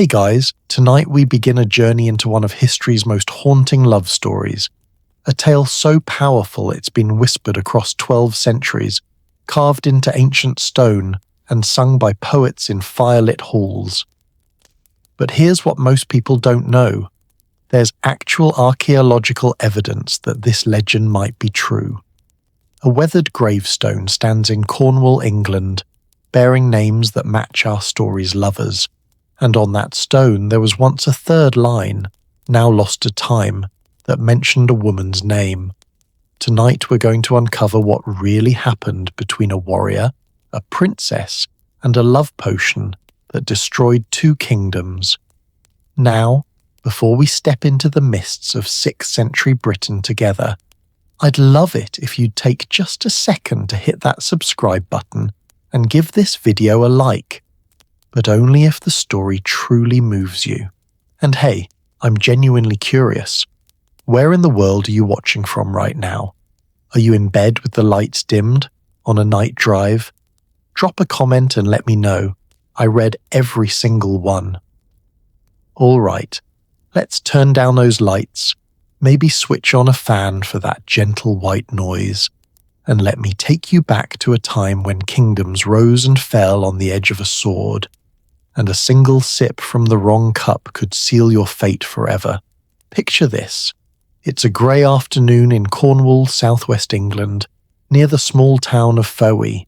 Hey guys, tonight we begin a journey into one of history's most haunting love stories. A tale so powerful it's been whispered across 12 centuries, carved into ancient stone, and sung by poets in firelit halls. But here's what most people don't know. There's actual archaeological evidence that this legend might be true. A weathered gravestone stands in Cornwall, England, bearing names that match our story's lovers. And on that stone there was once a third line, now lost to time, that mentioned a woman's name. Tonight we're going to uncover what really happened between a warrior, a princess, and a love potion that destroyed 2 kingdoms. Now, before we step into the mists of 6th century Britain together, I'd love it if you'd take just a second to hit that subscribe button and give this video a like. But only if the story truly moves you. And hey, I'm genuinely curious. Where in the world are you watching from right now? Are you in bed with the lights dimmed? On a night drive? Drop a comment and let me know. I read every single one. Alright, let's turn down those lights. Maybe switch on a fan for that gentle white noise. And let me take you back to a time when kingdoms rose and fell on the edge of a sword. And a single sip from the wrong cup could seal your fate forever. Picture this. It's a grey afternoon in Cornwall, southwest England, near the small town of Fowey.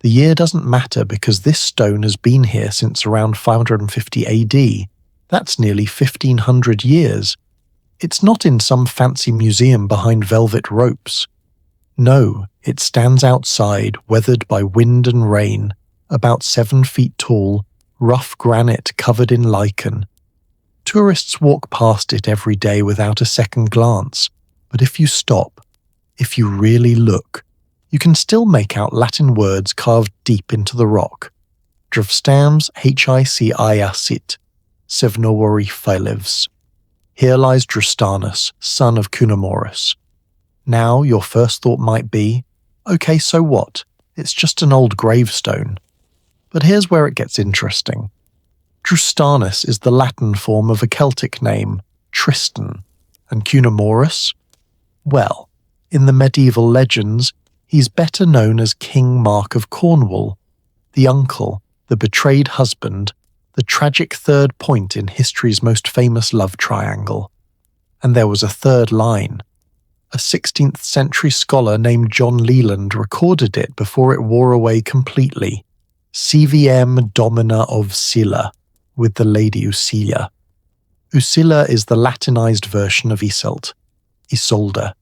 The year doesn't matter because this stone has been here since around 550 AD. That's nearly 1500 years. It's not in some fancy museum behind velvet ropes. No, it stands outside, weathered by wind and rain, about 7 feet tall, rough granite covered in lichen. Tourists walk past it every day without a second glance, but if you stop, if you really look, you can still make out Latin words carved deep into the rock. Drvstams hiciasit, sevnowori philevs. Here lies Dristanus, son of Cunimorus. Now your first thought might be, okay, so what? It's just an old gravestone. But here's where it gets interesting. Dristanus is the Latin form of a Celtic name, Tristan, and Cunimorus? Well, in the medieval legends, he's better known as King Mark of Cornwall, the uncle, the betrayed husband, the tragic third point in history's most famous love triangle. And there was a third line. A 16th century scholar named John Leland recorded it before it wore away completely. CVM Domina of Scylla, with the lady Ucilia. Ucilia is the Latinized version of Iseult, Isolde.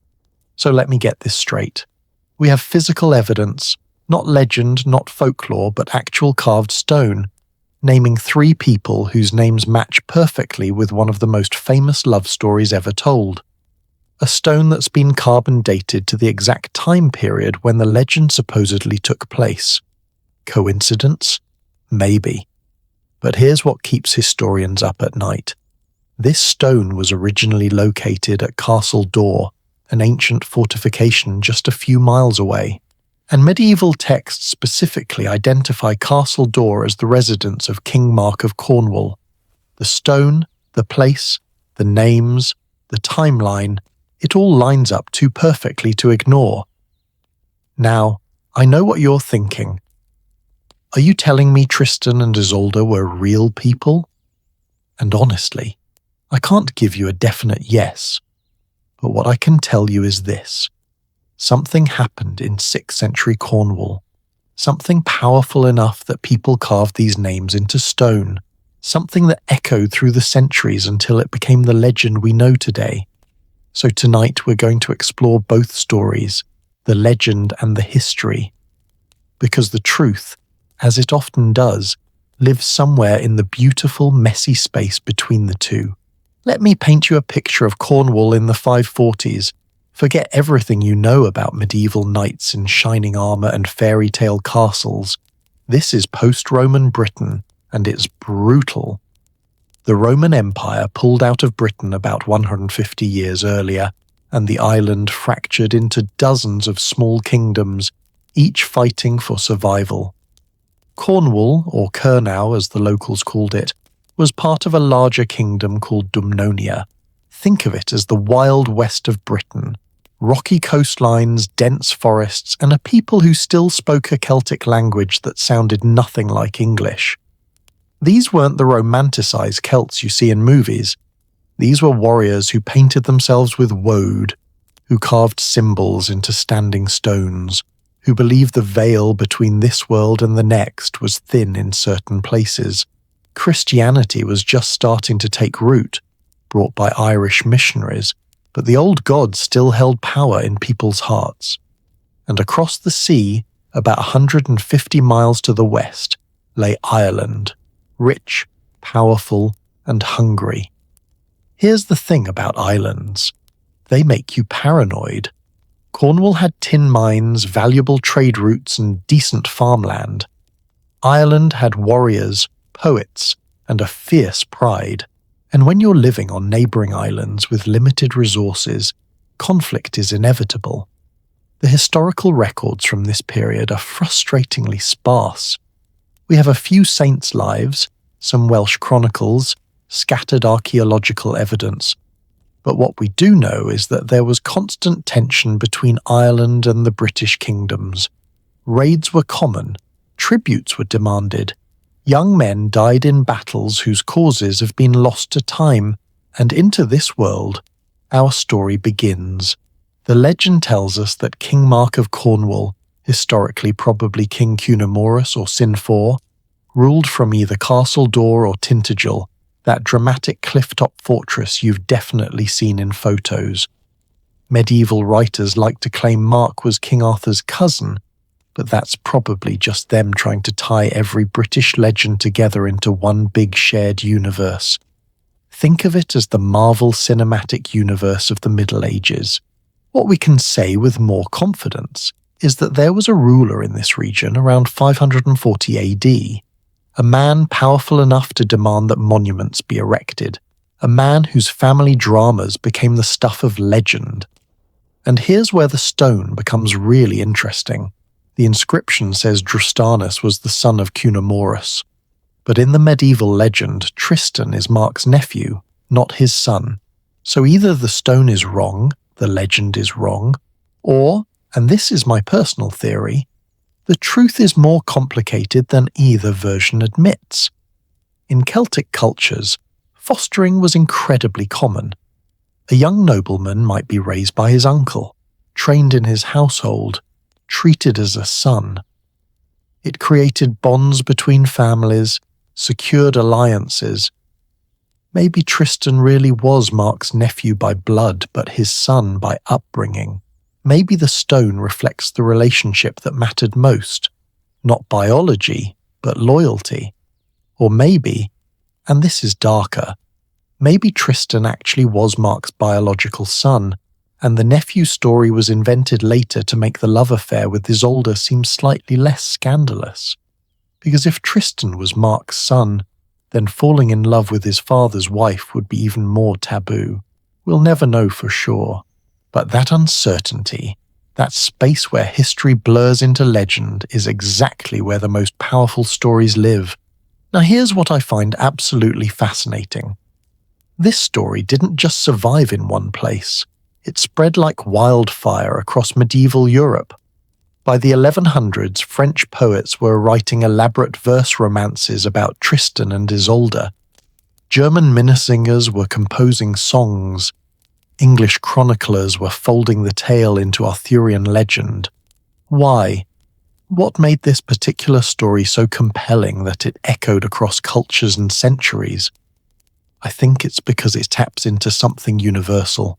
So let me get this straight. We have physical evidence, not legend, not folklore, but actual carved stone, naming 3 people whose names match perfectly with one of the most famous love stories ever told. A stone that's been carbon dated to the exact time period when the legend supposedly took place. Coincidence? Maybe. But here's what keeps historians up at night. This stone was originally located at Castle Door, an ancient fortification just a few miles away, and medieval texts specifically identify Castle Door as the residence of King Mark of Cornwall. The stone, the place, the names, the timeline, it all lines up too perfectly to ignore. Now, I know what you're thinking. Are you telling me Tristan and Isolde were real people? And honestly, I can't give you a definite yes, but what I can tell you is this. Something happened in 6th century Cornwall, something powerful enough that people carved these names into stone, something that echoed through the centuries until it became the legend we know today. So tonight we're going to explore both stories, the legend and the history, because the truth, as it often does, lives somewhere in the beautiful, messy space between the two. Let me paint you a picture of Cornwall in the 540s. Forget everything you know about medieval knights in shining armour and fairy tale castles. This is post-Roman Britain, and it's brutal. The Roman Empire pulled out of Britain about 150 years earlier, and the island fractured into dozens of small kingdoms, each fighting for survival. Cornwall, or Kurnow as the locals called it, was part of a larger kingdom called Dumnonia. Think of it as the wild west of Britain. Rocky coastlines, dense forests, and a people who still spoke a Celtic language that sounded nothing like English. These weren't the romanticized Celts you see in movies. These were warriors who painted themselves with woad, who carved symbols into standing stones, who believed the veil between this world and the next was thin in certain places. Christianity was just starting to take root, brought by Irish missionaries, but the old gods still held power in people's hearts. And across the sea, about 150 miles to the west, lay Ireland, rich, powerful, and hungry. Here's the thing about islands. They make you paranoid. Cornwall had tin mines, valuable trade routes, and decent farmland. Ireland had warriors, poets, and a fierce pride. And when you're living on neighbouring islands with limited resources, conflict is inevitable. The historical records from this period are frustratingly sparse. We have a few saints' lives, some Welsh chronicles, scattered archaeological evidence. But what we do know is that there was constant tension between Ireland and the British kingdoms. Raids were common, tributes were demanded. Young men died in battles whose causes have been lost to time, and into this world, our story begins. The legend tells us that King Mark of Cornwall, historically probably King Cunimorus or Sin-4, ruled from either Castle Door or Tintagel, that dramatic cliff-top fortress you've definitely seen in photos. Medieval writers like to claim Mark was King Arthur's cousin, but that's probably just them trying to tie every British legend together into one big shared universe. Think of it as the Marvel Cinematic Universe of the Middle Ages. What we can say with more confidence is that there was a ruler in this region around 540 AD, a man powerful enough to demand that monuments be erected, a man whose family dramas became the stuff of legend. And here's where the stone becomes really interesting. The inscription says Drustanus was the son of Cunimorus, but in the medieval legend, Tristan is Mark's nephew, not his son. So either the stone is wrong, the legend is wrong, or, and this is my personal theory, the truth is more complicated than either version admits. In Celtic cultures, fostering was incredibly common. A young nobleman might be raised by his uncle, trained in his household, treated as a son. It created bonds between families, secured alliances. Maybe Tristan really was Mark's nephew by blood, but his son by upbringing. Maybe the stone reflects the relationship that mattered most, not biology, but loyalty. Or maybe, and this is darker, maybe Tristan actually was Mark's biological son, and the nephew story was invented later to make the love affair with Isolde seem slightly less scandalous. Because if Tristan was Mark's son, then falling in love with his father's wife would be even more taboo. We'll never know for sure. But that uncertainty, that space where history blurs into legend, is exactly where the most powerful stories live. Now here's what I find absolutely fascinating. This story didn't just survive in one place. It spread like wildfire across medieval Europe. By the 1100s, French poets were writing elaborate verse romances about Tristan and Isolde. German minnesingers were composing songs. English chroniclers were folding the tale into Arthurian legend. Why? What made this particular story so compelling that it echoed across cultures and centuries? I think it's because it taps into something universal.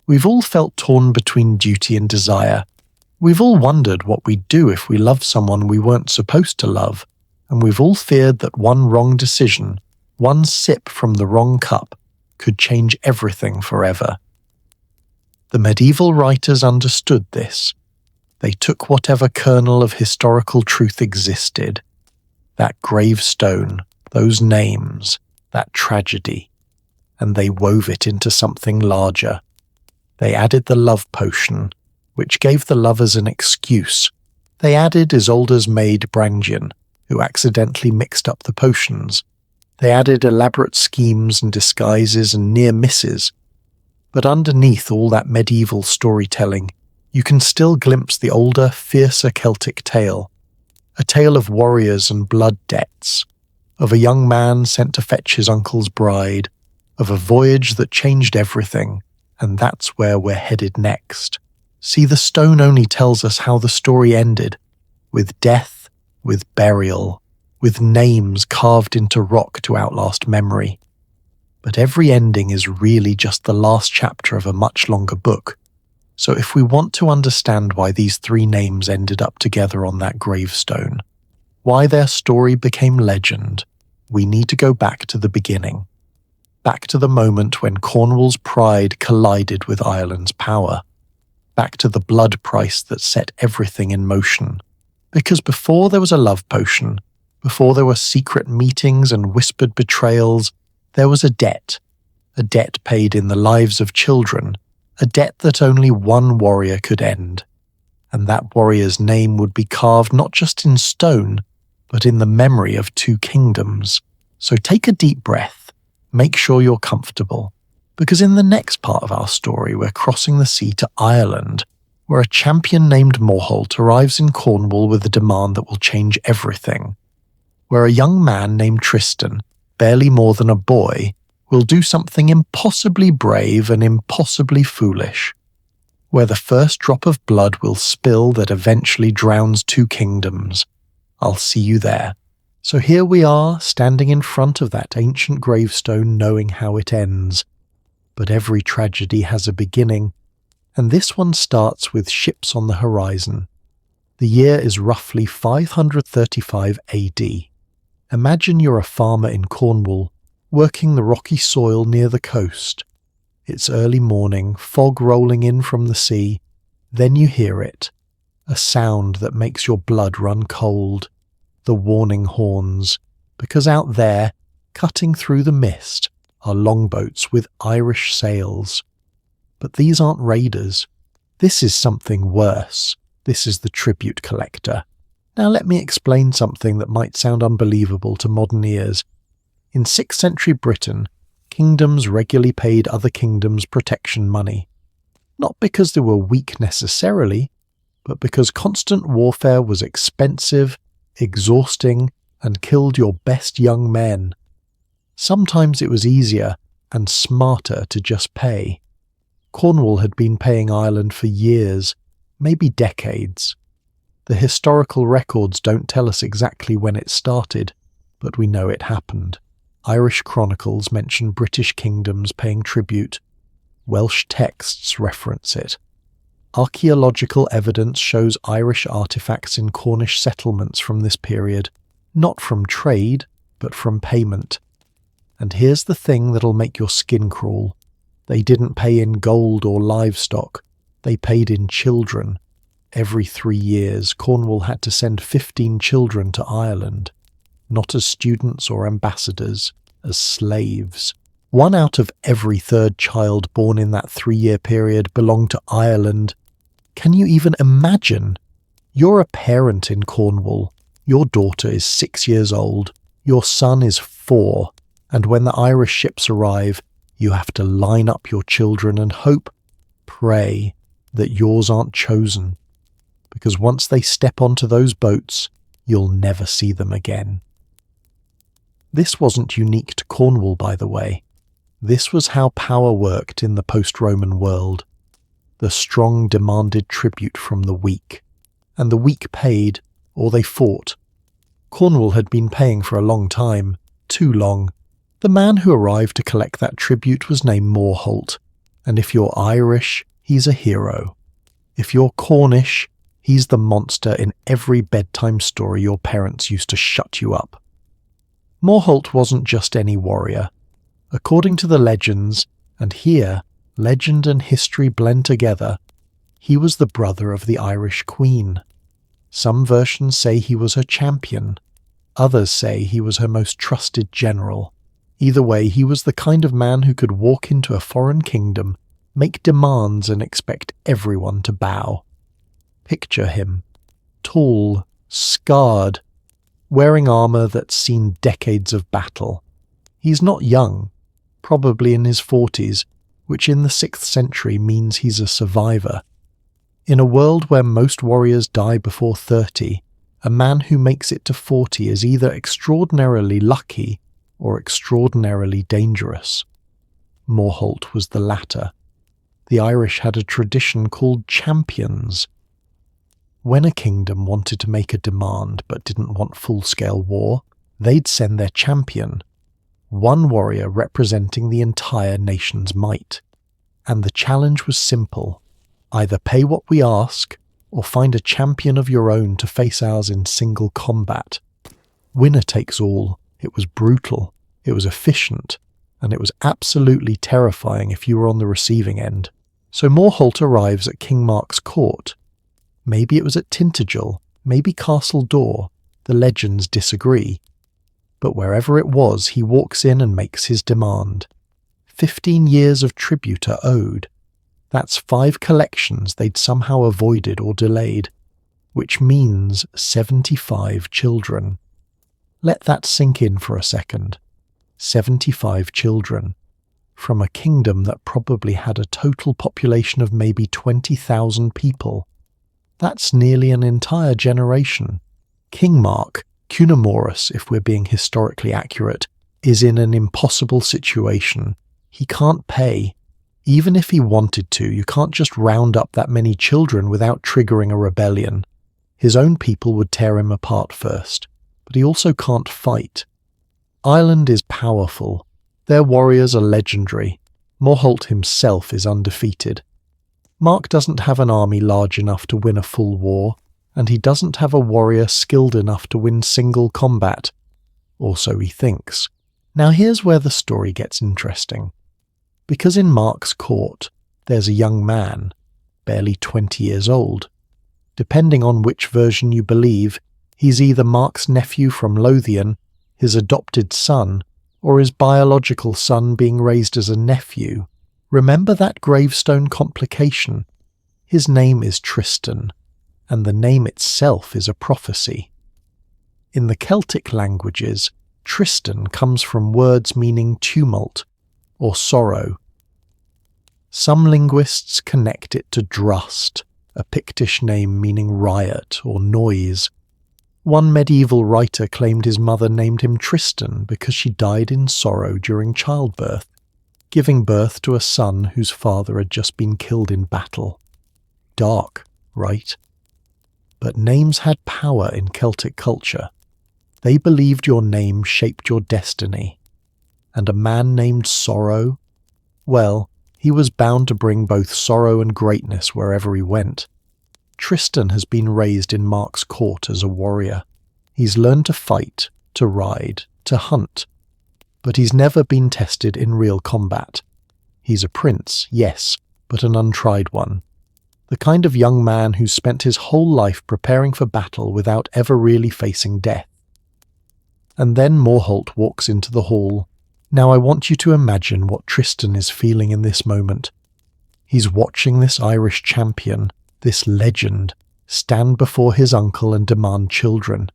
We've all felt torn between duty and desire. We've all wondered what we'd do if we loved someone we weren't supposed to love, and we've all feared that one wrong decision, one sip from the wrong cup, could change everything forever. The medieval writers understood this. They took whatever kernel of historical truth existed, that gravestone, those names, that tragedy, and they wove it into something larger. They added the love potion, which gave the lovers an excuse. They added Isolde's maid Brangien, who accidentally mixed up the potions. They added elaborate schemes and disguises and near misses. But underneath all that medieval storytelling, you can still glimpse the older, fiercer Celtic tale. A tale of warriors and blood debts, of a young man sent to fetch his uncle's bride, of a voyage that changed everything, and that's where we're headed next. See, the stone only tells us how the story ended, with death, with burial, with names carved into rock to outlast memory. But every ending is really just the last chapter of a much longer book. So if we want to understand why these three names ended up together on that gravestone, why their story became legend, we need to go back to the beginning. Back to the moment when Cornwall's pride collided with Ireland's power. Back to the blood price that set everything in motion. Because before there was a love potion, before there were secret meetings and whispered betrayals, there was a debt paid in the lives of children, a debt that only one warrior could end. And that warrior's name would be carved not just in stone, but in the memory of two kingdoms. So take a deep breath, make sure you're comfortable, because in the next part of our story we're crossing the sea to Ireland, where a champion named Morholt arrives in Cornwall with a demand that will change everything, where a young man named Tristan, barely more than a boy, will do something impossibly brave and impossibly foolish, where the first drop of blood will spill that eventually drowns two kingdoms. I'll see you there. So here we are, standing in front of that ancient gravestone, knowing how it ends. But every tragedy has a beginning, and this one starts with ships on the horizon. The year is roughly 535 AD. Imagine you're a farmer in Cornwall, working the rocky soil near the coast. It's early morning, fog rolling in from the sea. Then you hear it, a sound that makes your blood run cold, the warning horns, because out there, cutting through the mist, are longboats with Irish sails. But these aren't raiders. This is something worse. This is the tribute collector. Now let me explain something that might sound unbelievable to modern ears. In 6th century Britain, kingdoms regularly paid other kingdoms protection money. Not because they were weak necessarily, but because constant warfare was expensive, exhausting, and killed your best young men. Sometimes it was easier and smarter to just pay. Cornwall had been paying Ireland for years, maybe decades. The historical records don't tell us exactly when it started, but we know it happened. Irish chronicles mention British kingdoms paying tribute. Welsh texts reference it. Archaeological evidence shows Irish artifacts in Cornish settlements from this period, not from trade, but from payment. And here's the thing that'll make your skin crawl. They didn't pay in gold or livestock, they paid in children. Every 3 years, Cornwall had to send 15 children to Ireland, not as students or ambassadors, as slaves. 1 out of every 3rd child born in that 3-year period belonged to Ireland. Can you even imagine? You're a parent in Cornwall. Your daughter is 6 years old. Your son is 4. And when the Irish ships arrive, you have to line up your children and hope, pray, that yours aren't chosen. Because once they step onto those boats, you'll never see them again. This wasn't unique to Cornwall, by the way. This was how power worked in the post-Roman world. The strong demanded tribute from the weak, and the weak paid, or they fought. Cornwall had been paying for a long time, too long. The man who arrived to collect that tribute was named Morholt, and if you're Irish, he's a hero. If you're Cornish, he's the monster in every bedtime story your parents used to shut you up. Morholt wasn't just any warrior. According to the legends, and here, legend and history blend together, he was the brother of the Irish Queen. Some versions say he was her champion. Others say he was her most trusted general. Either way, he was the kind of man who could walk into a foreign kingdom, make demands and expect everyone to bow. Picture him. Tall, scarred, wearing armor that's seen decades of battle, He's not young, probably in his 40s, which in the 6th century means he's a survivor. In a world where most warriors die before 30, a man who makes it to 40 is either extraordinarily lucky or extraordinarily dangerous. Morholt was the latter. The Irish had a tradition called champions. When a kingdom wanted to make a demand but didn't want full-scale war, they'd send their champion, one warrior representing the entire nation's might. And the challenge was simple: either pay what we ask, or find a champion of your own to face ours in single combat. Winner takes all. It was brutal, it was efficient, and it was absolutely terrifying if you were on the receiving end. So Morholt arrives at King Mark's court. Maybe it was at Tintagel, maybe Castle Door, the legends disagree. But wherever it was, he walks in and makes his demand. 15 years of tribute are owed. That's 5 collections they'd somehow avoided or delayed, which means 75 children. Let that sink in for a second. 75 children. From a kingdom that probably had a total population of maybe 20,000 people. That's nearly an entire generation. King Mark, Cunimorus if we're being historically accurate, is in an impossible situation. He can't pay. Even if he wanted to, you can't just round up that many children without triggering a rebellion. His own people would tear him apart first, but he also can't fight. Ireland is powerful. Their warriors are legendary. Morholt himself is undefeated. Mark doesn't have an army large enough to win a full war, and he doesn't have a warrior skilled enough to win single combat. Or so he thinks. Now here's where the story gets interesting. Because in Mark's court, there's a young man, barely 20 years old. Depending on which version you believe, he's either Mark's nephew from Lothian, his adopted son, or his biological son being raised as a nephew. Remember that gravestone complication? His name is Tristan, and the name itself is a prophecy. In the Celtic languages, Tristan comes from words meaning tumult, or sorrow. Some linguists connect it to drust, a Pictish name meaning riot or noise. One medieval writer claimed his mother named him Tristan because she died in sorrow during childbirth, giving birth to a son whose father had just been killed in battle. Dark, right? But names had power in Celtic culture. They believed your name shaped your destiny. And a man named Sorrow? Well, he was bound to bring both sorrow and greatness wherever he went. Tristan has been raised in Mark's court as a warrior. He's learned to fight, to ride, to hunt. But he's never been tested in real combat. He's a prince, yes, but an untried one. The kind of young man who's spent his whole life preparing for battle without ever really facing death. And then Morholt walks into the hall. Now I want you to imagine what Tristan is feeling in this moment. He's watching this Irish champion, this legend, stand before his uncle and demand children.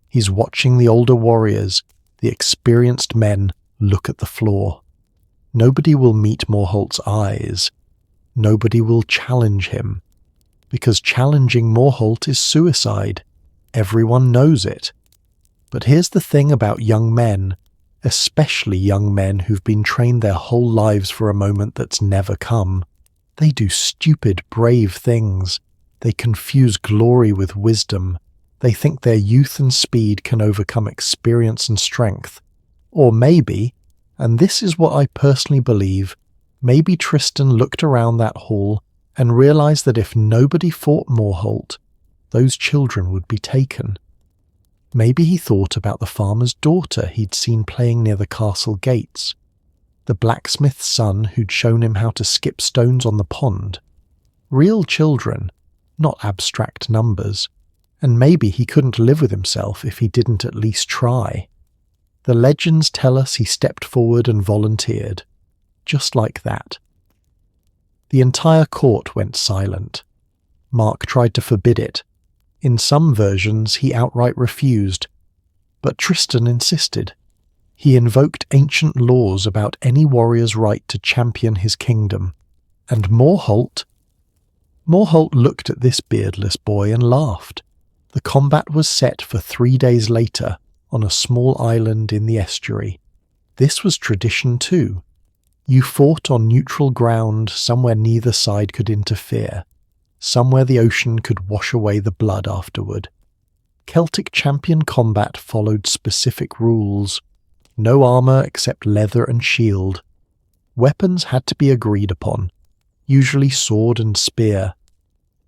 He's watching the older warriors, the experienced men, look at the floor. Nobody will meet Morholt's eyes. Nobody will challenge him. Because challenging Morholt is suicide. Everyone knows it. But here's the thing about young men, especially young men who've been trained their whole lives for a moment that's never come. They do stupid, brave things. They confuse glory with wisdom. They think their youth and speed can overcome experience and strength. Or maybe, and this is what I personally believe, maybe Tristan looked around that hall and realized that if nobody fought Morholt, those children would be taken. Maybe he thought about the farmer's daughter he'd seen playing near the castle gates, the blacksmith's son who'd shown him how to skip stones on the pond. Real children, not abstract numbers, and maybe he couldn't live with himself if he didn't at least try. The legends tell us he stepped forward and volunteered, just like that. The entire court went silent. Mark tried to forbid it. In some versions he outright refused, but Tristan insisted. He invoked ancient laws about any warrior's right to champion his kingdom, and Morholt looked at this beardless boy and laughed. The combat was set for 3 days later on a small island in the estuary. This was tradition too. You fought on neutral ground somewhere neither side could interfere, somewhere the ocean could wash away the blood afterward. Celtic champion combat followed specific rules. No armour except leather and shield. Weapons had to be agreed upon, usually sword and spear.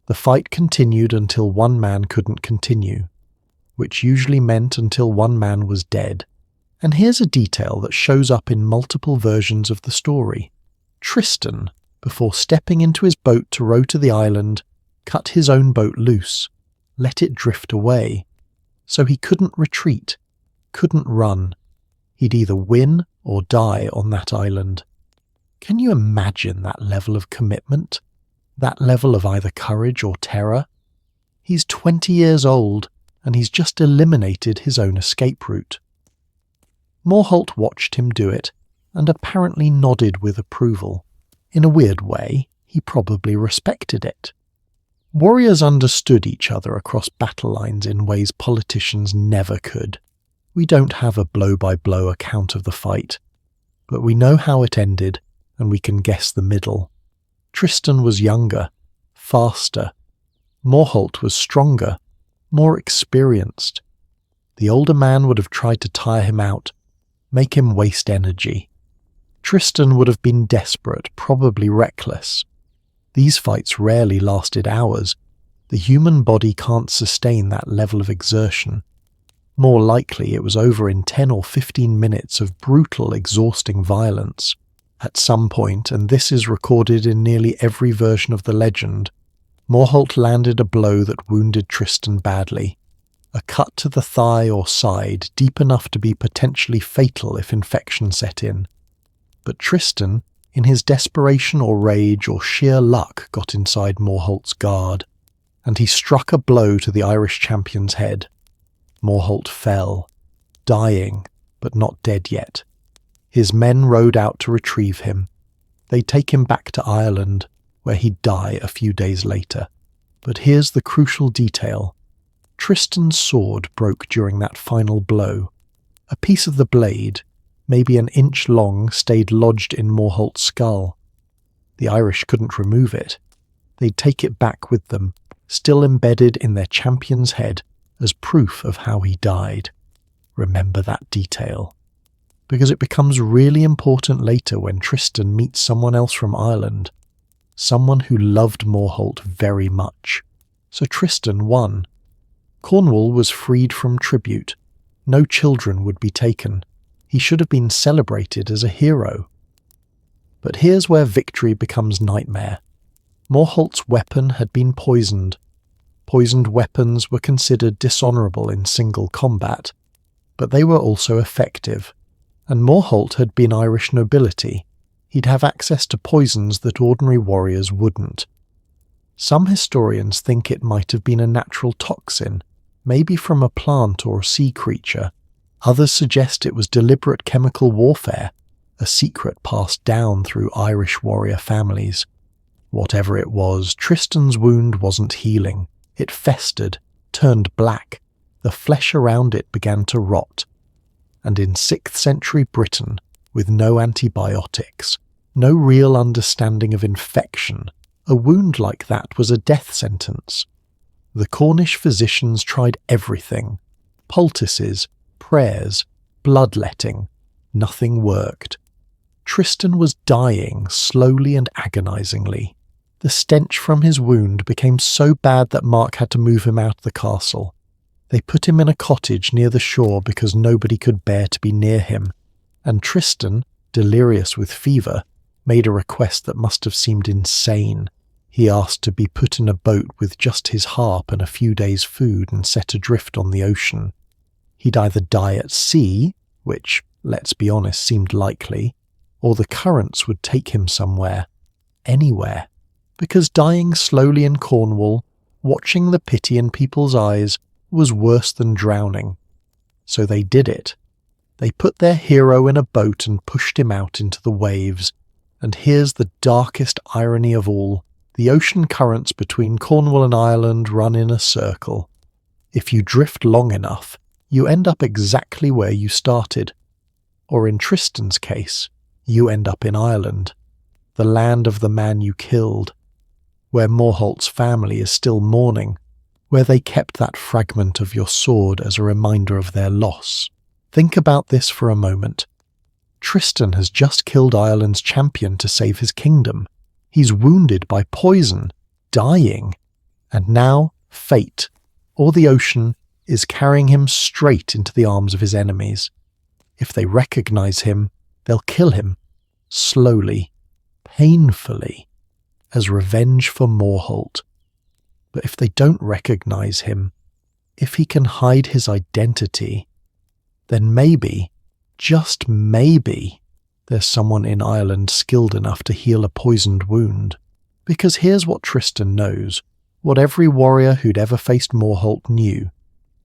The fight continued until one man couldn't continue, which usually meant until one man was dead. And here's a detail that shows up in multiple versions of the story. Tristan, before stepping into his boat to row to the island, cut his own boat loose, let it drift away. So he couldn't retreat, couldn't run. He'd either win or die on that island. Can you imagine that level of commitment? That level of either courage or terror? He's 20 years old, and he's just eliminated his own escape route. Morholt watched him do it, and apparently nodded with approval. In a weird way, he probably respected it. Warriors understood each other across battle lines in ways politicians never could. We don't have a blow-by-blow account of the fight, but we know how it ended, and we can guess the middle. Tristan was younger, faster. Morholt was stronger, more experienced. The older man would have tried to tire him out, make him waste energy. Tristan would have been desperate, probably reckless. These fights rarely lasted hours. The human body can't sustain that level of exertion. More likely it was over in 10 or 15 minutes of brutal, exhausting violence. At some point, and this is recorded in nearly every version of the legend, Morholt landed a blow that wounded Tristan badly. A cut to the thigh or side deep enough to be potentially fatal if infection set in. But Tristan, in his desperation or rage or sheer luck, got inside Morholt's guard, and he struck a blow to the Irish champion's head. Morholt fell, dying, but not dead yet. His men rowed out to retrieve him. They'd take him back to Ireland, where he'd die a few days later. But here's the crucial detail. Tristan's sword broke during that final blow. A piece of the blade, maybe an inch long, stayed lodged in Morholt's skull. The Irish couldn't remove it. They'd take it back with them, still embedded in their champion's head, as proof of how he died. Remember that detail, because it becomes really important later when Tristan meets someone else from Ireland, someone who loved Morholt very much. So Tristan won. Cornwall was freed from tribute. No children would be taken. He should have been celebrated as a hero. But here's where victory becomes nightmare. Morholt's weapon had been poisoned. Poisoned weapons were considered dishonourable in single combat, but they were also effective. And Morholt had been Irish nobility. He'd have access to poisons that ordinary warriors wouldn't. Some historians think it might have been a natural toxin, maybe from a plant or a sea creature. Others suggest it was deliberate chemical warfare, a secret passed down through Irish warrior families. Whatever it was, Tristan's wound wasn't healing. It festered, turned black. The flesh around it began to rot. And in 6th century Britain, with no antibiotics, no real understanding of infection, a wound like that was a death sentence. The Cornish physicians tried everything. Poultices, prayers, bloodletting. Nothing worked. Tristan was dying slowly and agonizingly. The stench from his wound became so bad that Mark had to move him out of the castle. They put him in a cottage near the shore because nobody could bear to be near him, and Tristan, delirious with fever, made a request that must have seemed insane. He asked to be put in a boat with just his harp and a few days' food and set adrift on the ocean. He'd either die at sea, which, let's be honest, seemed likely, or the currents would take him somewhere, anywhere, because dying slowly in Cornwall, watching the pity in people's eyes, was worse than drowning. So they did it. They put their hero in a boat and pushed him out into the waves. And here's the darkest irony of all. The ocean currents between Cornwall and Ireland run in a circle. If you drift long enough, you end up exactly where you started. Or in Tristan's case, you end up in Ireland, the land of the man you killed, where Morholt's family is still mourning, where they kept that fragment of your sword as a reminder of their loss. Think about this for a moment. Tristan has just killed Ireland's champion to save his kingdom. He's wounded by poison, dying, and now fate, or the ocean, is carrying him straight into the arms of his enemies. If they recognize him, they'll kill him, slowly, painfully, as revenge for Morholt. But if they don't recognize him, if he can hide his identity, then maybe, just maybe, there's someone in Ireland skilled enough to heal a poisoned wound. Because here's what Tristan knows, what every warrior who'd ever faced Morholt knew.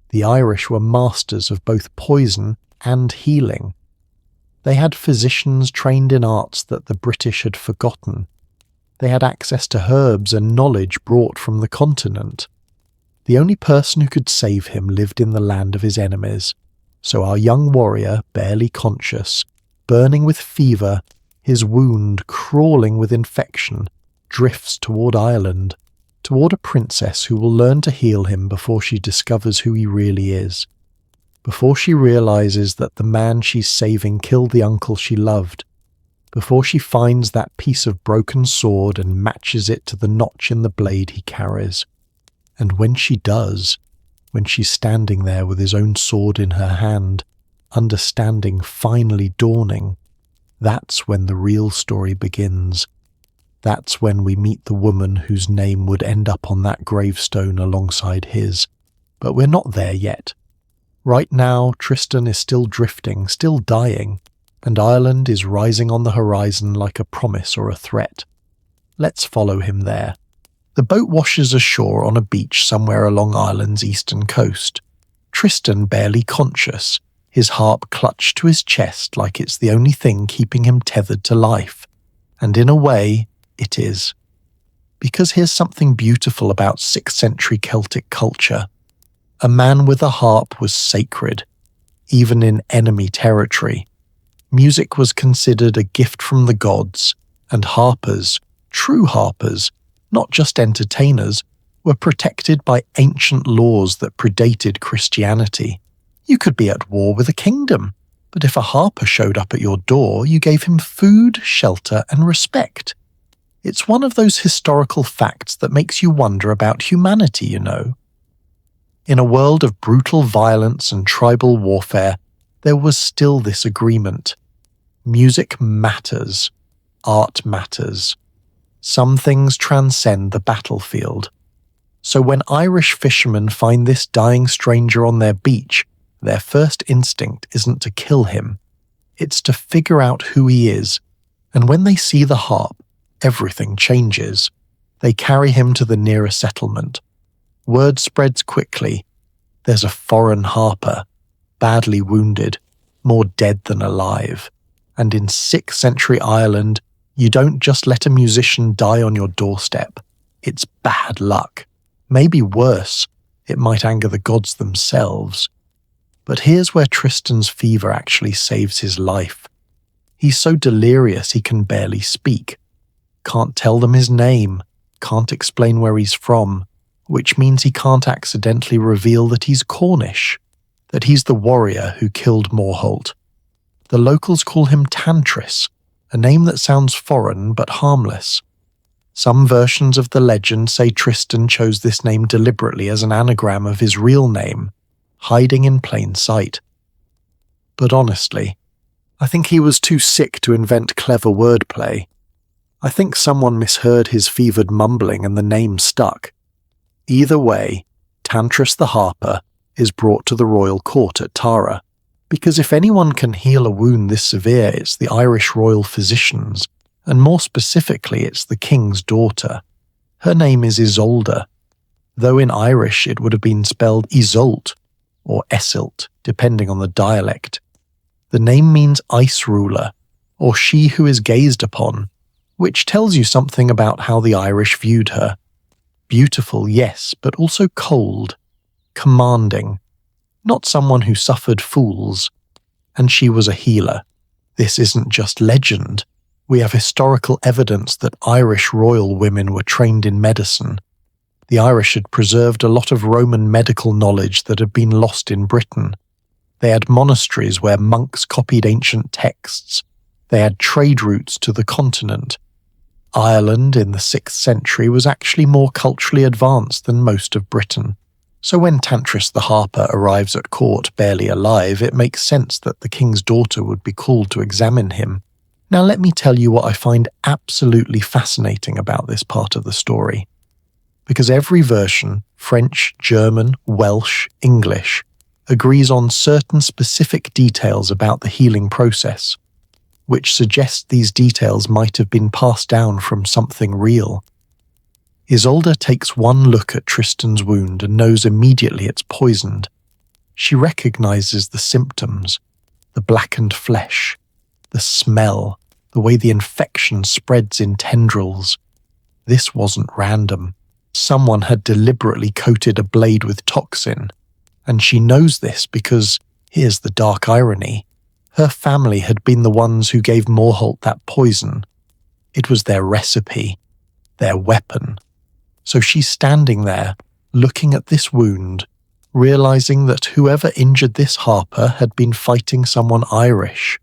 The Irish were masters of both poison and healing. They had physicians trained in arts that the British had forgotten. They had access to herbs and knowledge brought from the continent. The only person who could save him lived in the land of his enemies. So our young warrior, barely conscious, burning with fever, his wound crawling with infection, drifts toward Ireland, toward a princess who will learn to heal him before she discovers who he really is, before she realizes that the man she's saving killed the uncle she loved, before she finds that piece of broken sword and matches it to the notch in the blade he carries. And when she does, when she's standing there with his own sword in her hand, understanding finally dawning, that's when the real story begins. That's when we meet the woman whose name would end up on that gravestone alongside his. But we're not there yet. Right now, Tristan is still drifting, still dying, and Ireland is rising on the horizon like a promise or a threat. Let's follow him there. The boat washes ashore on a beach somewhere along Ireland's eastern coast. Tristan barely conscious, his harp clutched to his chest like it's the only thing keeping him tethered to life. And in a way, it is. Because here's something beautiful about 6th century Celtic culture. A man with a harp was sacred, even in enemy territory. Music was considered a gift from the gods, and harpers, true harpers, not just entertainers, were protected by ancient laws that predated Christianity. You could be at war with a kingdom, but if a harper showed up at your door, you gave him food, shelter, and respect. It's one of those historical facts that makes you wonder about humanity, you know. In a world of brutal violence and tribal warfare, there was still this agreement. Music matters. Art matters. Some things transcend the battlefield. So when Irish fishermen find this dying stranger on their beach, their first instinct isn't to kill him. It's to figure out who he is. And when they see the harp, everything changes. They carry him to the nearest settlement. Word spreads quickly. There's a foreign harper, badly wounded, more dead than alive. And in 6th century Ireland, you don't just let a musician die on your doorstep. It's bad luck. Maybe worse, it might anger the gods themselves. But here's where Tristan's fever actually saves his life. He's so delirious he can barely speak. Can't tell them his name, can't explain where he's from, which means he can't accidentally reveal that he's Cornish, that he's the warrior who killed Morholt. The locals call him Tantris, a name that sounds foreign but harmless. Some versions of the legend say Tristan chose this name deliberately as an anagram of his real name, hiding in plain sight. But honestly, I think he was too sick to invent clever wordplay. I think someone misheard his fevered mumbling and the name stuck. Either way, Tantris the Harper is brought to the royal court at Tara, because if anyone can heal a wound this severe, it's the Irish royal physicians, and more specifically it's the king's daughter. Her name is Isolde, though in Irish it would have been spelled Iseult or Iseult, depending on the dialect. The name means ice ruler, or she who is gazed upon, which tells you something about how the Irish viewed her. Beautiful, yes, but also cold, commanding, not someone who suffered fools. And she was a healer. This isn't just legend. We have historical evidence that Irish royal women were trained in medicine. The Irish had preserved a lot of Roman medical knowledge that had been lost in Britain. They had monasteries where monks copied ancient texts. They had trade routes to the continent. Ireland in the 6th century was actually more culturally advanced than most of Britain. So when Tantris the harper arrives at court barely alive, it makes sense that the king's daughter would be called to examine him. Now let me tell you what I find absolutely fascinating about this part of the story. Because every version, French, German, Welsh, English, agrees on certain specific details about the healing process, which suggests these details might have been passed down from something real. Isolde takes one look at Tristan's wound and knows immediately it's poisoned. She recognizes the symptoms, the blackened flesh, the smell, the way the infection spreads in tendrils. This wasn't random. Someone had deliberately coated a blade with toxin, and she knows this because, here's the dark irony, her family had been the ones who gave Morholt that poison. It was their recipe, their weapon. So she's standing there, looking at this wound, realizing that whoever injured this harper had been fighting someone Irish,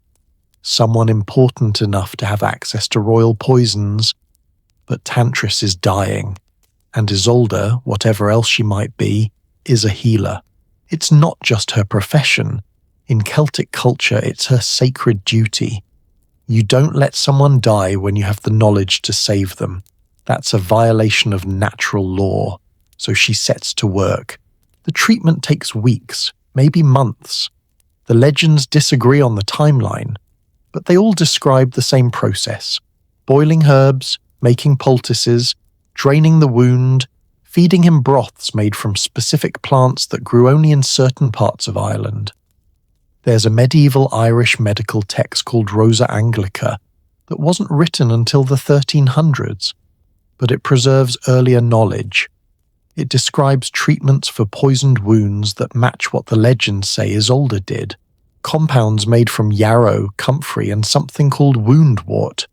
someone important enough to have access to royal poisons. But Tantris is dying, and Isolde, whatever else she might be, is a healer. It's not just her profession. In Celtic culture, it's her sacred duty. You don't let someone die when you have the knowledge to save them. That's a violation of natural law, so she sets to work. The treatment takes weeks, maybe months. The legends disagree on the timeline, but they all describe the same process. Boiling herbs, making poultices, draining the wound, feeding him broths made from specific plants that grew only in certain parts of Ireland. There's a medieval Irish medical text called Rosa Anglica that wasn't written until the 1300s. But it preserves earlier knowledge. It describes treatments for poisoned wounds that match what the legends say Isolde did. Compounds made from yarrow, comfrey, and something called woundwort.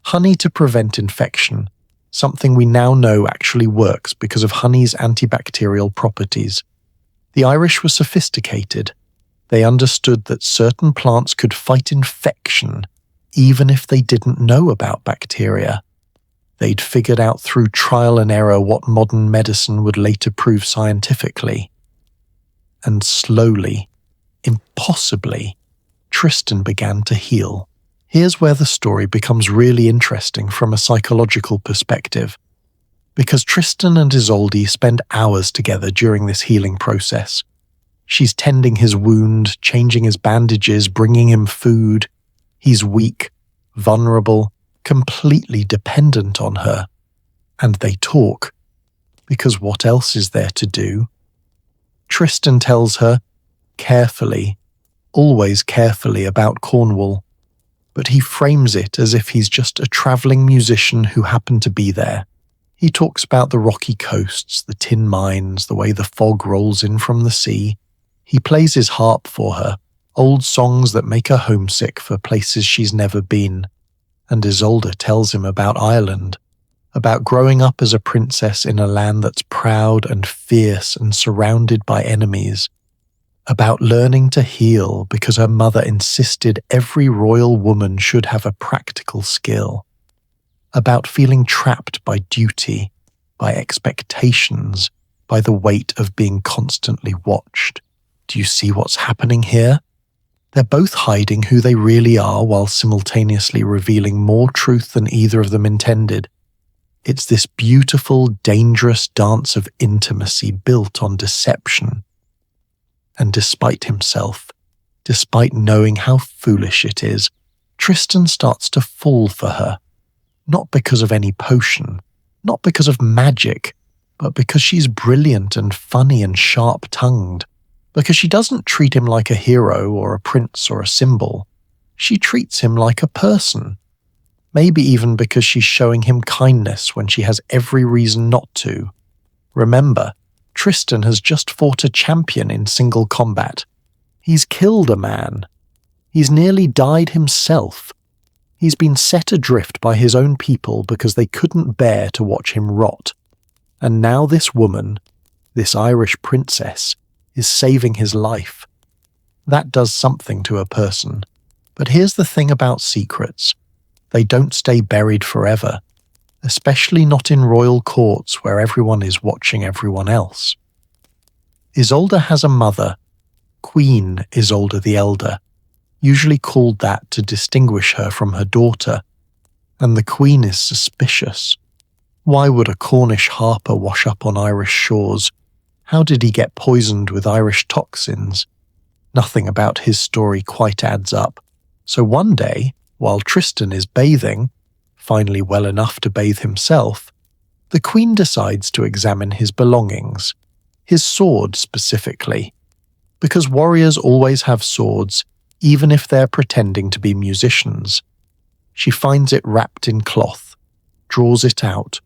Honey to prevent infection, something we now know actually works because of honey's antibacterial properties. The Irish were sophisticated. They understood that certain plants could fight infection, even if they didn't know about bacteria. They'd figured out through trial and error what modern medicine would later prove scientifically. And slowly, impossibly, Tristan began to heal. Here's where the story becomes really interesting from a psychological perspective. Because Tristan and Isolde spend hours together during this healing process. She's tending his wound, changing his bandages, bringing him food. He's weak, vulnerable, completely dependent on her. And they talk, because what else is there to do? Tristan tells her, carefully, always carefully about Cornwall, but he frames it as if he's just a travelling musician who happened to be there. He talks about the rocky coasts, the tin mines, the way the fog rolls in from the sea. He plays his harp for her, old songs that make her homesick for places she's never been. And Isolde tells him about Ireland, about growing up as a princess in a land that's proud and fierce and surrounded by enemies, about learning to heal because her mother insisted every royal woman should have a practical skill, about feeling trapped by duty, by expectations, by the weight of being constantly watched. Do you see what's happening here? They're both hiding who they really are while simultaneously revealing more truth than either of them intended. It's this beautiful, dangerous dance of intimacy built on deception. And despite himself, despite knowing how foolish it is, Tristan starts to fall for her. Not because of any potion, not because of magic, but because she's brilliant and funny and sharp-tongued. Because she doesn't treat him like a hero or a prince or a symbol. She treats him like a person. Maybe even because she's showing him kindness when she has every reason not to. Remember, Tristan has just fought a champion in single combat. He's killed a man. He's nearly died himself. He's been set adrift by his own people because they couldn't bear to watch him rot. And now this woman, this Irish princess, is saving his life. That does something to a person. But here's the thing about secrets. They don't stay buried forever, especially not in royal courts where everyone is watching everyone else. Isolde has a mother, Queen Isolde the Elder, usually called that to distinguish her from her daughter, and the Queen is suspicious. Why would a Cornish harper wash up on Irish shores? How did he get poisoned with Irish toxins? Nothing about his story quite adds up. So one day, while Tristan is bathing, finally well enough to bathe himself, the Queen decides to examine his belongings, his sword specifically, because warriors always have swords, even if they're pretending to be musicians. She finds it wrapped in cloth, draws it out,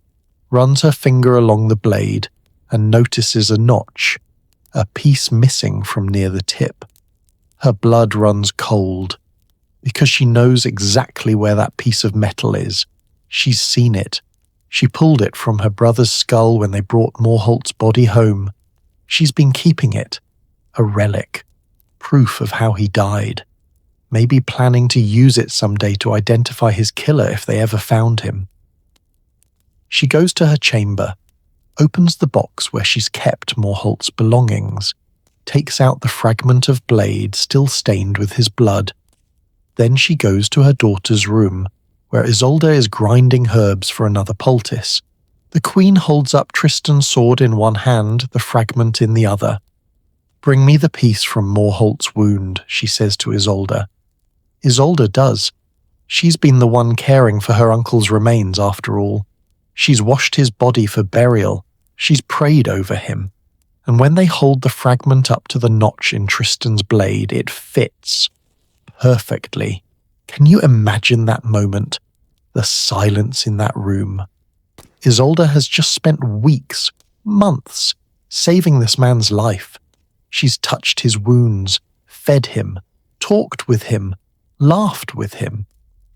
runs her finger along the blade, and notices a notch, a piece missing from near the tip. Her blood runs cold, because she knows exactly where that piece of metal is. She's seen it. She pulled it from her brother's skull when they brought Morholt's body home. She's been keeping it, a relic, proof of how he died, maybe planning to use it someday to identify his killer if they ever found him. She goes to her chamber, opens the box where she's kept Morholt's belongings, takes out the fragment of blade still stained with his blood. Then she goes to her daughter's room, where Isolde is grinding herbs for another poultice. The Queen holds up Tristan's sword in one hand, the fragment in the other. "Bring me the piece from Morholt's wound," she says to Isolde. Isolde does. She's been the one caring for her uncle's remains after all. She's washed his body for burial. She's prayed over him. And when they hold the fragment up to the notch in Tristan's blade, it fits perfectly. Can you imagine that moment? The silence in that room. Isolde has just spent weeks, months, saving this man's life. She's touched his wounds, fed him, talked with him, laughed with him.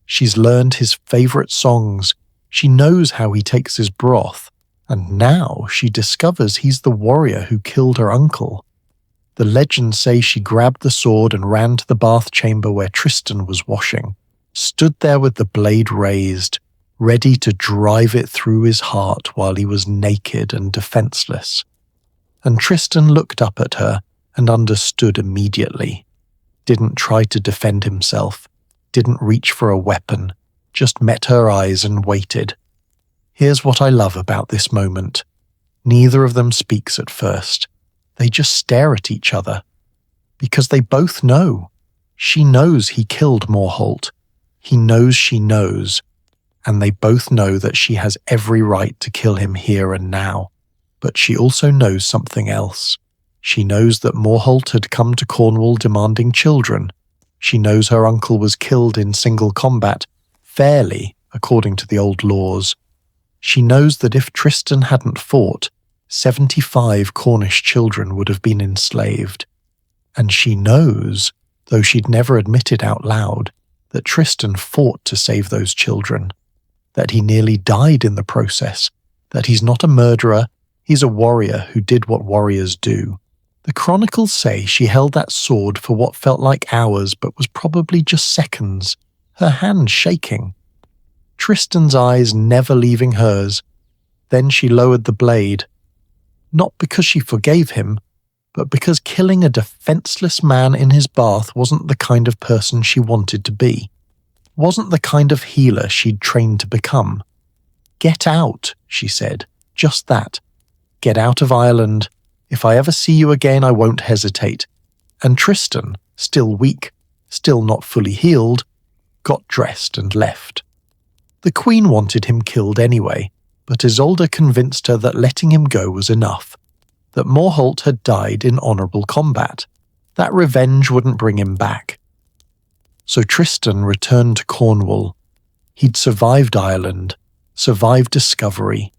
She's learned his favourite songs. She knows how he takes his broth. And now she discovers he's the warrior who killed her uncle. The legends say she grabbed the sword and ran to the bath chamber where Tristan was washing, stood there with the blade raised, ready to drive it through his heart while he was naked and defenseless. And Tristan looked up at her and understood immediately. Didn't try to defend himself, didn't reach for a weapon, just met her eyes and waited. Here's what I love about this moment. Neither of them speaks at first. They just stare at each other. Because they both know. She knows he killed Morholt. He knows she knows. And they both know that she has every right to kill him here and now. But she also knows something else. She knows that Morholt had come to Cornwall demanding children. She knows her uncle was killed in single combat, fairly, according to the old laws. She knows that if Tristan hadn't fought, 75 Cornish children would have been enslaved. And she knows, though she'd never admit it out loud, that Tristan fought to save those children, that he nearly died in the process, that he's not a murderer, he's a warrior who did what warriors do. The chronicles say she held that sword for what felt like hours but was probably just seconds, her hand shaking. Tristan's eyes never leaving hers. Then she lowered the blade. Not because she forgave him, but because killing a defenseless man in his bath wasn't the kind of person she wanted to be. Wasn't the kind of healer she'd trained to become. "Get out," she said. Just that. "Get out of Ireland. If I ever see you again, I won't hesitate." And Tristan, still weak, still not fully healed, got dressed and left. The Queen wanted him killed anyway, but Isolde convinced her that letting him go was enough. that Morholt had died in honourable combat. That revenge wouldn't bring him back. So Tristan returned to Cornwall. He'd survived Ireland, survived discovery,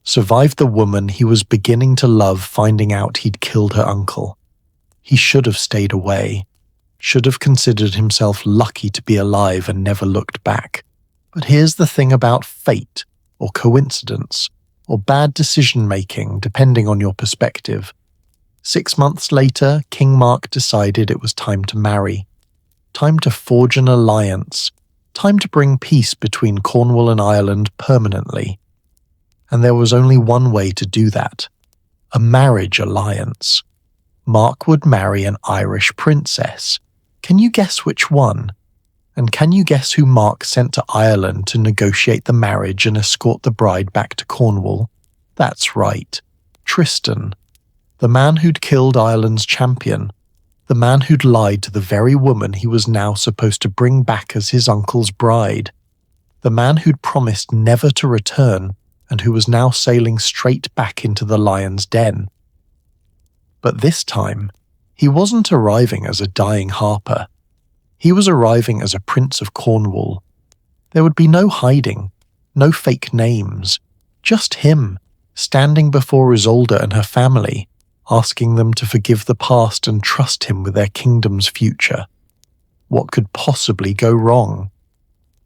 survived the woman he was beginning to love finding out he'd killed her uncle. He should have stayed away, should have considered himself lucky to be alive and never looked back. But here's the thing about fate, or coincidence, or bad decision-making, depending on your perspective. 6 months later, King Mark decided it was time to marry. Time to forge an alliance. Time to bring peace between Cornwall and Ireland permanently. And there was only one way to do that. A marriage alliance. Mark would marry an Irish princess. Can you guess which one? And can you guess who Mark sent to Ireland to negotiate the marriage and escort the bride back to Cornwall? That's right, Tristan. The man who'd killed Ireland's champion. The man who'd lied to the very woman he was now supposed to bring back as his uncle's bride. The man who'd promised never to return and who was now sailing straight back into the lion's den. But this time, he wasn't arriving as a dying harper. He was arriving as a Prince of Cornwall. There would be no hiding, no fake names, just him, standing before Isolde and her family, asking them to forgive the past and trust him with their kingdom's future. What could possibly go wrong?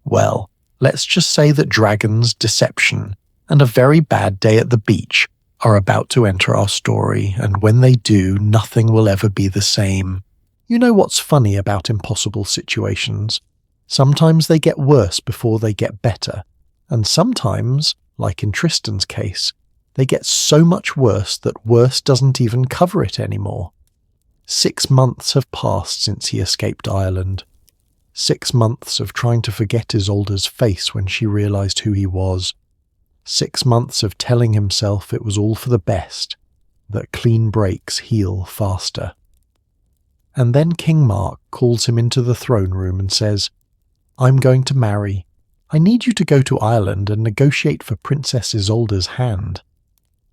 Well, let's just say that dragons, deception, and a very bad day at the beach are about to enter our story, and when they do, nothing will ever be the same. You know what's funny about impossible situations? Sometimes they get worse before they get better, and sometimes, like in Tristan's case, they get so much worse that worse doesn't even cover it anymore. 6 months have passed since he escaped Ireland. 6 months of trying to forget Isolde's face when she realised who he was. 6 months of telling himself it was all for the best, that clean breaks heal faster. And then King Mark calls him into the throne room and says, "I'm going to marry. I need you to go to Ireland and negotiate for Princess Isolde's hand."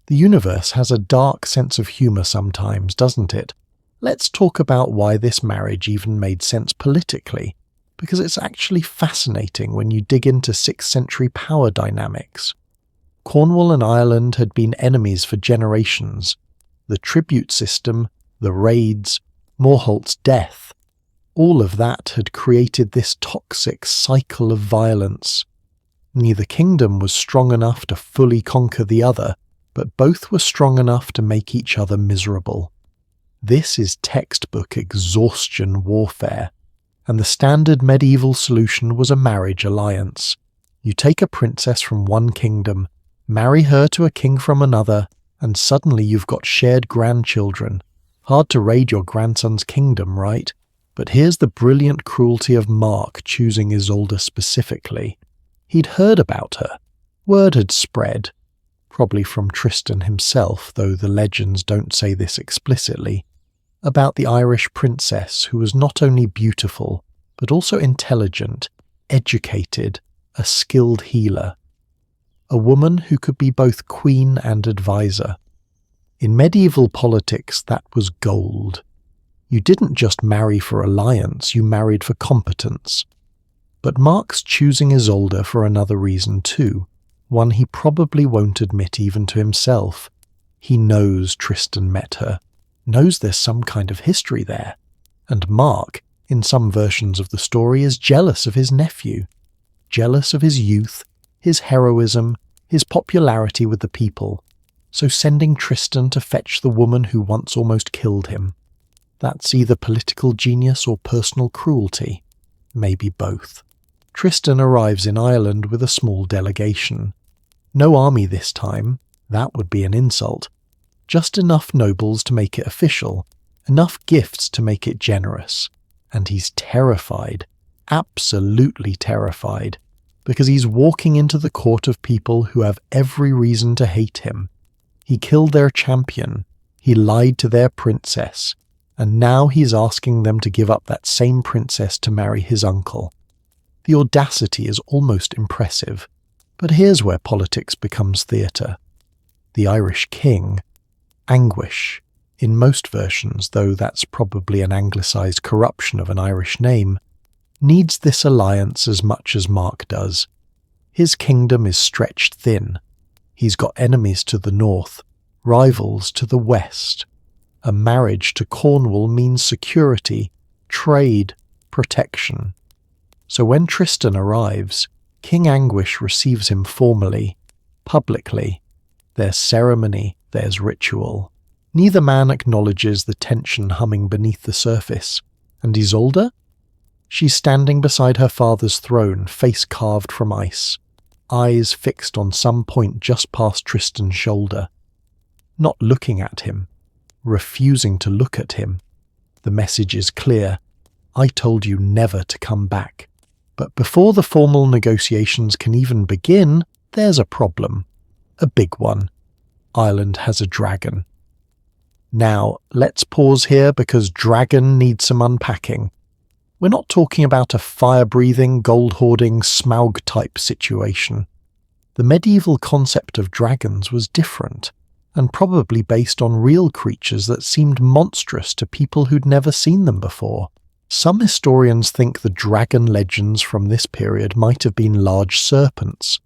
The universe has a dark sense of humour sometimes, doesn't it? Let's talk about why this marriage even made sense politically, because it's actually fascinating when you dig into 6th century power dynamics. Cornwall and Ireland had been enemies for generations. The tribute system, the raids, Morholt's death, all of that had created this toxic cycle of violence. Neither kingdom was strong enough to fully conquer the other, but both were strong enough to make each other miserable. This is textbook exhaustion warfare, and the standard medieval solution was a marriage alliance. You take a princess from one kingdom, marry her to a king from another, and suddenly you've got shared grandchildren. Hard to raid your grandson's kingdom, right? But here's the brilliant cruelty of Mark choosing Isolde specifically. He'd heard about her. Word had spread, probably from Tristan himself, though the legends don't say this explicitly, about the Irish princess who was not only beautiful, but also intelligent, educated, a skilled healer. A woman who could be both queen and advisor. In medieval politics, that was gold. You didn't just marry for alliance, you married for competence. But Mark's choosing Isolde for another reason too, one he probably won't admit even to himself. He knows Tristan met her, knows there's some kind of history there. And Mark, in some versions of the story, is jealous of his nephew. Jealous of his youth, his heroism, his popularity with the people. So sending Tristan to fetch the woman who once almost killed him. That's either political genius or personal cruelty. Maybe both. Tristan arrives in Ireland with a small delegation. No army this time, that would be an insult. Just enough nobles to make it official, enough gifts to make it generous. And he's terrified, absolutely terrified, because he's walking into the court of people who have every reason to hate him. He killed their champion, he lied to their princess, and now he's asking them to give up that same princess to marry his uncle. The audacity is almost impressive, but here's where politics becomes theatre. The Irish king, Anguish, in most versions, though that's probably an anglicised corruption of an Irish name, needs this alliance as much as Mark does. His kingdom is stretched thin. He's got enemies to the north, rivals to the west. A marriage to Cornwall means security, trade, protection. So when Tristan arrives, King Anguish receives him formally, publicly. There's ceremony, there's ritual. Neither man acknowledges the tension humming beneath the surface. And Isolde? She's standing beside her father's throne, face carved from ice, eyes fixed on some point just past Tristan's shoulder. Not looking at him, refusing to look at him. The message is clear. I told you never to come back. But before the formal negotiations can even begin, there's a problem. A big one. Ireland has a dragon. Now, let's pause here because dragon needs some unpacking. We're not talking about a fire-breathing, gold-hoarding, Smaug-type situation. The medieval concept of dragons was different, and probably based on real creatures that seemed monstrous to people who'd never seen them before. Some historians think the dragon legends from this period might have been large serpents,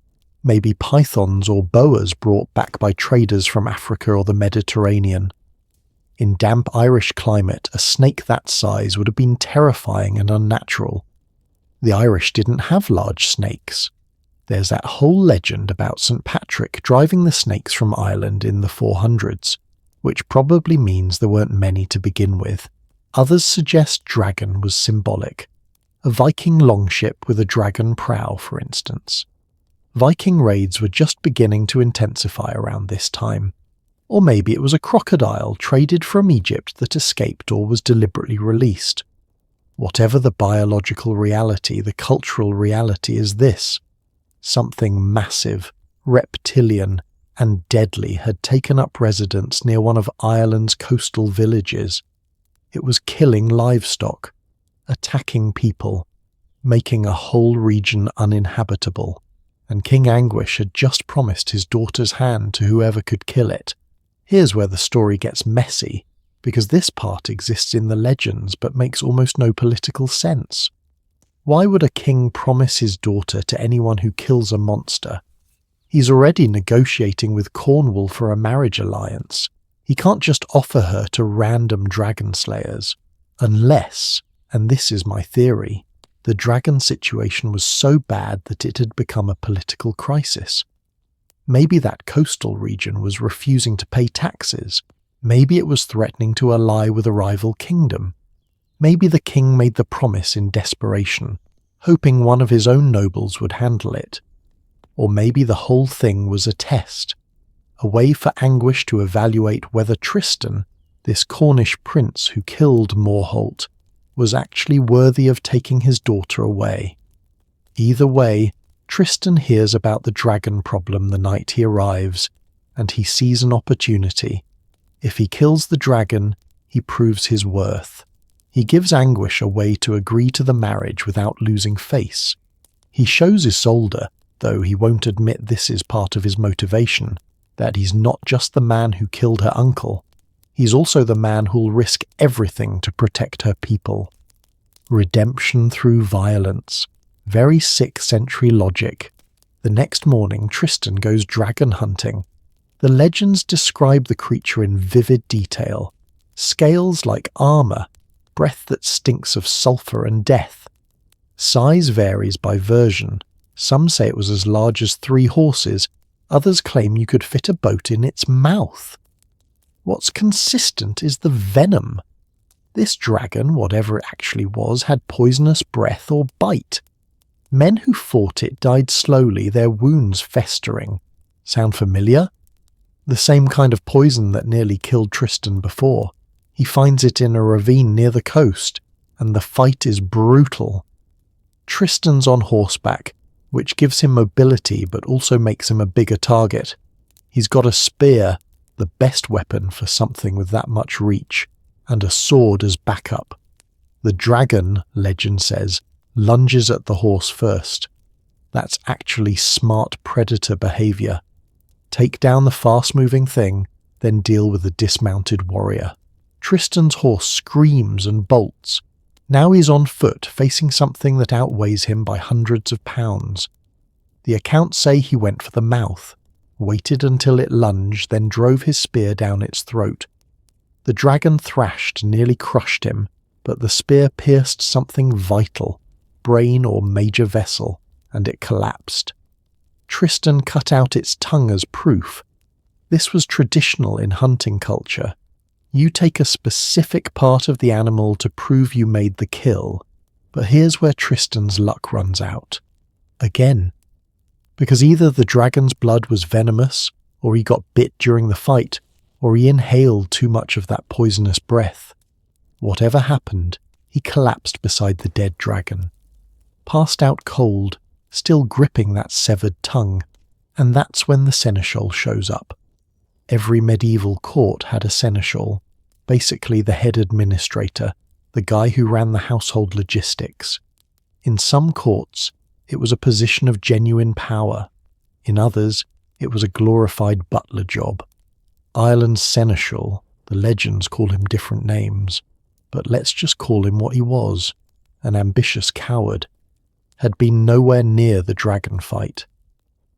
maybe pythons or boas brought back by traders from Africa or the Mediterranean. In damp Irish climate, a snake that size would have been terrifying and unnatural. The Irish didn't have large snakes. There's that whole legend about St. Patrick driving the snakes from Ireland in the 400s, which probably means there weren't many to begin with. Others suggest dragon was symbolic. A Viking longship with a dragon prow, for instance. Viking raids were just beginning to intensify around this time. Or maybe it was a crocodile traded from Egypt that escaped or was deliberately released. Whatever the biological reality, the cultural reality is this. Something massive, reptilian, and deadly had taken up residence near one of Ireland's coastal villages. It was killing livestock, attacking people, making a whole region uninhabitable, and King Anguish had just promised his daughter's hand to whoever could kill it. Here's where the story gets messy, because this part exists in the legends but makes almost no political sense. Why would a king promise his daughter to anyone who kills a monster? He's already negotiating with Cornwall for a marriage alliance. He can't just offer her to random dragon slayers. Unless, and this is my theory, the dragon situation was so bad that it had become a political crisis. Maybe that coastal region was refusing to pay taxes. Maybe it was threatening to ally with a rival kingdom. Maybe the king made the promise in desperation, hoping one of his own nobles would handle it. Or maybe the whole thing was a test, a way for Anguish to evaluate whether Tristan, this Cornish prince who killed Morholt, was actually worthy of taking his daughter away. Either way, Tristan hears about the dragon problem the night he arrives, and he sees an opportunity. If he kills the dragon, he proves his worth. He gives Anguish a way to agree to the marriage without losing face. He shows Isolde, though he won't admit this is part of his motivation, that he's not just the man who killed her uncle. He's also the man who'll risk everything to protect her people. Redemption through violence. Very 6th century logic. The next morning, Tristan goes dragon hunting. The legends describe the creature in vivid detail. Scales like armour, breath that stinks of sulphur and death. Size varies by version. Some say it was as large as 3 horses, others claim you could fit a boat in its mouth. What's consistent is the venom. This dragon, whatever it actually was, had poisonous breath or bite. Men who fought it died slowly, their wounds festering. Sound familiar? The same kind of poison that nearly killed Tristan before. He finds it in a ravine near the coast, and the fight is brutal. Tristan's on horseback, which gives him mobility but also makes him a bigger target. He's got a spear, the best weapon for something with that much reach, and a sword as backup. The dragon, legend says, lunges at the horse first. That's actually smart predator behaviour. Take down the fast-moving thing, then deal with a dismounted warrior. Tristan's horse screams and bolts. Now he's on foot, facing something that outweighs him by hundreds of pounds. The accounts say he went for the mouth, waited until it lunged, then drove his spear down its throat. The dragon thrashed, nearly crushed him, but the spear pierced something vital, brain or major vessel, and it collapsed. Tristan cut out its tongue as proof. This was traditional in hunting culture. You take a specific part of the animal to prove you made the kill, but here's where Tristan's luck runs out. Again. Because either the dragon's blood was venomous, or he got bit during the fight, or he inhaled too much of that poisonous breath. Whatever happened, he collapsed beside the dead dragon. Passed out cold, still gripping that severed tongue, and that's when the seneschal shows up. Every medieval court had a seneschal, basically the head administrator, the guy who ran the household logistics. In some courts, it was a position of genuine power. In others, it was a glorified butler job. Ireland's seneschal, the legends call him different names, but let's just call him what he was, an ambitious coward, had been nowhere near the dragon fight,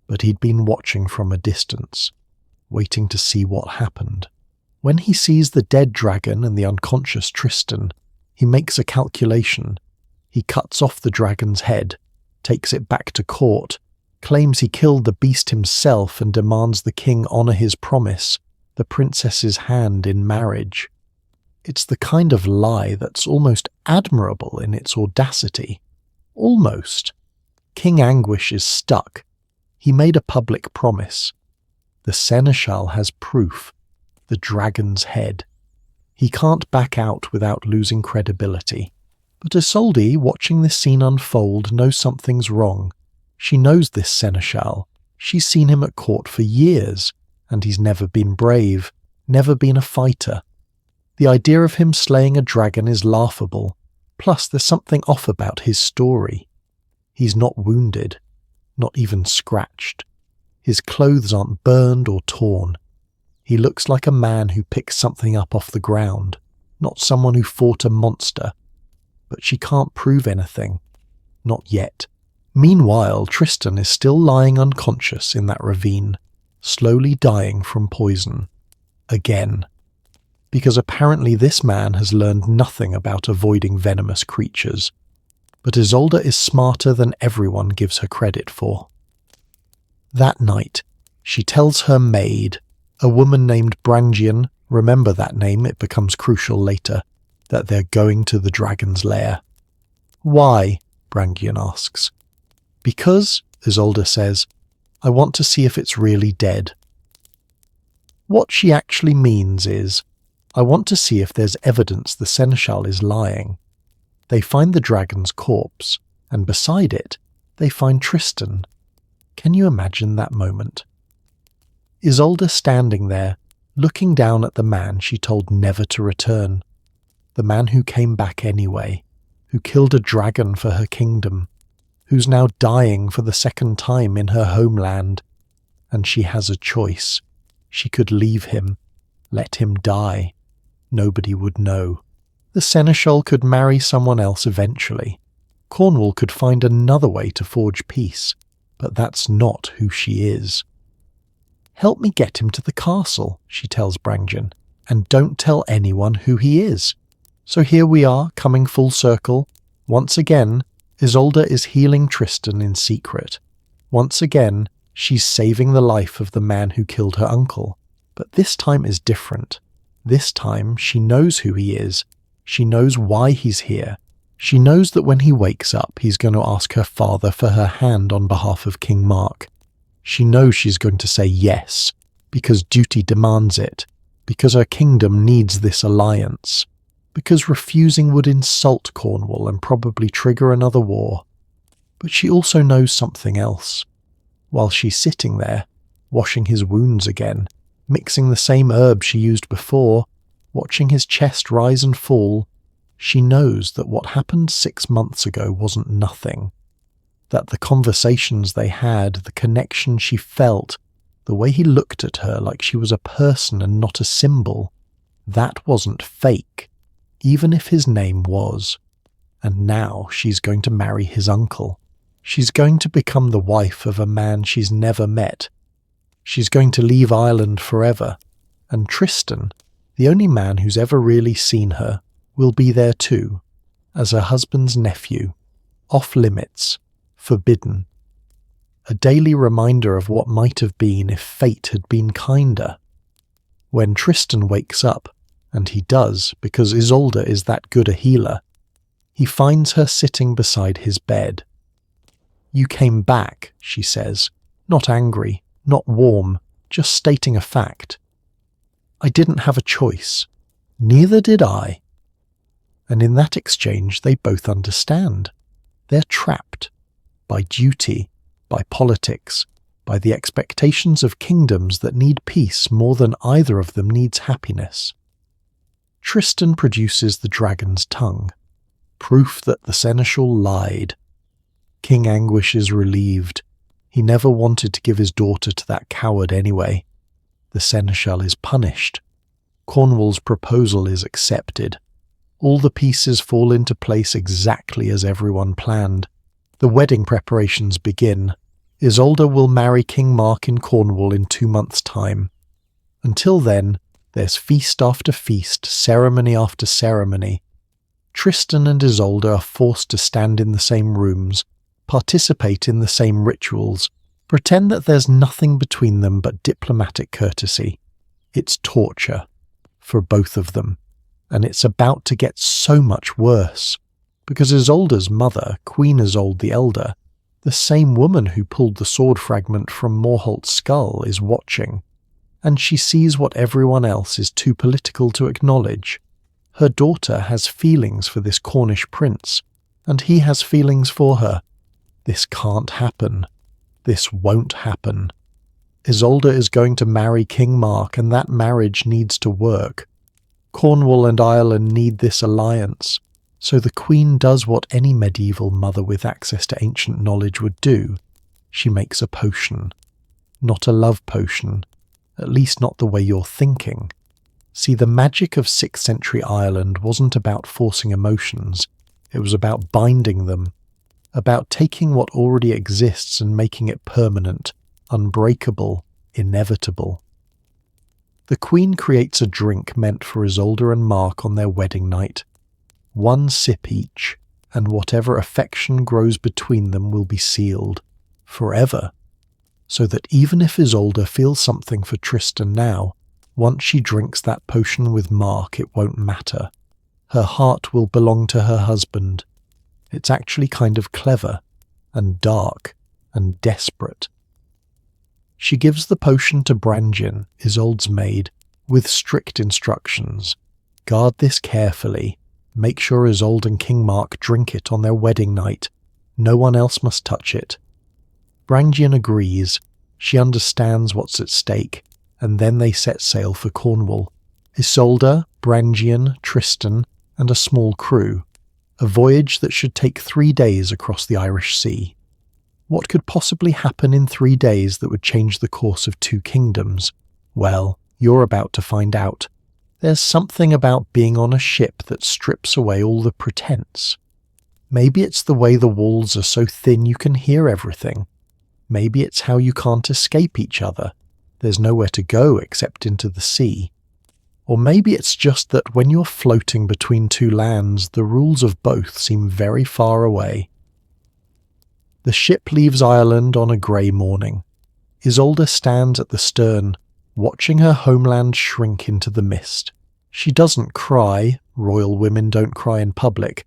but he'd been watching from a distance, waiting to see what happened. When he sees the dead dragon and the unconscious Tristan, he makes a calculation. He cuts off the dragon's head, takes it back to court, claims he killed the beast himself and demands the king honour his promise, the princess's hand in marriage. It's the kind of lie that's almost admirable in its audacity. Almost. King Anguish is stuck. He made a public promise. The seneschal has proof. The dragon's head. He can't back out without losing credibility. But Iseult, watching this scene unfold, knows something's wrong. She knows this seneschal. She's seen him at court for years, and he's never been brave, never been a fighter. The idea of him slaying a dragon is laughable. Plus, there's something off about his story. He's not wounded, not even scratched. His clothes aren't burned or torn. He looks like a man who picked something up off the ground, not someone who fought a monster. But she can't prove anything. Not yet. Meanwhile, Tristan is still lying unconscious in that ravine, slowly dying from poison. Again. Because apparently this man has learned nothing about avoiding venomous creatures. But Iseult is smarter than everyone gives her credit for. That night, she tells her maid, a woman named Brangian, remember that name, it becomes crucial later, that they're going to the dragon's lair. Why? Brangian asks. Because, Iseult says, I want to see if it's really dead. What she actually means is, I want to see if there's evidence the seneschal is lying. They find the dragon's corpse, and beside it, they find Tristan. Can you imagine that moment? Iseult standing there, looking down at the man she told never to return. The man who came back anyway, who killed a dragon for her kingdom, who's now dying for the second time in her homeland. And she has a choice. She could leave him, let him die. Nobody would know. The seneschal could marry someone else eventually. Cornwall could find another way to forge peace, but that's not who she is. Help me get him to the castle, she tells Brangian, and don't tell anyone who he is. So here we are, coming full circle. Once again, Iseult is healing Tristan in secret. Once again, she's saving the life of the man who killed her uncle. But this time is different. This time, she knows who he is. She knows why he's here. She knows that when he wakes up, he's going to ask her father for her hand on behalf of King Mark. She knows she's going to say yes, because duty demands it, because her kingdom needs this alliance, because refusing would insult Cornwall and probably trigger another war. But she also knows something else. While she's sitting there, washing his wounds again, mixing the same herb she used before, watching his chest rise and fall, she knows that what happened 6 months ago wasn't nothing. That the conversations they had, the connection she felt, The way he looked at her like she was a person and not a symbol. That wasn't fake, even if his name was. And now she's going to marry his uncle. She's going to become the wife of a man she's never met. She's going to leave Ireland forever. And Tristan, the only man who's ever really seen her, will be there too, as her husband's nephew, off limits, forbidden. A daily reminder of what might have been if fate had been kinder. When Tristan wakes up, and he does because Isolde is that good a healer, he finds her sitting beside his bed. "You came back," she says, not angry, not warm, just stating a fact. "I didn't have a choice. Neither did I." And in that exchange they both understand. They're trapped by duty, by politics, by the expectations of kingdoms that need peace more than either of them needs happiness. Tristan produces the dragon's tongue, proof that the seneschal lied. King Anguish is relieved. He never wanted to give his daughter to that coward anyway. The seneschal is punished. Cornwall's proposal is accepted. All the pieces fall into place exactly as everyone planned. The wedding preparations begin. Isolde will marry King Mark in Cornwall in 2 months' time. Until then, there's feast after feast, ceremony after ceremony. Tristan and Isolde are forced to stand in the same rooms, participate in the same rituals, pretend that there's nothing between them but diplomatic courtesy. It's torture, for both of them, and it's about to get so much worse, because Isolde's mother, Queen Isolde the Elder, the same woman who pulled the sword fragment from Morholt's skull, is watching, and she sees what everyone else is too political to acknowledge. Her daughter has feelings for this Cornish prince, and he has feelings for her. This can't happen. This won't happen. Isolde is going to marry King Mark, and that marriage needs to work. Cornwall and Ireland need this alliance, so the Queen does what any medieval mother with access to ancient knowledge would do. She makes a potion. Not a love potion, at least not the way you're thinking. See, the magic of 6th century Ireland wasn't about forcing emotions, it was about binding them, about taking what already exists and making it permanent, unbreakable, inevitable. The Queen creates a drink meant for Isolde and Mark on their wedding night. 1 sip each, and whatever affection grows between them will be sealed, forever, so that even if Isolde feels something for Tristan now, once she drinks that potion with Mark, it won't matter. Her heart will belong to her husband. It's actually kind of clever, and dark, and desperate. She gives the potion to Brangien, Isolde's maid, with strict instructions. Guard this carefully. Make sure Isolde and King Mark drink it on their wedding night. No one else must touch it. Brangien agrees. She understands what's at stake, and then they set sail for Cornwall. Isolde, Brangien, Tristan, and a small crew. A voyage that should take 3 days across the Irish Sea. What could possibly happen in 3 days that would change the course of 2 kingdoms? Well, you're about to find out. There's something about being on a ship that strips away all the pretense. Maybe it's the way the walls are so thin you can hear everything. Maybe it's how you can't escape each other. There's nowhere to go except into the sea. Or maybe it's just that when you're floating between 2 lands, the rules of both seem very far away. The ship leaves Ireland on a grey morning. Isolde stands at the stern, watching her homeland shrink into the mist. She doesn't cry, royal women don't cry in public,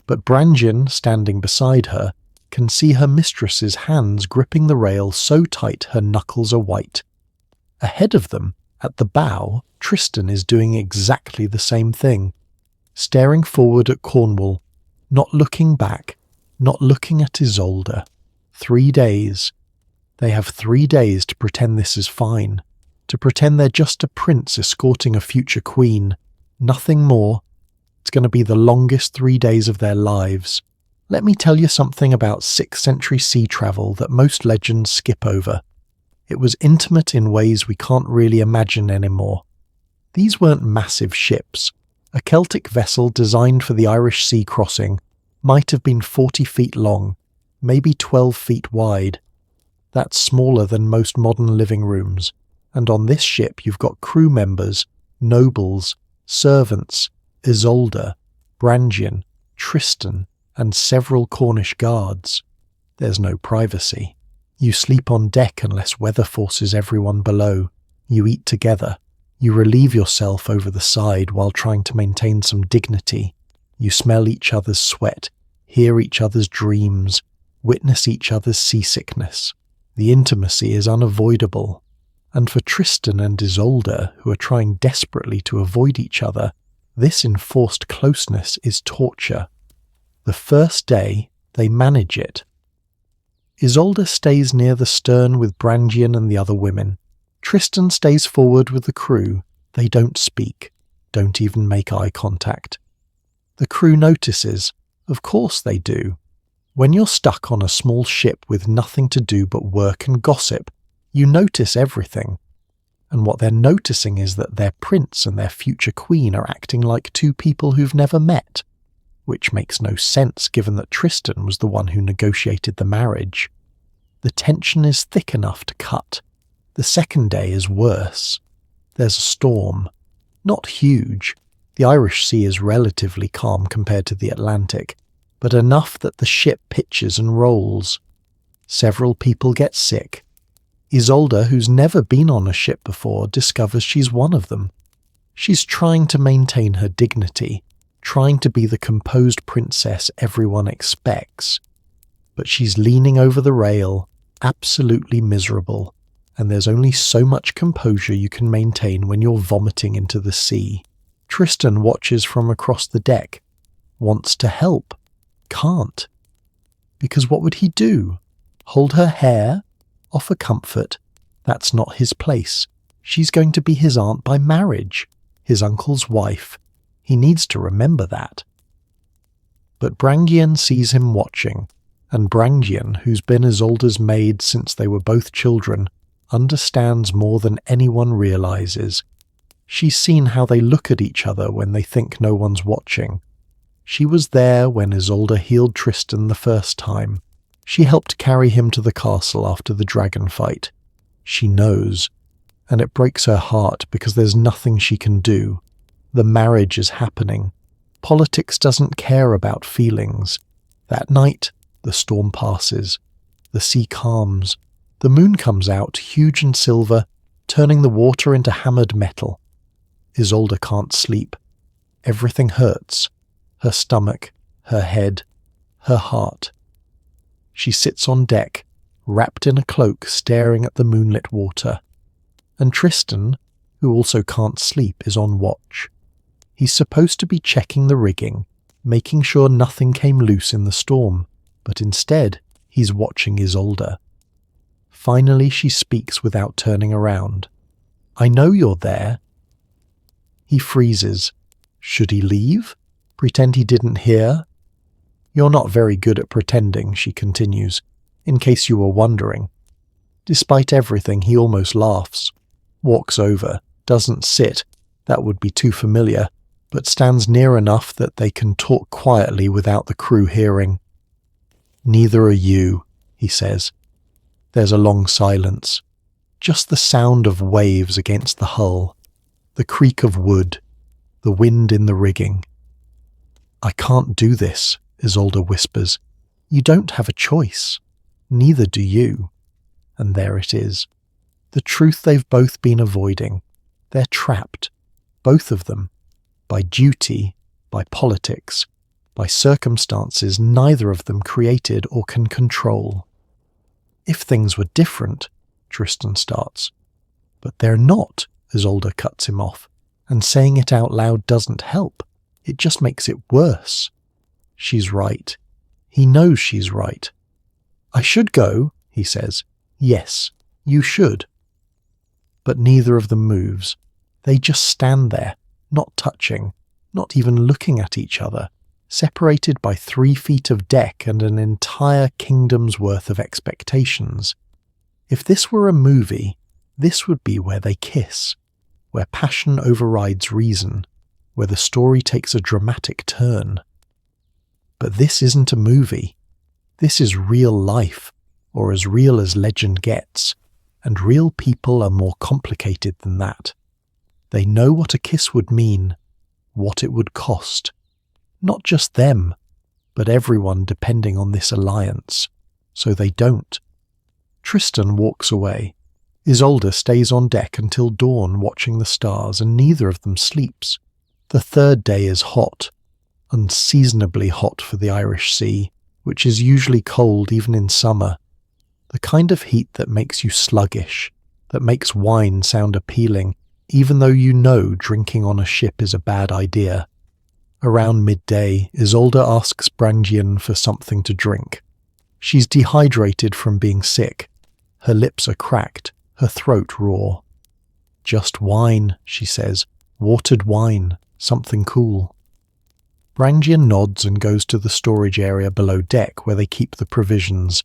but Brangien, standing beside her, can see her mistress's hands gripping the rail so tight her knuckles are white. Ahead of them, at the bow, Tristan is doing exactly the same thing, staring forward at Cornwall, not looking back, not looking at Isolde. 3 days. They have 3 days to pretend this is fine, to pretend they're just a prince escorting a future queen. Nothing more. It's going to be the longest 3 days of their lives. Let me tell you something about 6th century sea travel that most legends skip over. It was intimate in ways we can't really imagine anymore. These weren't massive ships. A Celtic vessel designed for the Irish Sea crossing might have been 40 feet long, maybe 12 feet wide. That's smaller than most modern living rooms, and on this ship you've got crew members, nobles, servants, Isolde, Brangian, Tristan, and several Cornish guards. There's no privacy. You sleep on deck unless weather forces everyone below. You eat together. You relieve yourself over the side while trying to maintain some dignity. You smell each other's sweat, hear each other's dreams, witness each other's seasickness. The intimacy is unavoidable. And for Tristan and Isolde, who are trying desperately to avoid each other, this enforced closeness is torture. The first day, they manage it. Isolde stays near the stern with Brangian and the other women. Tristan stays forward with the crew. They don't speak, don't even make eye contact. The crew notices. Of course they do. When you're stuck on a small ship with nothing to do but work and gossip, you notice everything. And what they're noticing is that their prince and their future queen are acting like two people who've never met, which makes no sense given that Tristan was the one who negotiated the marriage. The tension is thick enough to cut. The second day is worse. There's a storm. Not huge. The Irish Sea is relatively calm compared to the Atlantic, but enough that the ship pitches and rolls. Several people get sick. Isolde, who's never been on a ship before, discovers she's one of them. She's trying to maintain her dignity, trying to be the composed princess everyone expects. But she's leaning over the rail, absolutely miserable, and there's only so much composure you can maintain when you're vomiting into the sea. Tristan watches from across the deck, wants to help, can't. Because what would he do? Hold her hair? Offer comfort? That's not his place. She's going to be his aunt by marriage, his uncle's wife. He needs to remember that. But Brangian sees him watching, and Brangian, who's been Isolde's maid since they were both children, understands more than anyone realizes. She's seen how they look at each other when they think no one's watching. She was there when Isolde healed Tristan the first time. She helped carry him to the castle after the dragon fight. She knows, and it breaks her heart because there's nothing she can do. The marriage is happening. Politics doesn't care about feelings. That night, the storm passes. The sea calms. The moon comes out, huge and silver, turning the water into hammered metal. Isolde can't sleep. Everything hurts. Her stomach, her head, her heart. She sits on deck, wrapped in a cloak, staring at the moonlit water. And Tristan, who also can't sleep, is on watch. He's supposed to be checking the rigging, making sure nothing came loose in the storm, but instead he's watching Isolde. Finally she speaks without turning around. "I know you're there." He freezes. Should he leave? Pretend he didn't hear? "You're not very good at pretending," she continues, in case you were wondering. Despite everything, he almost laughs. Walks over, doesn't sit, that would be too familiar, but stands near enough that they can talk quietly without the crew hearing. "Neither are you," he says. There's a long silence. Just the sound of waves against the hull, the creak of wood, the wind in the rigging. "I can't do this," Isolde whispers. "You don't have a choice. Neither do you." And there it is. The truth they've both been avoiding. They're trapped, both of them, by duty, by politics, by circumstances neither of them created or can control. "If things were different," Tristan starts. "But they're not," Isolde cuts him off, and saying it out loud doesn't help. It just makes it worse. She's right. He knows she's right. "I should go," he says. "Yes, you should." But neither of them moves. They just stand there, not touching, not even looking at each other, separated by 3 feet of deck and an entire kingdom's worth of expectations. If this were a movie, this would be where they kiss, where passion overrides reason, where the story takes a dramatic turn. But this isn't a movie. This is real life, or as real as legend gets, and real people are more complicated than that. They know what a kiss would mean, what it would cost. Not just them, but everyone depending on this alliance. So they don't. Tristan walks away. Isolde stays on deck until dawn watching the stars, and neither of them sleeps. The third day is hot, unseasonably hot for the Irish Sea, which is usually cold even in summer. The kind of heat that makes you sluggish, that makes wine sound appealing, even though you know drinking on a ship is a bad idea. Around midday, Isolde asks Brangian for something to drink. She's dehydrated from being sick. Her lips are cracked, her throat raw. "Just wine," she says. "Watered wine, something cool." Brangian nods and goes to the storage area below deck where they keep the provisions.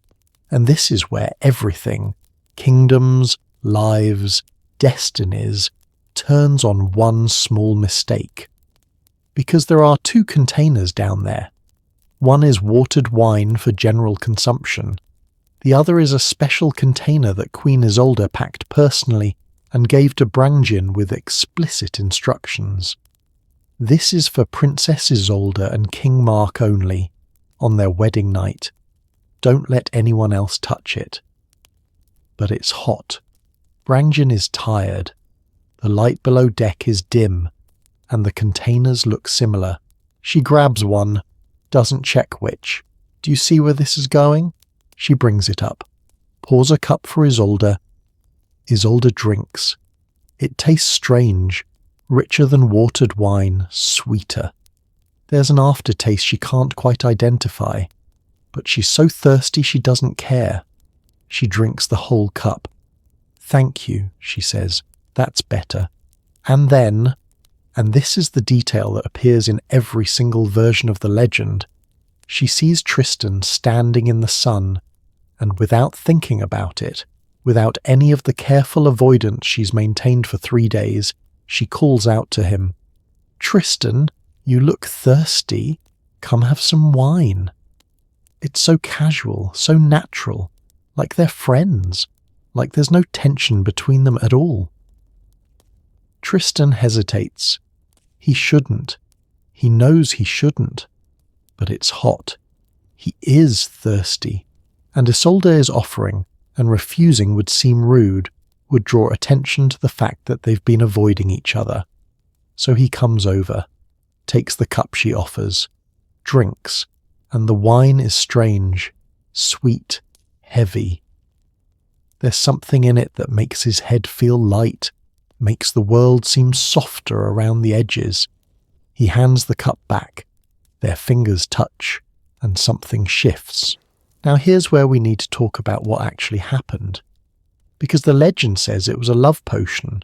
And this is where everything, kingdoms, lives, destinies, turns on one small mistake. Because there are 2 containers down there. One is watered wine for general consumption. The other is a special container that Queen Isolde packed personally and gave to Brangian with explicit instructions. This is for Princess Isolde and King Mark only, on their wedding night. Don't let anyone else touch it. But it's hot. Brangian is tired. The light below deck is dim, and the containers look similar. She grabs one, doesn't check which. "Do you see where this is going?" She brings it up, pours a cup for Isolde. Isolde drinks. It tastes strange, richer than watered wine, sweeter. There's an aftertaste she can't quite identify, but she's so thirsty she doesn't care. She drinks the whole cup. "Thank you," she says. "That's better." And then, and this is the detail that appears in every single version of the legend, she sees Tristan standing in the sun, and without thinking about it, without any of the careful avoidance she's maintained for 3 days, she calls out to him, "Tristan, you look thirsty. Come have some wine." It's so casual, so natural, like they're friends, like there's no tension between them at all. Tristan hesitates. He shouldn't. He knows he shouldn't. But it's hot. He is thirsty. And Isolde is offering, and refusing would seem rude, would draw attention to the fact that they've been avoiding each other. So he comes over, takes the cup she offers, drinks, and the wine is strange, sweet, heavy. There's something in it that makes his head feel light, makes the world seem softer around the edges. He hands the cup back. Their fingers touch, and something shifts. Now here's where we need to talk about what actually happened. Because the legend says it was a love potion,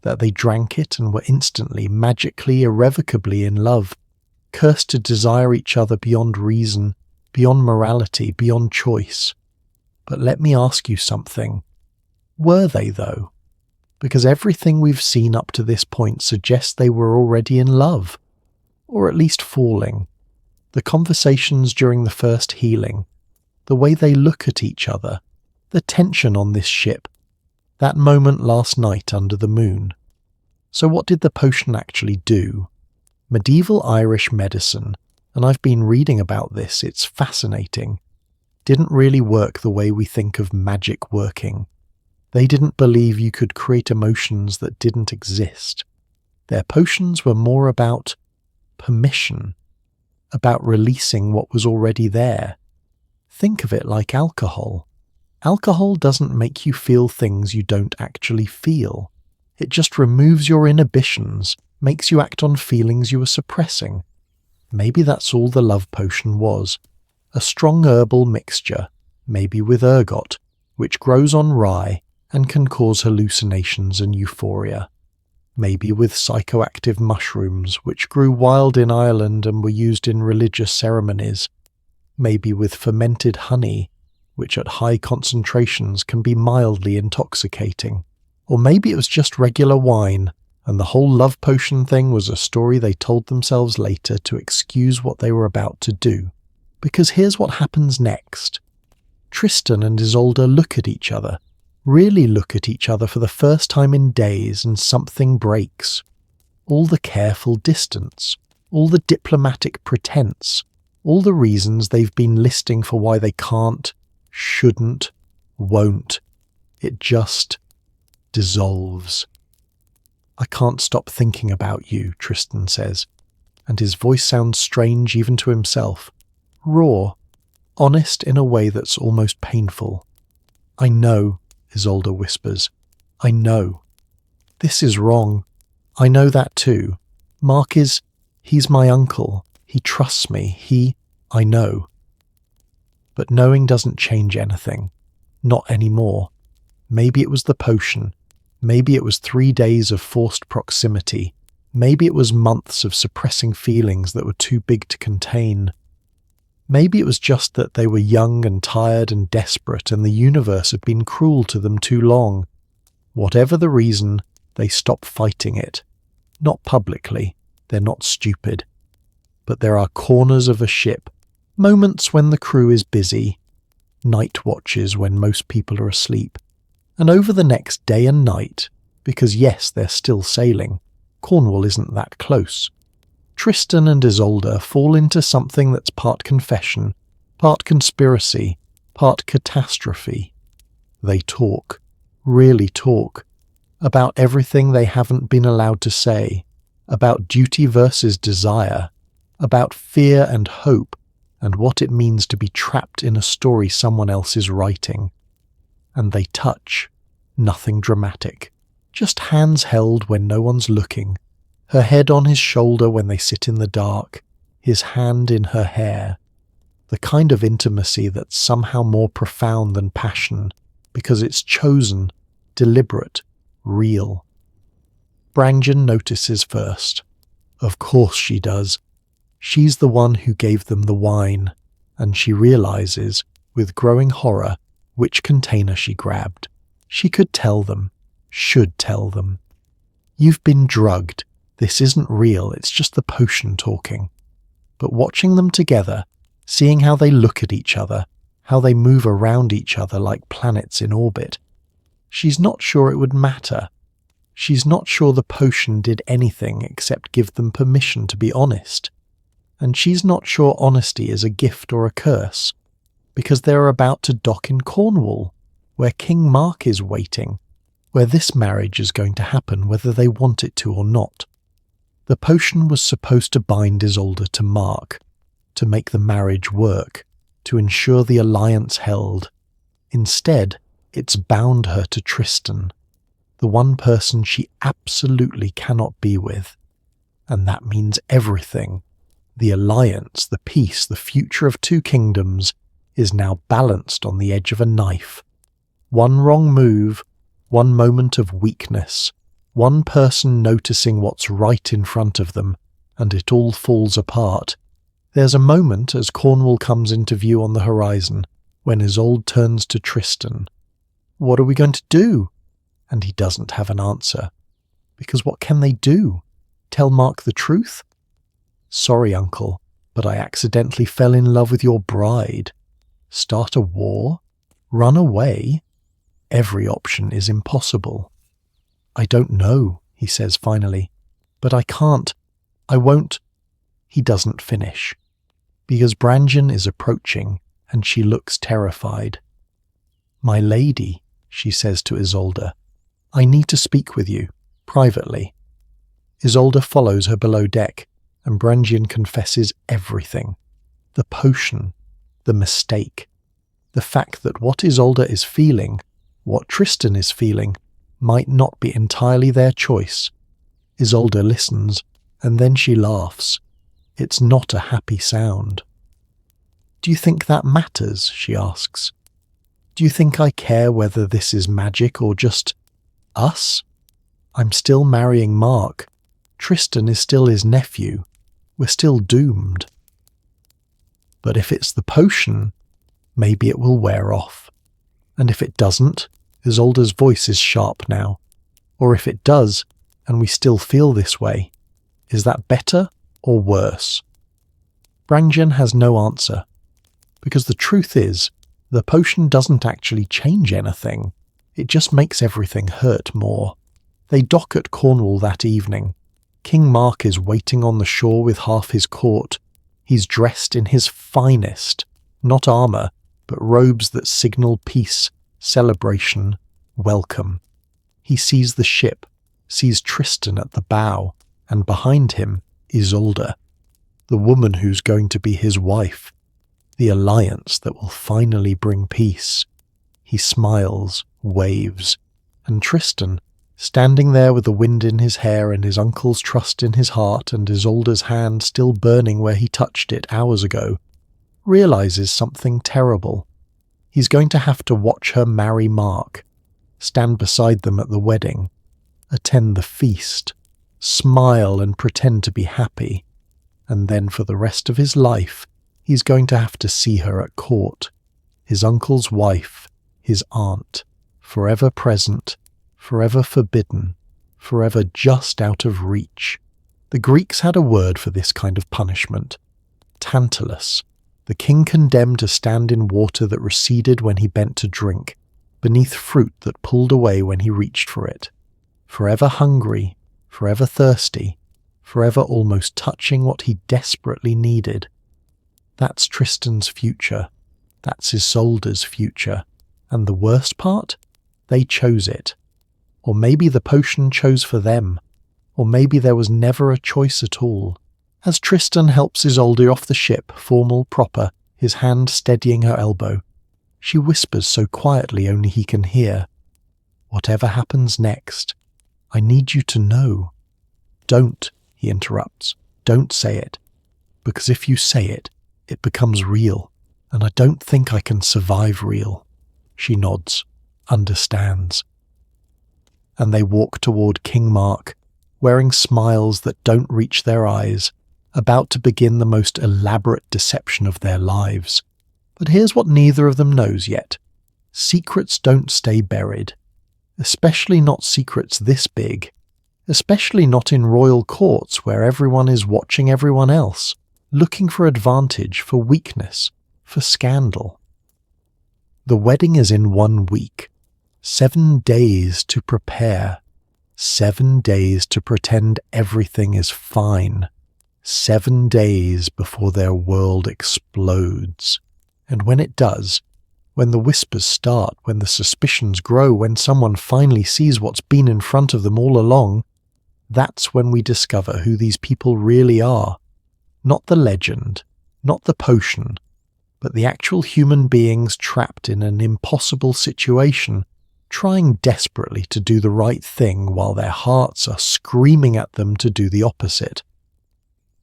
that they drank it and were instantly, magically, irrevocably in love, cursed to desire each other beyond reason, beyond morality, beyond choice. But let me ask you something. Were they, though? Because everything we've seen up to this point suggests they were already in love, or at least falling. The conversations during the first healing, the way they look at each other, the tension on this ship, that moment last night under the moon. So what did the potion actually do? Medieval Irish medicine, and I've been reading about this, it's fascinating, didn't really work the way we think of magic working. They didn't believe you could create emotions that didn't exist. Their potions were more about permission, about releasing what was already there. Think of it like alcohol. Alcohol doesn't make you feel things you don't actually feel. It just removes your inhibitions, makes you act on feelings you were suppressing. Maybe that's all the love potion was. A strong herbal mixture, maybe with ergot, which grows on rye and can cause hallucinations and euphoria. Maybe with psychoactive mushrooms, which grew wild in Ireland and were used in religious ceremonies. Maybe with fermented honey, which at high concentrations can be mildly intoxicating. Or maybe it was just regular wine, and the whole love potion thing was a story they told themselves later to excuse what they were about to do. Because here's what happens next. Tristan and Isolde look at each other, really look at each other for the first time in days, and something breaks. All the careful distance, all the diplomatic pretense, all the reasons they've been listing for why they can't, shouldn't, won't. It just dissolves. "I can't stop thinking about you," Tristan says, and his voice sounds strange even to himself. Raw, honest in a way that's almost painful. "I know," Isolde whispers. "I know. This is wrong. I know that too. Mark he's my uncle. He trusts me. I know." But knowing doesn't change anything. Not anymore. Maybe it was the potion. Maybe it was 3 days of forced proximity. Maybe it was months of suppressing feelings that were too big to contain. Maybe it was just that they were young and tired and desperate, and the universe had been cruel to them too long. Whatever the reason, they stop fighting it. Not publicly. They're not stupid. But there are corners of a ship, moments when the crew is busy, night watches when most people are asleep. And over the next day and night, because yes, they're still sailing, Cornwall isn't that close, Tristan and Isolde fall into something that's part confession, part conspiracy, part catastrophe. They talk, really talk, about everything they haven't been allowed to say, about duty versus desire, about fear and hope, and what it means to be trapped in a story someone else is writing. And they touch. Nothing dramatic. Just hands held when no one's looking. Her head on his shoulder when they sit in the dark. His hand in her hair. The kind of intimacy that's somehow more profound than passion, because it's chosen, deliberate, real. Brangien notices first. Of course she does. She's the one who gave them the wine, and she realizes, with growing horror, which container she grabbed. She could tell them, should tell them. "You've been drugged. This isn't real, it's just the potion talking." But watching them together, seeing how they look at each other, how they move around each other like planets in orbit, she's not sure it would matter. She's not sure the potion did anything except give them permission to be honest. And she's not sure honesty is a gift or a curse, because they're about to dock in Cornwall, where King Mark is waiting, where this marriage is going to happen whether they want it to or not. The potion was supposed to bind Isolde to Mark, to make the marriage work, to ensure the alliance held. Instead, it's bound her to Tristan, the one person she absolutely cannot be with. And that means everything. The alliance, the peace, the future of 2 kingdoms is now balanced on the edge of a knife. One wrong move, one moment of weakness, one person noticing what's right in front of them, and it all falls apart. There's a moment as Cornwall comes into view on the horizon, when Isolde turns to Tristan. "What are we going to do?" And he doesn't have an answer. Because what can they do? Tell Mark the truth? "Sorry, uncle, but I accidentally fell in love with your bride." Start a war? Run away? Every option is impossible. "I don't know," he says finally, "but I can't. I won't." He doesn't finish, because Brangien is approaching, and she looks terrified. "My lady," she says to Isolde, "I need to speak with you, privately." Isolde follows her below deck, and Brangien confesses everything. The potion, the mistake, the fact that what Isolde is feeling, what Tristan is feeling, might not be entirely their choice. Isolde listens, and then she laughs. It's not a happy sound. "Do you think that matters?" she asks. "Do you think I care whether this is magic or just us? I'm still marrying Mark. Tristan is still his nephew. We're still doomed." "But if it's the potion," maybe it will wear off. And if it doesn't, Isolde's voice is sharp now. Or if it does, and we still feel this way, is that better or worse? Brangjen has no answer, because the truth is, the potion doesn't actually change anything. It just makes everything hurt more. They dock at Cornwall that evening. King Mark is waiting on the shore with half his court. He's dressed in his finest, not armour, but robes that signal peace, celebration, welcome. He sees the ship, sees Tristan at the bow, and behind him, Isolde, the woman who's going to be his wife, the alliance that will finally bring peace. He smiles, waves, and Tristan, standing there with the wind in his hair and his uncle's trust in his heart and Isolde's hand still burning where he touched it hours ago, realizes something terrible. He's going to have to watch her marry Mark, stand beside them at the wedding, attend the feast, smile and pretend to be happy, and then for the rest of his life, he's going to have to see her at court, his uncle's wife, his aunt, forever present, forever forbidden, forever just out of reach. The Greeks had a word for this kind of punishment. Tantalus, the king condemned to stand in water that receded when he bent to drink, beneath fruit that pulled away when he reached for it. Forever hungry, forever thirsty, forever almost touching what he desperately needed. That's Tristan's future. That's Isolde's future. And the worst part? They chose it. Or maybe the potion chose for them. Or maybe there was never a choice at all. As Tristan helps Isolde off the ship, formal, proper, his hand steadying her elbow, she whispers so quietly only he can hear, "Whatever happens next, I need you to know." "Don't," he interrupts. "Don't say it. Because if you say it, it becomes real. And I don't think I can survive real." She nods, understands. And they walk toward King Mark, wearing smiles that don't reach their eyes, about to begin the most elaborate deception of their lives. But here's what neither of them knows yet. Secrets don't stay buried. Especially not secrets this big. Especially not in royal courts where everyone is watching everyone else, looking for advantage, for weakness, for scandal. The wedding is in 1 week. 7 days to prepare. 7 days to pretend everything is fine. 7 days before their world explodes. And when it does, when the whispers start, when the suspicions grow, when someone finally sees what's been in front of them all along, that's when we discover who these people really are. Not the legend, not the potion, but the actual human beings trapped in an impossible situation, trying desperately to do the right thing while their hearts are screaming at them to do the opposite.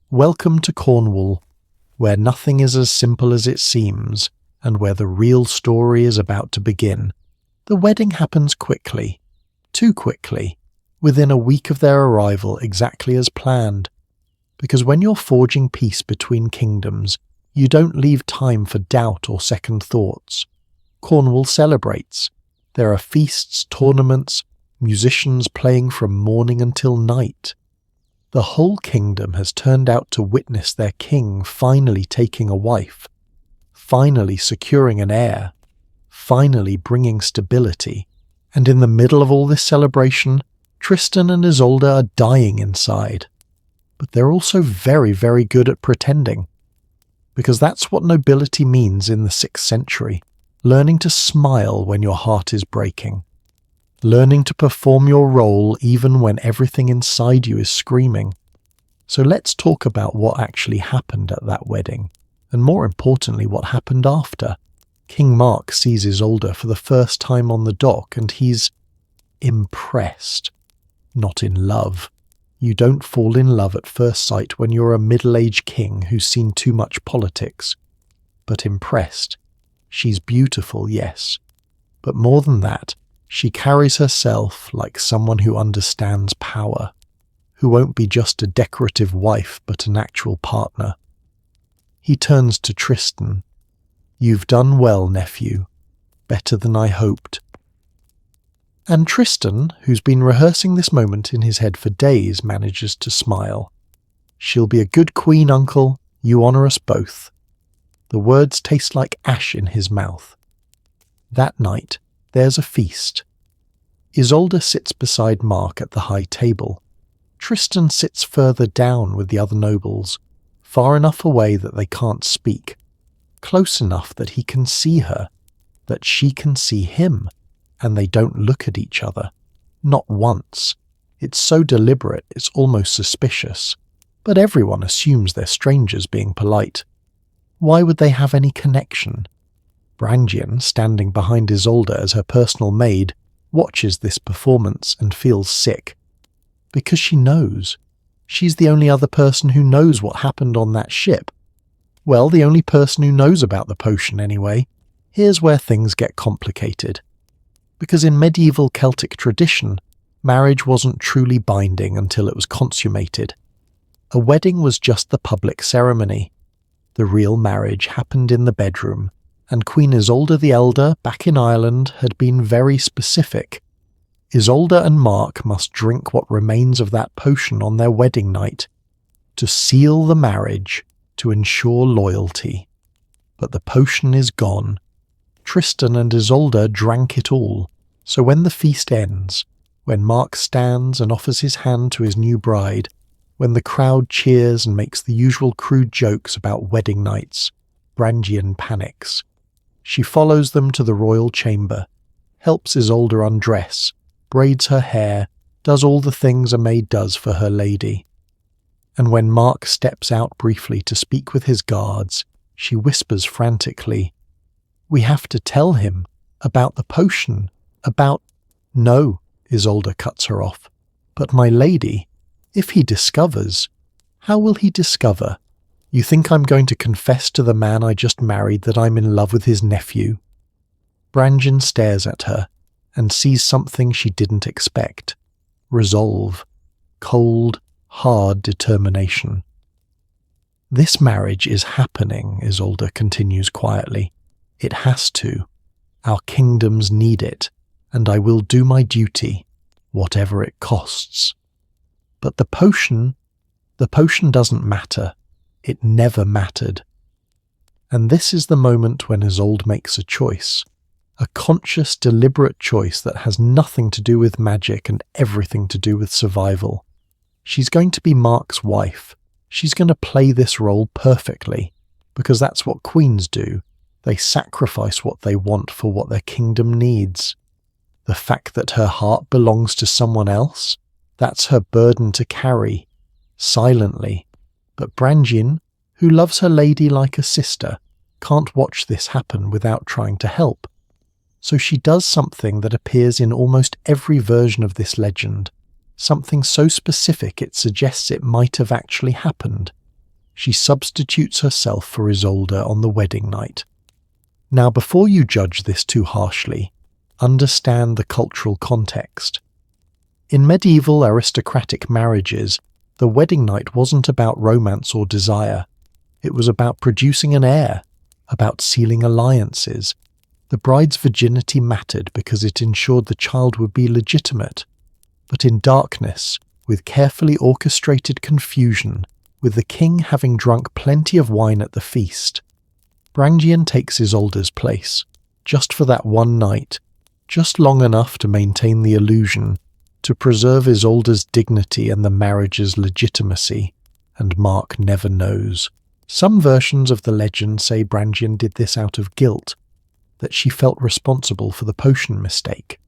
Welcome to Cornwall, where nothing is as simple as it seems, and where the real story is about to begin. The wedding happens quickly, too quickly, within a week of their arrival exactly as planned. Because when you're forging peace between kingdoms, you don't leave time for doubt or second thoughts. Cornwall celebrates. There are feasts, tournaments, musicians playing from morning until night. The whole kingdom has turned out to witness their king finally taking a wife, finally securing an heir, finally bringing stability. And in the middle of all this celebration, Tristan and Isolde are dying inside. But they're also very, very good at pretending. Because that's what nobility means in the 6th century. Learning to smile when your heart is breaking. Learning to perform your role even when everything inside you is screaming. So let's talk about what actually happened at that wedding, and more importantly what happened after. King Mark sees Isolde for the first time on the dock and he's impressed, not in love. You don't fall in love at first sight when you're a middle-aged king who's seen too much politics. But impressed. She's beautiful, yes. But more than that, she carries herself like someone who understands power, who won't be just a decorative wife but an actual partner. He turns to Tristan. "You've done well, nephew. Better than I hoped." And Tristan, who's been rehearsing this moment in his head for days, manages to smile. "She'll be a good queen, uncle. You honour us both." The words taste like ash in his mouth. That night, there's a feast. Isolde sits beside Mark at the high table. Tristan sits further down with the other nobles, far enough away that they can't speak, close enough that he can see her, that she can see him, and they don't look at each other. Not once. It's so deliberate it's almost suspicious, but everyone assumes they're strangers being polite. Why would they have any connection? Brangian, standing behind Isolde as her personal maid, watches this performance and feels sick. Because she knows. She's the only other person who knows what happened on that ship. Well, the only person who knows about the potion anyway. Here's where things get complicated. Because in medieval Celtic tradition, marriage wasn't truly binding until it was consummated. A wedding was just the public ceremony. The real marriage happened in the bedroom, and Queen Isolde the Elder, back in Ireland, had been very specific. Isolde and Mark must drink what remains of that potion on their wedding night, to seal the marriage, to ensure loyalty. But the potion is gone. Tristan and Isolde drank it all, so when the feast ends, when Mark stands and offers his hand to his new bride, when the crowd cheers and makes the usual crude jokes about wedding nights, Brangian panics. She follows them to the royal chamber, helps Isolde undress, braids her hair, does all the things a maid does for her lady. And when Mark steps out briefly to speak with his guards, she whispers frantically, "We have to tell him about the potion, about—" "No," Isolde cuts her off. "But my lady, if he discovers—" "How will he discover? You think I'm going to confess to the man I just married that I'm in love with his nephew?" Brangian stares at her and sees something she didn't expect. Resolve. Cold, hard determination. "This marriage is happening," Isolde continues quietly. "It has to. Our kingdoms need it, and I will do my duty, whatever it costs. But the potion doesn't matter. It never mattered." And this is the moment when Isolde makes a choice. A conscious, deliberate choice that has nothing to do with magic and everything to do with survival. She's going to be Mark's wife. She's going to play this role perfectly, because that's what queens do. They sacrifice what they want for what their kingdom needs. The fact that her heart belongs to someone else, that's her burden to carry, silently. But Brangian, who loves her lady like a sister, can't watch this happen without trying to help. So she does something that appears in almost every version of this legend, something so specific it suggests it might have actually happened. She substitutes herself for Isolde on the wedding night. Now, before you judge this too harshly, understand the cultural context. In medieval aristocratic marriages, the wedding night wasn't about romance or desire. It was about producing an heir, about sealing alliances. The bride's virginity mattered because it ensured the child would be legitimate. But in darkness, with carefully orchestrated confusion, with the king having drunk plenty of wine at the feast, Brangian takes Isolde's place, just for that one night, just long enough to maintain the illusion, to preserve Isolde's dignity and the marriage's legitimacy, and Mark never knows. Some versions of the legend say Brangian did this out of guilt, that she felt responsible for the potion mistake.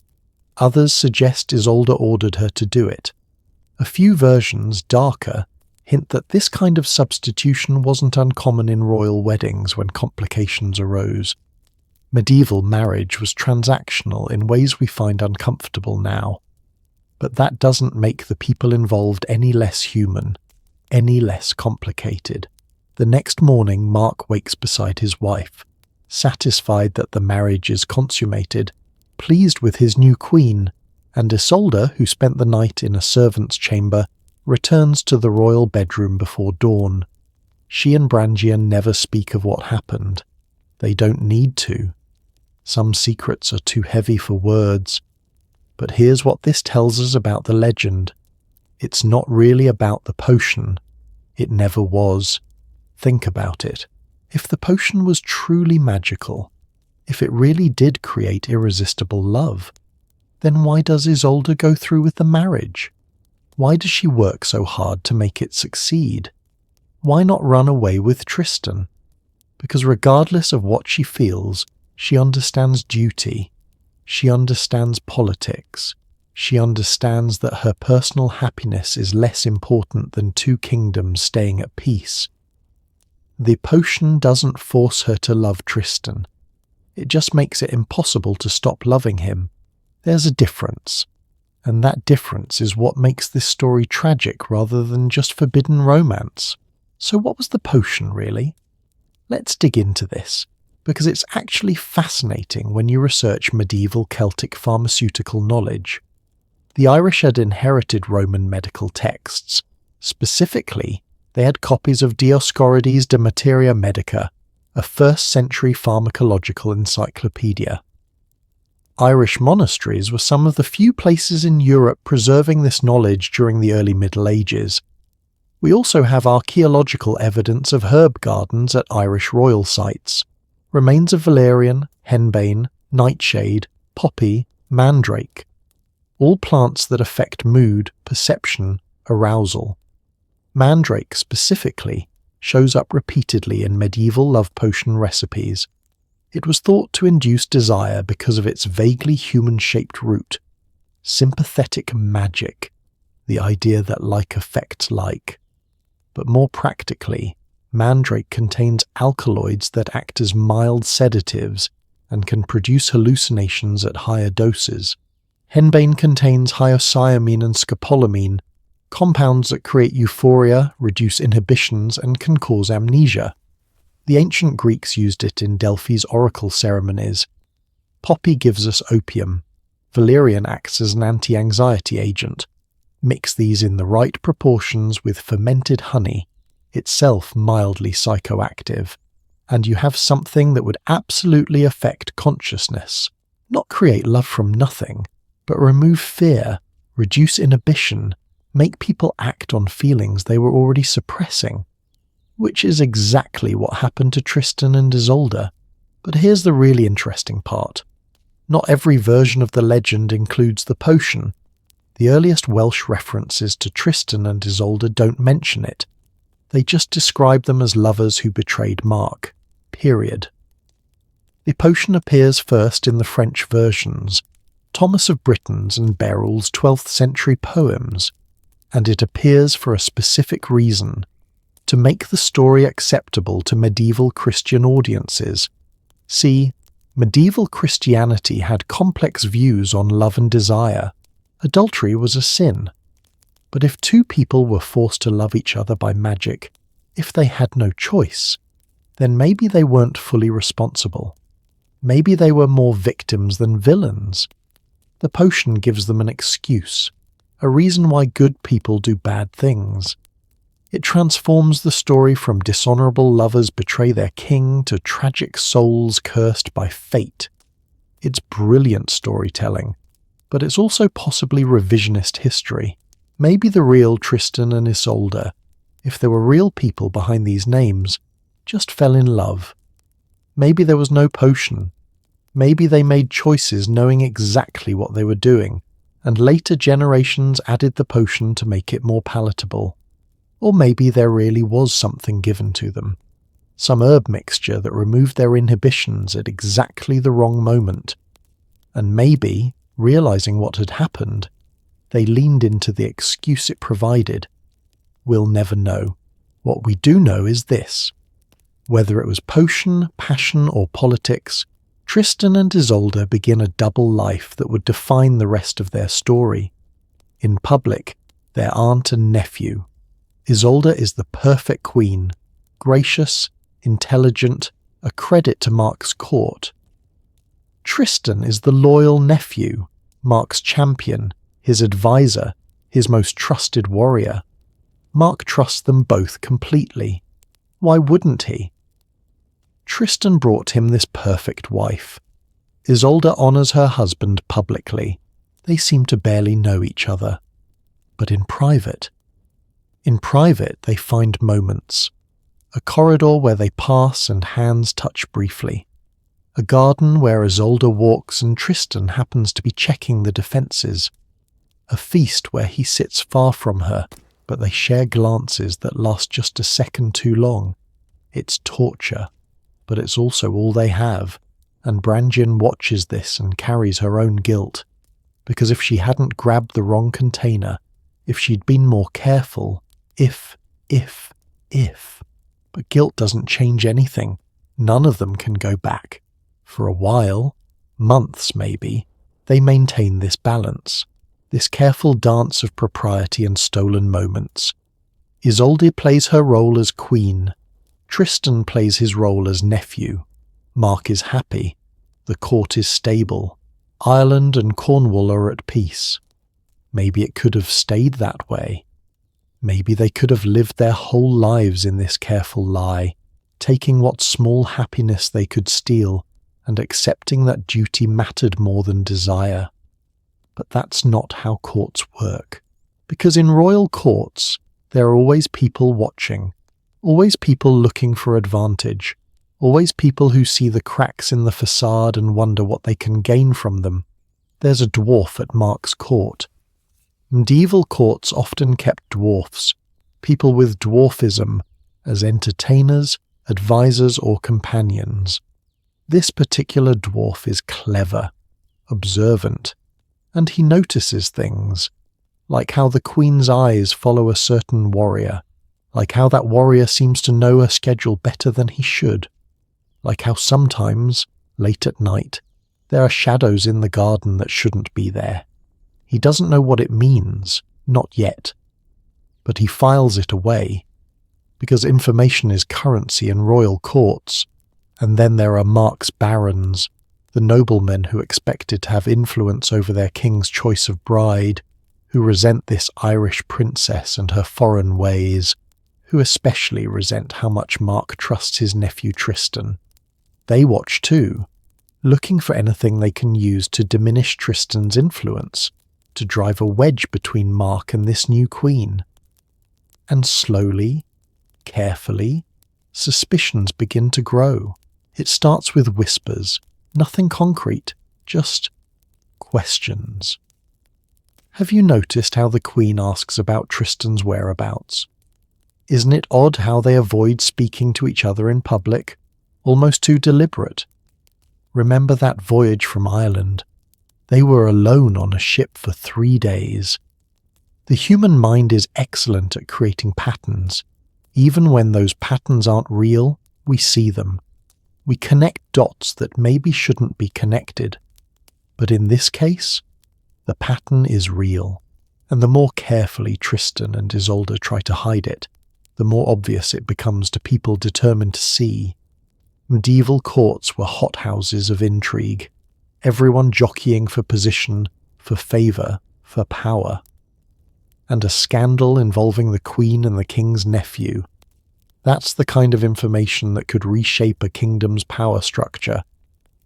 Others suggest Isolde ordered her to do it. A few versions, darker, hint that this kind of substitution wasn't uncommon in royal weddings when complications arose. Medieval marriage was transactional in ways we find uncomfortable now. But that doesn't make the people involved any less human, any less complicated. The next morning, Mark wakes beside his wife, satisfied that the marriage is consummated, pleased with his new queen, and Isolde, who spent the night in a servant's chamber, returns to the royal bedroom before dawn. She and Brangian never speak of what happened. They don't need to. Some secrets are too heavy for words. But here's what this tells us about the legend. It's not really about the potion. It never was. Think about it. If the potion was truly magical, if it really did create irresistible love, then why does Isolde go through with the marriage? Why does she work so hard to make it succeed? Why not run away with Tristan? Because regardless of what she feels, she understands duty. She understands politics. She understands that her personal happiness is less important than two kingdoms staying at peace. The potion doesn't force her to love Tristan. It just makes it impossible to stop loving him. There's a difference. And that difference is what makes this story tragic rather than just forbidden romance. So what was the potion, really? Let's dig into this, because it's actually fascinating when you research medieval Celtic pharmaceutical knowledge. The Irish had inherited Roman medical texts. Specifically, they had copies of Dioscorides de Materia Medica, a 1st century pharmacological encyclopedia. Irish monasteries were some of the few places in Europe preserving this knowledge during the early Middle Ages. We also have archaeological evidence of herb gardens at Irish royal sites, remains of valerian, henbane, nightshade, poppy, mandrake, all plants that affect mood, perception, arousal. Mandrake specifically shows up repeatedly in medieval love potion recipes. It was thought to induce desire because of its vaguely human-shaped root. Sympathetic magic, the idea that like affects like. But more practically, mandrake contains alkaloids that act as mild sedatives and can produce hallucinations at higher doses. Henbane contains hyoscyamine and scopolamine, compounds that create euphoria, reduce inhibitions, and can cause amnesia. The ancient Greeks used it in Delphi's oracle ceremonies. Poppy gives us opium. Valerian acts as an anti-anxiety agent. Mix these in the right proportions with fermented honey, itself mildly psychoactive, and you have something that would absolutely affect consciousness. Not create love from nothing, but remove fear, reduce inhibition, make people act on feelings they were already suppressing. Which is exactly what happened to Tristan and Isolde. But here's the really interesting part. Not every version of the legend includes the potion. The earliest Welsh references to Tristan and Isolde don't mention it. They just describe them as lovers who betrayed Mark. Period. The potion appears first in the French versions, Thomas of Britain's and Beryl's 12th century poems, and it appears for a specific reason: to make the story acceptable to medieval Christian audiences. See, medieval Christianity had complex views on love and desire. Adultery was a sin. But if two people were forced to love each other by magic, if they had no choice, then maybe they weren't fully responsible. Maybe they were more victims than villains. The potion gives them an excuse, a reason why good people do bad things. It transforms the story from dishonorable lovers betray their king to tragic souls cursed by fate. It's brilliant storytelling, but it's also possibly revisionist history. Maybe the real Tristan and Isolde, if there were real people behind these names, just fell in love. Maybe there was no potion. Maybe they made choices knowing exactly what they were doing, and later generations added the potion to make it more palatable. Or maybe there really was something given to them. Some herb mixture that removed their inhibitions at exactly the wrong moment. And maybe, realizing what had happened, they leaned into the excuse it provided. We'll never know. What we do know is this. Whether it was potion, passion, or politics, Tristan and Isolde begin a double life that would define the rest of their story. In public, they're aunt and nephew. Isolde is the perfect queen, gracious, intelligent, a credit to Mark's court. Tristan is the loyal nephew, Mark's champion, his advisor, his most trusted warrior. Mark trusts them both completely. Why wouldn't he? Tristan brought him this perfect wife. Isolde honours her husband publicly. They seem to barely know each other. But in private they find moments. A corridor where they pass and hands touch briefly. A garden where Isolde walks and Tristan happens to be checking the defences. A feast where he sits far from her, but they share glances that last just a second too long. It's torture, but it's also all they have, and Brangien watches this and carries her own guilt. Because if she hadn't grabbed the wrong container, if she'd been more careful, if. But guilt doesn't change anything. None of them can go back. For a while, months maybe, they maintain this balance, this careful dance of propriety and stolen moments. Isolde plays her role as queen. Tristan plays his role as nephew. Mark is happy. The court is stable. Ireland and Cornwall are at peace. Maybe it could have stayed that way. Maybe they could have lived their whole lives in this careful lie, taking what small happiness they could steal and accepting that duty mattered more than desire. But that's not how courts work. Because in royal courts, there are always people watching, always people looking for advantage, always people who see the cracks in the facade and wonder what they can gain from them. There's a dwarf at Mark's court. Medieval courts often kept dwarfs, people with dwarfism, as entertainers, advisors or companions. This particular dwarf is clever, observant, and he notices things, like how the queen's eyes follow a certain warrior, like how that warrior seems to know a schedule better than he should, like how sometimes, late at night, there are shadows in the garden that shouldn't be there. He doesn't know what it means, not yet, but he files it away, because information is currency in royal courts. And then there are Mark's barons, the noblemen who expected to have influence over their king's choice of bride, who resent this Irish princess and her foreign ways, who especially resent how much Mark trusts his nephew Tristan. They watch too, looking for anything they can use to diminish Tristan's influence, to drive a wedge between Mark and this new queen. And slowly, carefully, suspicions begin to grow. It starts with whispers, nothing concrete, just questions. Have you noticed how the Queen asks about Tristan's whereabouts? Isn't it odd how they avoid speaking to each other in public? Almost too deliberate. Remember that voyage from Ireland? They were alone on a ship for 3 days. The human mind is excellent at creating patterns. Even when those patterns aren't real, we see them. We connect dots that maybe shouldn't be connected. But in this case, the pattern is real, and the more carefully Tristan and Isolde try to hide it, the more obvious it becomes to people determined to see. Medieval courts were hothouses of intrigue, everyone jockeying for position, for favour, for power. And a scandal involving the Queen and the King's nephew. That's the kind of information that could reshape a kingdom's power structure.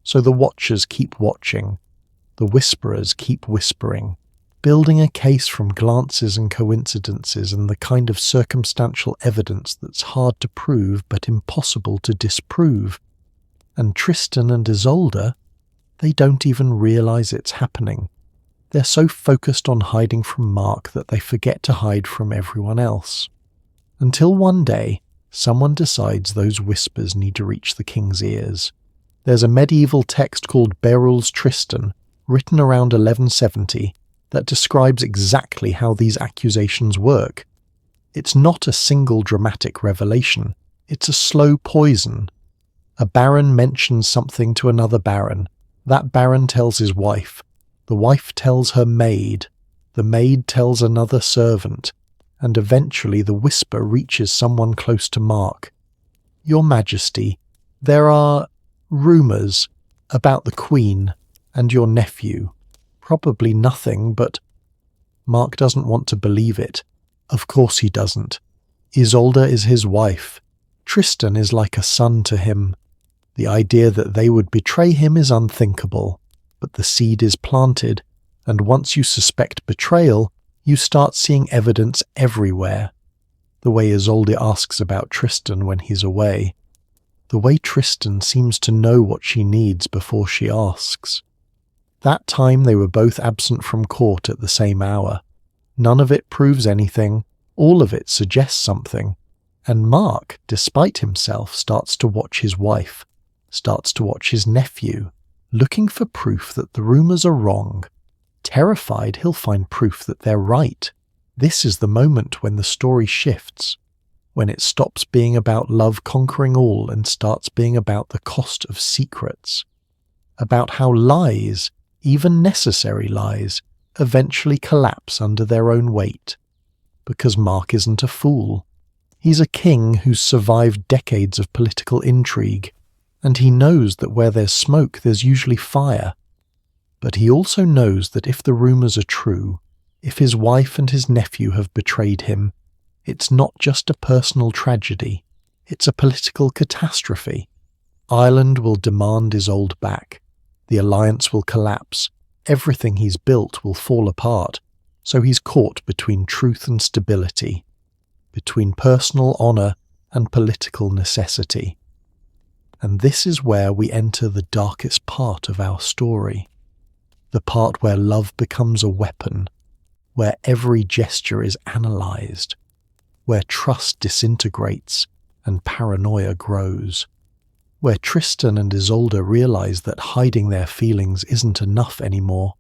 So the watchers keep watching. The whisperers keep whispering, building a case from glances and coincidences and the kind of circumstantial evidence that's hard to prove but impossible to disprove. And Tristan and Isolde, they don't even realise it's happening. They're so focused on hiding from Mark that they forget to hide from everyone else. Until one day, someone decides those whispers need to reach the king's ears. There's a medieval text called Beryl's Tristan, written around 1170, that describes exactly how these accusations work. It's not a single dramatic revelation, it's a slow poison. A baron mentions something to another baron. That baron tells his wife. The wife tells her maid. The maid tells another servant. And eventually the whisper reaches someone close to Mark. Your Majesty, there are rumours about the Queen and your nephew. Probably nothing, but Mark doesn't want to believe it. Of course he doesn't. Isolde is his wife. Tristan is like a son to him. The idea that they would betray him is unthinkable, but the seed is planted, and once you suspect betrayal, you start seeing evidence everywhere. The way Isolde asks about Tristan when he's away. The way Tristan seems to know what she needs before she asks. That time they were both absent from court at the same hour. None of it proves anything, all of it suggests something. And Mark, despite himself, starts to watch his wife, starts to watch his nephew, looking for proof that the rumours are wrong. Terrified he'll find proof that they're right. This is the moment when the story shifts, when it stops being about love conquering all and starts being about the cost of secrets, about how lies, even necessary lies, eventually collapse under their own weight. Because Mark isn't a fool. He's a king who's survived decades of political intrigue, and he knows that where there's smoke there's usually fire. But he also knows that if the rumours are true, if his wife and his nephew have betrayed him, it's not just a personal tragedy, it's a political catastrophe. Ireland will demand Isolde back, the alliance will collapse, everything he's built will fall apart, so he's caught between truth and stability, between personal honour and political necessity. And this is where we enter the darkest part of our story, the part where love becomes a weapon, where every gesture is analysed, where trust disintegrates and paranoia grows, where Tristan and Isolde realise that hiding their feelings isn't enough anymore.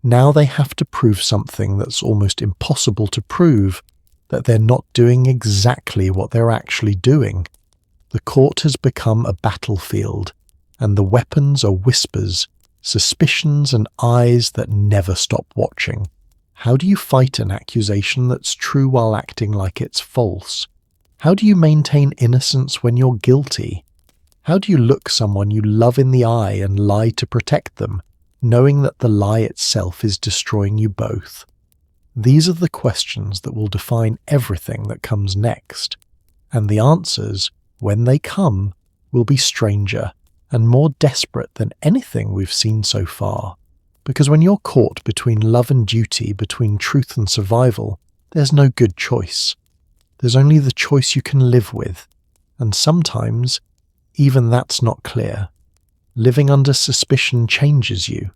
Now they have to prove something that's almost impossible to prove, that they're not doing exactly what they're actually doing. The court has become a battlefield, and the weapons are whispers, suspicions and eyes that never stop watching. How do you fight an accusation that's true while acting like it's false? How do you maintain innocence when you're guilty? How do you look someone you love in the eye and lie to protect them, knowing that the lie itself is destroying you both? These are the questions that will define everything that comes next, and the answers, when they come, will be stranger and more desperate than anything we've seen so far. Because when you're caught between love and duty, between truth and survival, there's no good choice. There's only the choice you can live with, and sometimes even that's not clear. Living under suspicion changes you.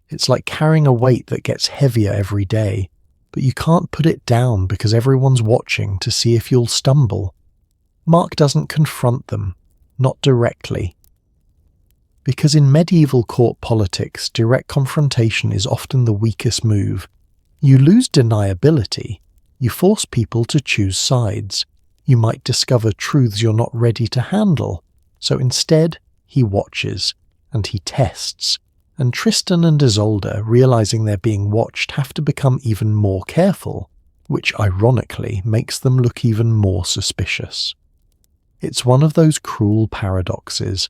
It's like carrying a weight that gets heavier every day, but you can't put it down because everyone's watching to see if you'll stumble. Mark doesn't confront them, not directly. Because in medieval court politics, direct confrontation is often the weakest move. You lose deniability. You force people to choose sides. You might discover truths you're not ready to handle. So instead, he watches, and he tests. And Tristan and Isolde, realizing they're being watched, have to become even more careful, which ironically makes them look even more suspicious. It's one of those cruel paradoxes.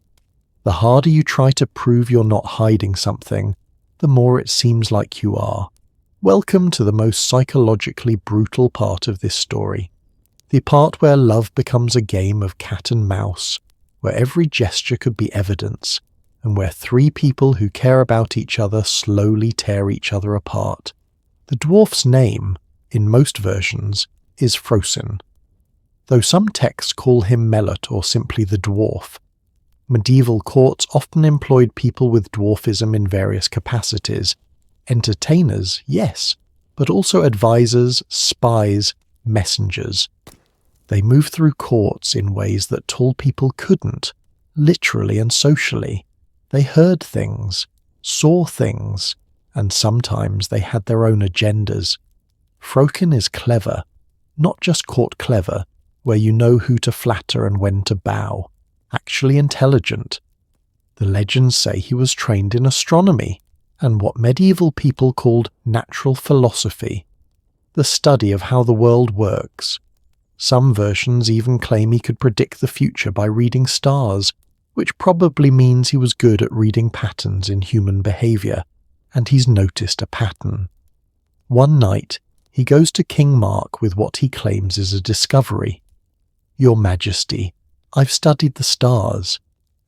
The harder you try to prove you're not hiding something, the more it seems like you are. Welcome to the most psychologically brutal part of this story. The part where love becomes a game of cat and mouse, where every gesture could be evidence, and where three people who care about each other slowly tear each other apart. The dwarf's name, in most versions, is Frosin, though some texts call him Melot or simply the dwarf. Medieval courts often employed people with dwarfism in various capacities. Entertainers, yes, but also advisors, spies, messengers. They moved through courts in ways that tall people couldn't, literally and socially. They heard things, saw things, and sometimes they had their own agendas. Frokin is clever, not just court clever, where you know who to flatter and when to bow. Actually intelligent. The legends say he was trained in astronomy and what medieval people called natural philosophy, the study of how the world works. Some versions even claim he could predict the future by reading stars, which probably means he was good at reading patterns in human behaviour, and he's noticed a pattern. One night, he goes to King Mark with what he claims is a discovery. "Your Majesty, I've studied the stars.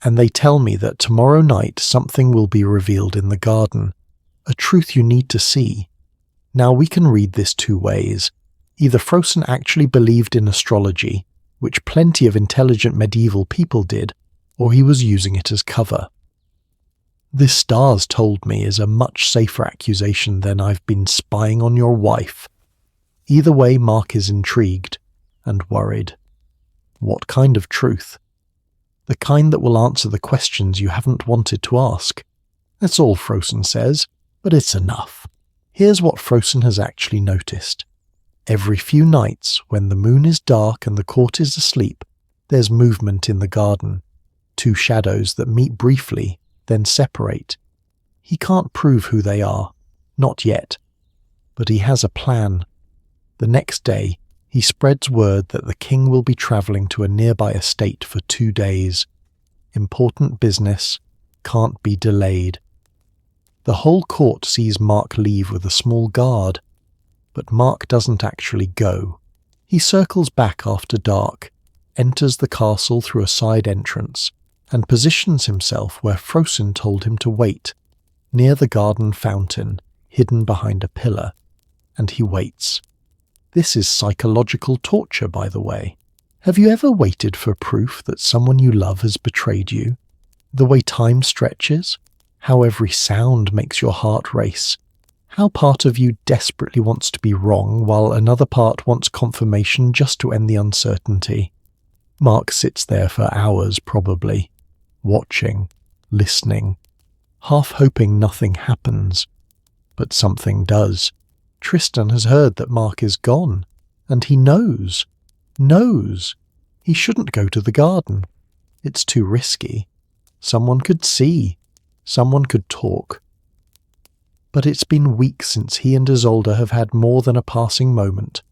And they tell me that tomorrow night something will be revealed in the garden, a truth you need to see. Now we can read this two ways. Either Frosin actually believed in astrology, which plenty of intelligent medieval people did, or he was using it as cover. This stars told me is a much safer accusation than I've been spying on your wife. Either way, Mark is intrigued and worried. What kind of truth? The kind that will answer the questions you haven't wanted to ask. That's all Frosin says, but it's enough. Here's what Frosin has actually noticed. Every few nights, when the moon is dark and the court is asleep, there's movement in the garden. Two shadows that meet briefly, then separate. He can't prove who they are, not yet, but he has a plan. The next day, he spreads word that the king will be travelling to a nearby estate for 2 days. Important business, can't be delayed. The whole court sees Mark leave with a small guard, but Mark doesn't actually go. He circles back after dark, enters the castle through a side entrance, and positions himself where Frosin told him to wait, near the garden fountain, hidden behind a pillar, and he waits. This is psychological torture, by the way. Have you ever waited for proof that someone you love has betrayed you? The way time stretches, how every sound makes your heart race, how part of you desperately wants to be wrong while another part wants confirmation just to end the uncertainty. Mark sits there for hours probably, watching, listening, half hoping nothing happens. But something does. Tristan has heard that Mark is gone, and he knows. He shouldn't go to the garden. It's too risky. Someone could see. Someone could talk. But it's been weeks since he and Isolde have had more than a passing moment.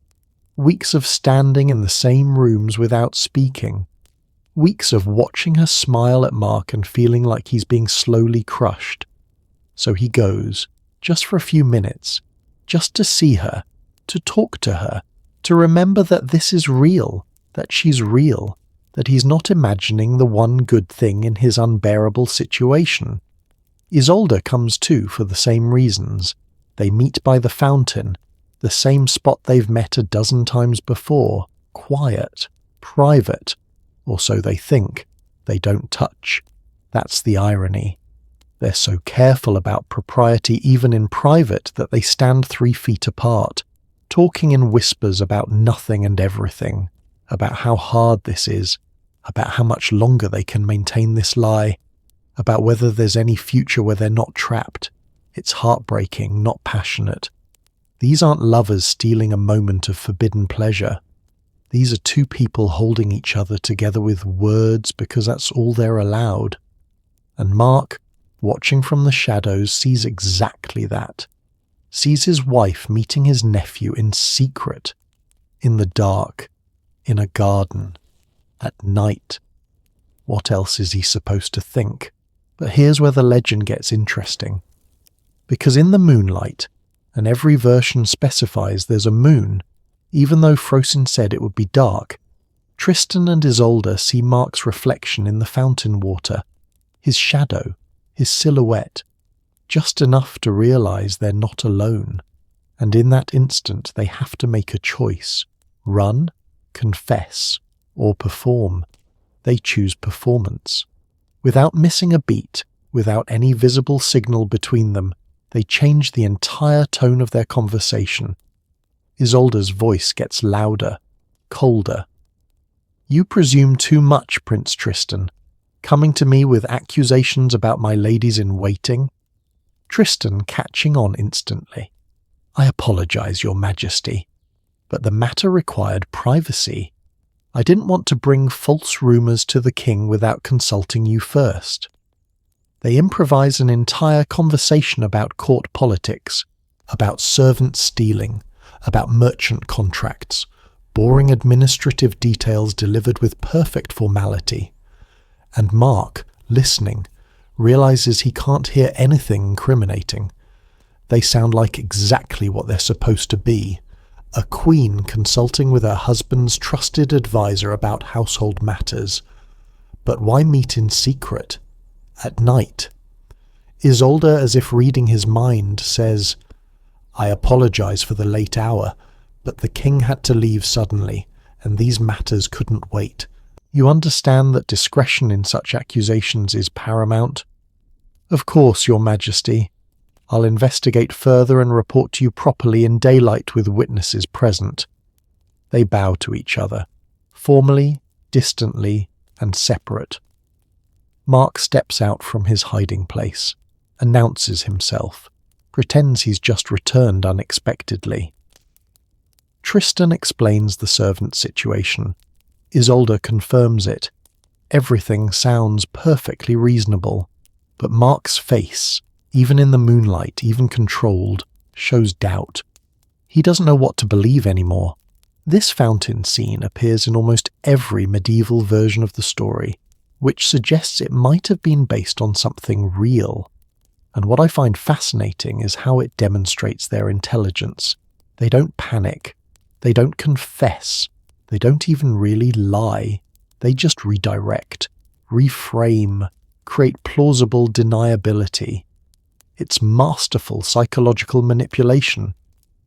Weeks of standing in the same rooms without speaking. Weeks of watching her smile at Mark and feeling like he's being slowly crushed. So he goes, just for a few minutes, just to see her, to talk to her, to remember that this is real, that she's real, that he's not imagining the one good thing in his unbearable situation. Isolde comes too for the same reasons. They meet by the fountain, the same spot they've met a dozen times before, quiet, private, or so they think. They don't touch. That's the irony. They're so careful about propriety even in private that they stand 3 feet apart, talking in whispers about nothing and everything, about how hard this is, about how much longer they can maintain this lie, about whether there's any future where they're not trapped. It's heartbreaking, not passionate. These aren't lovers stealing a moment of forbidden pleasure. These are two people holding each other together with words because that's all they're allowed. And Mark, watching from the shadows, sees exactly that. Sees his wife meeting his nephew in secret, in the dark, in a garden, at night. What else is he supposed to think? But here's where the legend gets interesting. Because in the moonlight, and every version specifies there's a moon, even though Frosin said it would be dark, Tristan and Isolde see Mark's reflection in the fountain water, his shadow, his silhouette, just enough to realize they're not alone. And in that instant they have to make a choice: run, confess, or perform. They choose performance. Without missing a beat, without any visible signal between them, they change the entire tone of their conversation. Isolde's voice gets louder, colder. "You presume too much, Prince Tristan, coming to me with accusations about my ladies in waiting." Tristan catching on instantly. "I apologize, Your Majesty, but the matter required privacy. I didn't want to bring false rumours to the king without consulting you first." They improvise an entire conversation about court politics, about servant stealing, about merchant contracts, boring administrative details delivered with perfect formality. And Mark, listening, realizes he can't hear anything incriminating. They sound like exactly what they're supposed to be: a queen consulting with her husband's trusted advisor about household matters. But why meet in secret? At night? Isolde, as if reading his mind, says, "I apologize for the late hour, but the king had to leave suddenly, and these matters couldn't wait. You understand that discretion in such accusations is paramount?" "Of course, Your Majesty. I'll investigate further and report to you properly in daylight with witnesses present." They bow to each other, formally, distantly, and separate. Mark steps out from his hiding place, announces himself, pretends he's just returned unexpectedly. Tristan explains the servant situation. Isolde confirms it. Everything sounds perfectly reasonable, but Mark's face, even in the moonlight, even controlled, shows doubt. He doesn't know what to believe anymore. This fountain scene appears in almost every medieval version of the story, which suggests it might have been based on something real. And what I find fascinating is how it demonstrates their intelligence. They don't panic. They don't confess. They don't even really lie. They just redirect, reframe, create plausible deniability. It's masterful psychological manipulation,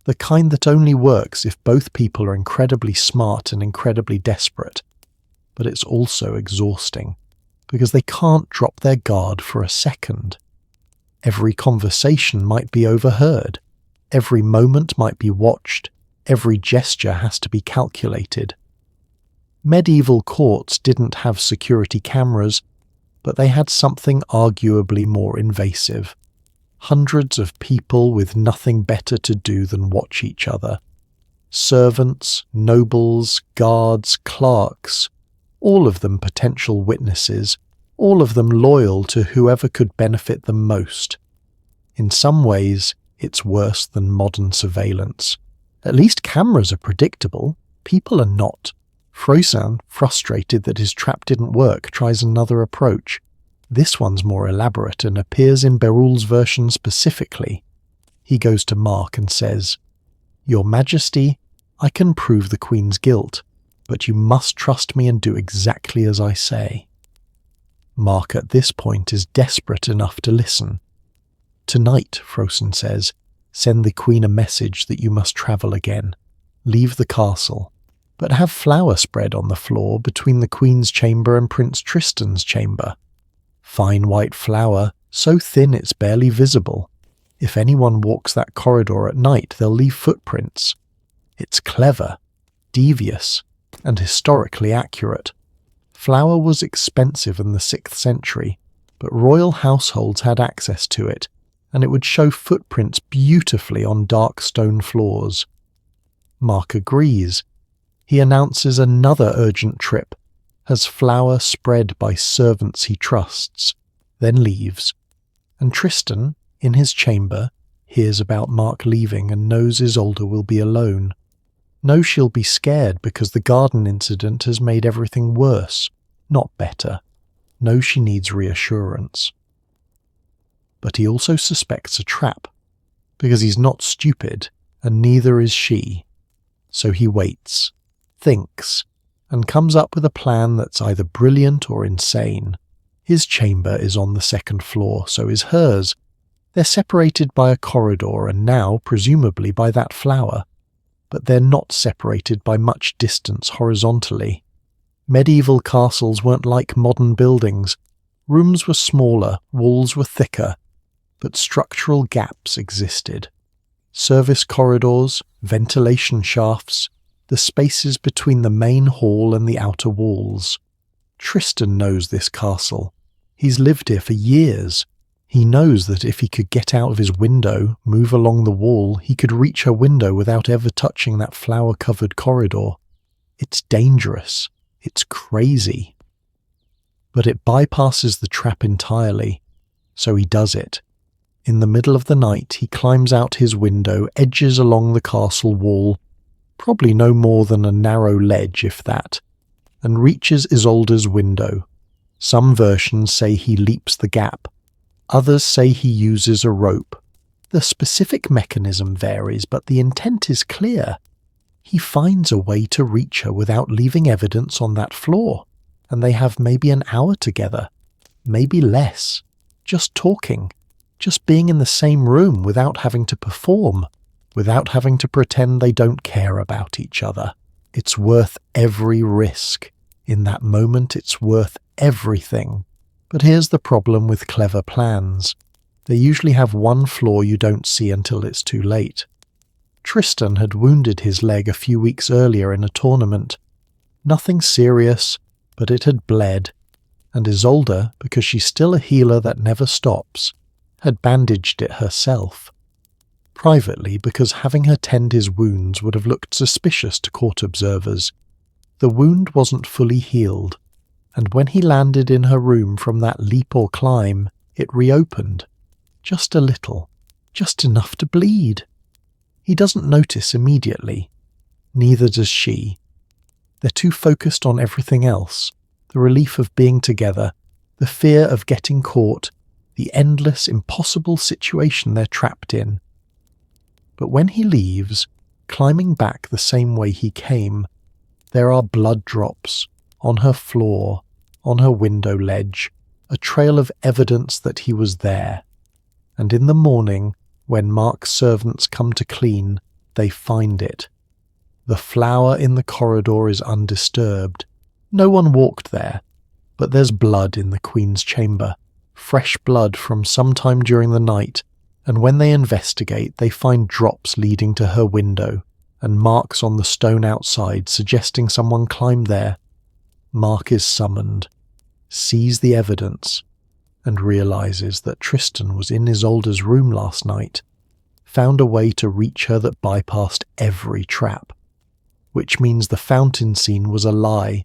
the kind that only works if both people are incredibly smart and incredibly desperate. But it's also exhausting, because they can't drop their guard for a second. Every conversation might be overheard. Every moment might be watched. Every gesture has to be calculated. Medieval courts didn't have security cameras, but they had something arguably more invasive. Hundreds of people with nothing better to do than watch each other. Servants, nobles, guards, clerks, all of them potential witnesses, all of them loyal to whoever could benefit them most. In some ways, it's worse than modern surveillance. At least cameras are predictable. People are not. Froisin, frustrated that his trap didn't work, tries another approach. This one's more elaborate and appears in Berule's version specifically. He goes to Mark and says, "Your Majesty, I can prove the Queen's guilt, but you must trust me and do exactly as I say." Mark at this point is desperate enough to listen. "Tonight," Froisin says, "send the Queen a message that you must travel again. Leave the castle, but have flour spread on the floor between the Queen's chamber and Prince Tristan's chamber. Fine white flour, so thin it's barely visible. If anyone walks that corridor at night, they'll leave footprints. It's clever, devious, and historically accurate. Flour was expensive in the 6th century, but royal households had access to it, and it would show footprints beautifully on dark stone floors." Mark agrees. He announces another urgent trip, has flour spread by servants he trusts, then leaves. And Tristan, in his chamber, hears about Mark leaving and knows Isolde will be alone. Knows she'll be scared because the garden incident has made everything worse, not better. Knows she needs reassurance. But he also suspects a trap, because he's not stupid, and neither is she. So he waits, thinks, and comes up with a plan that's either brilliant or insane. His chamber is on the 2nd floor, so is hers. They're separated by a corridor and now, presumably, by that flower. But they're not separated by much distance horizontally. Medieval castles weren't like modern buildings. Rooms were smaller, walls were thicker, but structural gaps existed. Service corridors, ventilation shafts, the spaces between the main hall and the outer walls. Tristan knows this castle. He's lived here for years. He knows that if he could get out of his window, move along the wall, he could reach her window without ever touching that flower-covered corridor. It's dangerous. It's crazy. But it bypasses the trap entirely, so he does it. In the middle of the night, he climbs out his window, edges along the castle wall, probably no more than a narrow ledge if that, and reaches Isolde's window. Some versions say he leaps the gap. Others say he uses a rope. The specific mechanism varies, but the intent is clear. He finds a way to reach her without leaving evidence on that floor. and they have maybe an hour together, maybe less, just talking, just being in the same room without having to perform, without having to pretend they don't care about each other. It's worth every risk. In that moment, it's worth everything. But here's the problem with clever plans. They usually have one flaw you don't see until it's too late. Tristan had wounded his leg a few weeks earlier in a tournament. Nothing serious, but it had bled, and Isolde, because she's still a healer that never stops, had bandaged it herself. Privately, because having her tend his wounds would have looked suspicious to court observers. The wound wasn't fully healed, and when he landed in her room from that leap or climb, it reopened. Just a little, just enough to bleed. He doesn't notice immediately. Neither does she. They're too focused on everything else, the relief of being together, the fear of getting caught, the endless, impossible situation they're trapped in. But when he leaves, climbing back the same way he came, there are blood drops on her floor, on her window ledge, a trail of evidence that he was there. And in the morning, when Mark's servants come to clean, they find it. The flower in the corridor is undisturbed. No one walked there, but there's blood in the Queen's chamber, fresh blood from some time during the night, and when they investigate, they find drops leading to her window, and marks on the stone outside suggesting someone climbed there. Mark is summoned, sees the evidence, and realizes that Tristan was in Isolde's room last night, found a way to reach her that bypassed every trap, which means the fountain scene was a lie,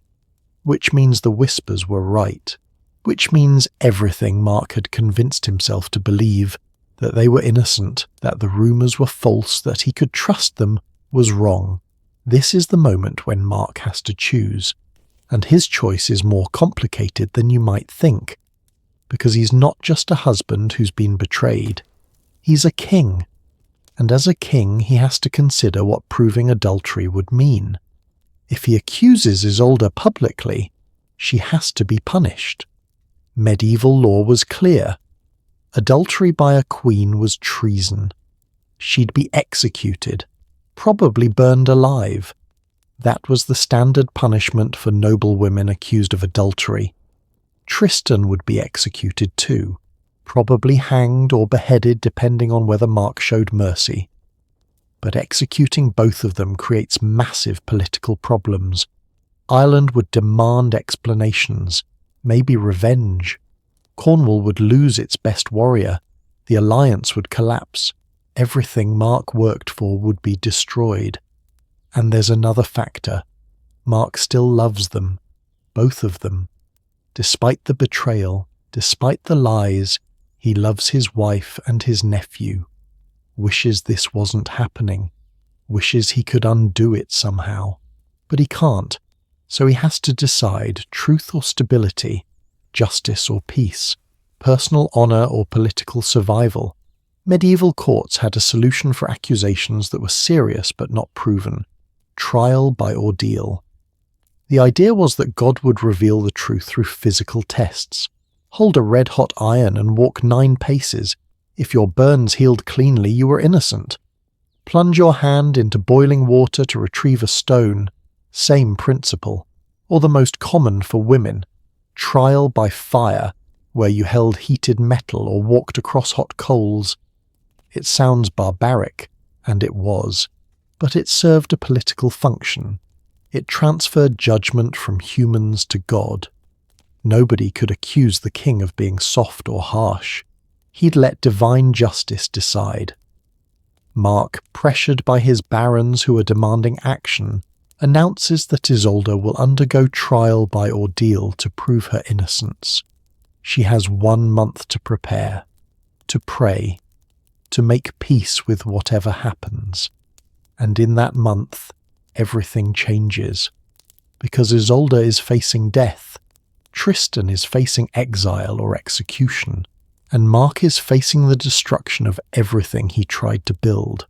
which means the whispers were right, which means everything Mark had convinced himself to believe, that they were innocent, that the rumours were false, that he could trust them, was wrong. This is the moment when Mark has to choose, and his choice is more complicated than you might think, because he's not just a husband who's been betrayed, he's a king, and as a king he has to consider what proving adultery would mean. If he accuses Isolde publicly, she has to be punished. Medieval law was clear. Adultery by a queen was treason. She'd be executed, probably burned alive. That was the standard punishment for noble women accused of adultery. Tristan would be executed too, probably hanged or beheaded depending on whether Mark showed mercy. But executing both of them creates massive political problems. Ireland would demand explanations, maybe revenge. Cornwall would lose its best warrior. The alliance would collapse. Everything Mark worked for would be destroyed. And there's another factor. Mark still loves them, both of them. Despite the betrayal, despite the lies, he loves his wife and his nephew. Wishes this wasn't happening. Wishes he could undo it somehow. But he can't, so he has to decide truth or stability, justice or peace, personal honour or political survival. Medieval courts had a solution for accusations that were serious but not proven: trial by ordeal. The idea was that God would reveal the truth through physical tests. Hold a red-hot iron and walk 9 paces. If your burns healed cleanly, you were innocent. Plunge your hand into boiling water to retrieve a stone. Same principle. Or the most common for women, trial by fire, where you held heated metal or walked across hot coals. It sounds barbaric, and it was, but it served a political function. It transferred judgment from humans to God. Nobody could accuse the king of being soft or harsh. He'd let divine justice decide. Mark, pressured by his barons who are demanding action, announces that Isolde will undergo trial by ordeal to prove her innocence. She has 1 month to prepare, to pray, to make peace with whatever happens. And in that month, everything changes. Because Isolde is facing death, Tristan is facing exile or execution, and Mark is facing the destruction of everything he tried to build.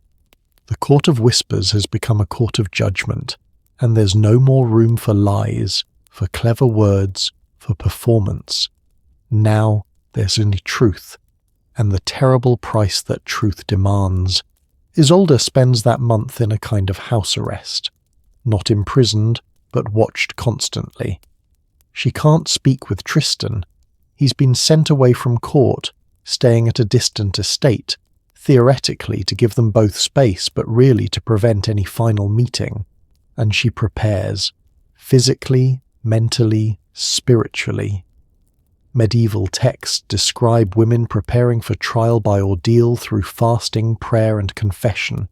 The Court of Whispers has become a court of judgment, and there's no more room for lies, for clever words, for performance. Now there's only truth, and the terrible price that truth demands. Isolde spends that month in a kind of house arrest, not imprisoned, but watched constantly. She can't speak with Tristan. He's been sent away from court, staying at a distant estate, theoretically to give them both space, but really to prevent any final meeting. And she prepares, physically, mentally, spiritually. Medieval texts describe women preparing for trial by ordeal through fasting, prayer, and confession,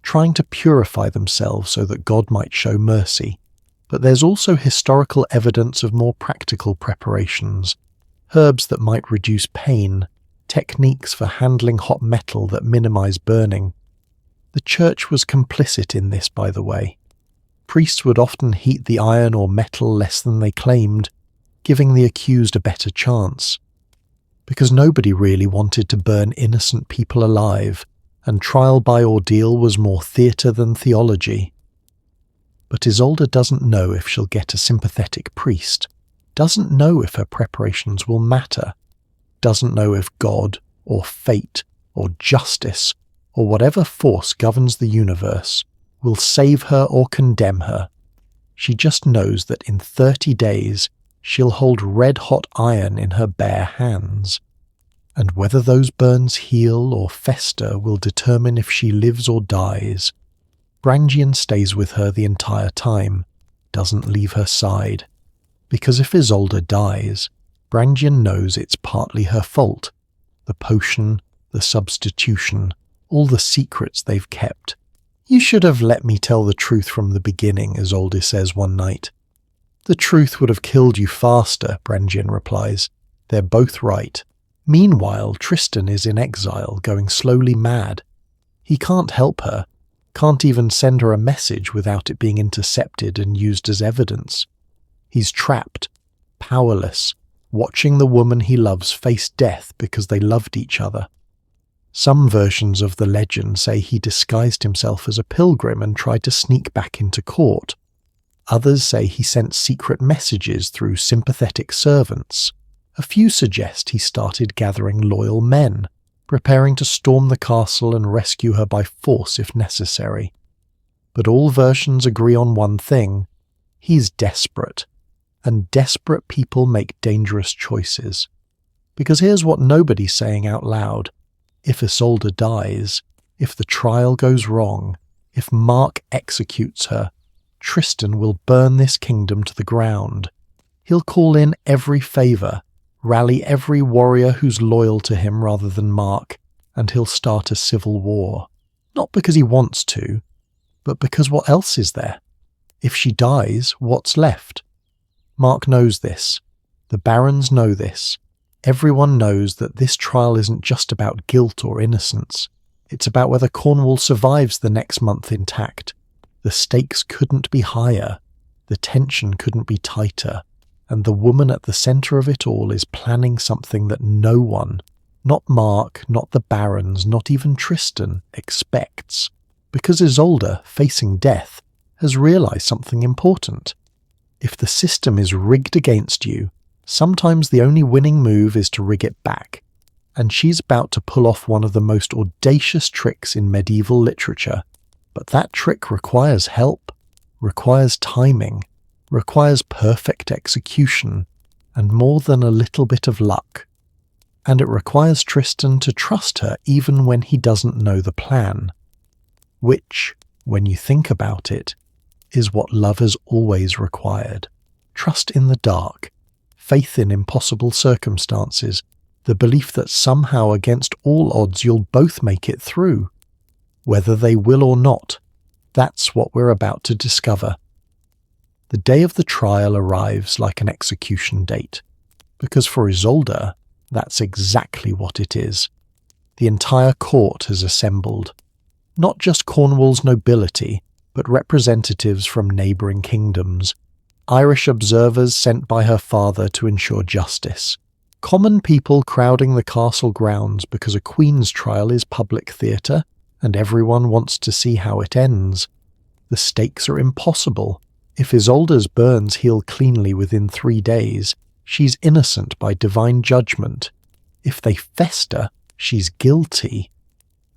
trying to purify themselves so that God might show mercy. But there's also historical evidence of more practical preparations, herbs that might reduce pain, techniques for handling hot metal that minimize burning. The church was complicit in this, by the way. Priests would often heat the iron or metal less than they claimed, giving the accused a better chance. Because nobody really wanted to burn innocent people alive, and trial by ordeal was more theatre than theology. But Isolde doesn't know if she'll get a sympathetic priest, doesn't know if her preparations will matter, doesn't know if God, or fate, or justice, or whatever force governs the universe, will save her or condemn her. She just knows that in 30 days she'll hold red-hot iron in her bare hands, and whether those burns heal or fester will determine if she lives or dies. Brangian stays with her the entire time, doesn't leave her side, because if Isolde dies, Brangian knows it's partly her fault. The potion, the substitution, all the secrets they've kept. "You should have let me tell the truth from the beginning," Isolde says one night. "The truth would have killed you faster," Brangian replies. They're both right. Meanwhile, Tristan is in exile, going slowly mad. He can't help her, can't even send her a message without it being intercepted and used as evidence. He's trapped, powerless, watching the woman he loves face death because they loved each other. Some versions of the legend say he disguised himself as a pilgrim and tried to sneak back into court. Others say he sent secret messages through sympathetic servants. A few suggest he started gathering loyal men, preparing to storm the castle and rescue her by force if necessary. But all versions agree on one thing: he's desperate, and desperate people make dangerous choices. Because here's what nobody's saying out loud: if Isolde dies, if the trial goes wrong, if Mark executes her, Tristan will burn this kingdom to the ground. He'll call in every favour, rally every warrior who's loyal to him rather than Mark, and he'll start a civil war. Not because he wants to, but because what else is there? If she dies, what's left? Mark knows this. The barons know this. Everyone knows that this trial isn't just about guilt or innocence. It's about whether Cornwall survives the next month intact. The stakes couldn't be higher, the tension couldn't be tighter, and the woman at the centre of it all is planning something that no one, not Mark, not the barons, not even Tristan, expects. Because Isolde, facing death, has realised something important. If the system is rigged against you, sometimes the only winning move is to rig it back, and she's about to pull off one of the most audacious tricks in medieval literature. But that trick requires help, requires timing, requires perfect execution, and more than a little bit of luck. And it requires Tristan to trust her even when he doesn't know the plan. Which, when you think about it, is what love has always required. Trust in the dark, faith in impossible circumstances, the belief that somehow against all odds you'll both make it through. Whether they will or not, that's what we're about to discover. The day of the trial arrives like an execution date, because for Isolde, that's exactly what it is. The entire court has assembled, not just Cornwall's nobility, but representatives from neighbouring kingdoms, Irish observers sent by her father to ensure justice, common people crowding the castle grounds because a queen's trial is public theatre, and everyone wants to see how it ends. The stakes are impossible. If Isolde's burns heal cleanly within 3 days, she's innocent by divine judgment. If they fester, she's guilty.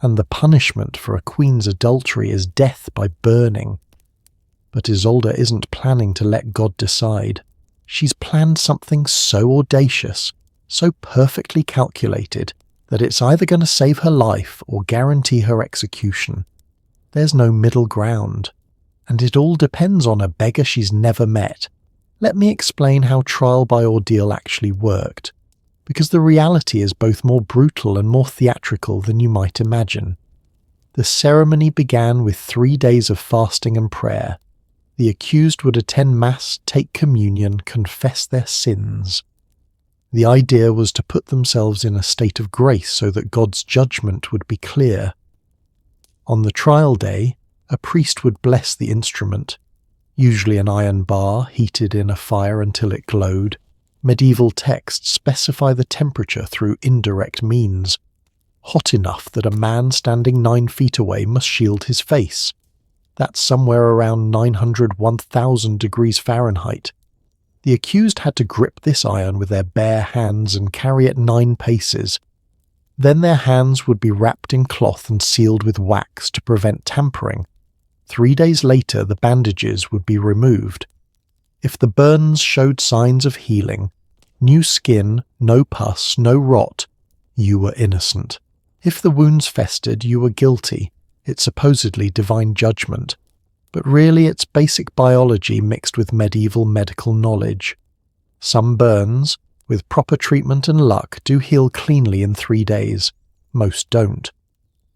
And the punishment for a queen's adultery is death by burning. But Isolde isn't planning to let God decide. She's planned something so audacious, so perfectly calculated, that it's either going to save her life or guarantee her execution. There's no middle ground. And it all depends on a beggar she's never met. Let me explain how trial by ordeal actually worked, because the reality is both more brutal and more theatrical than you might imagine. The ceremony began with 3 days of fasting and prayer. The accused would attend Mass, take communion, confess their sins. The idea was to put themselves in a state of grace so that God's judgment would be clear. On the trial day, a priest would bless the instrument, usually an iron bar heated in a fire until it glowed. Medieval texts specify the temperature through indirect means, hot enough that a man standing 9 feet away must shield his face. That's somewhere around 900–1000 degrees Fahrenheit. The accused had to grip this iron with their bare hands and carry it 9 paces. Then their hands would be wrapped in cloth and sealed with wax to prevent tampering. 3 days later, the bandages would be removed. If the burns showed signs of healing, new skin, no pus, no rot, you were innocent. If the wounds festered, you were guilty. It's supposedly divine judgment, but really it's basic biology mixed with medieval medical knowledge. Some burns, with proper treatment and luck, do heal cleanly in 3 days. Most don't.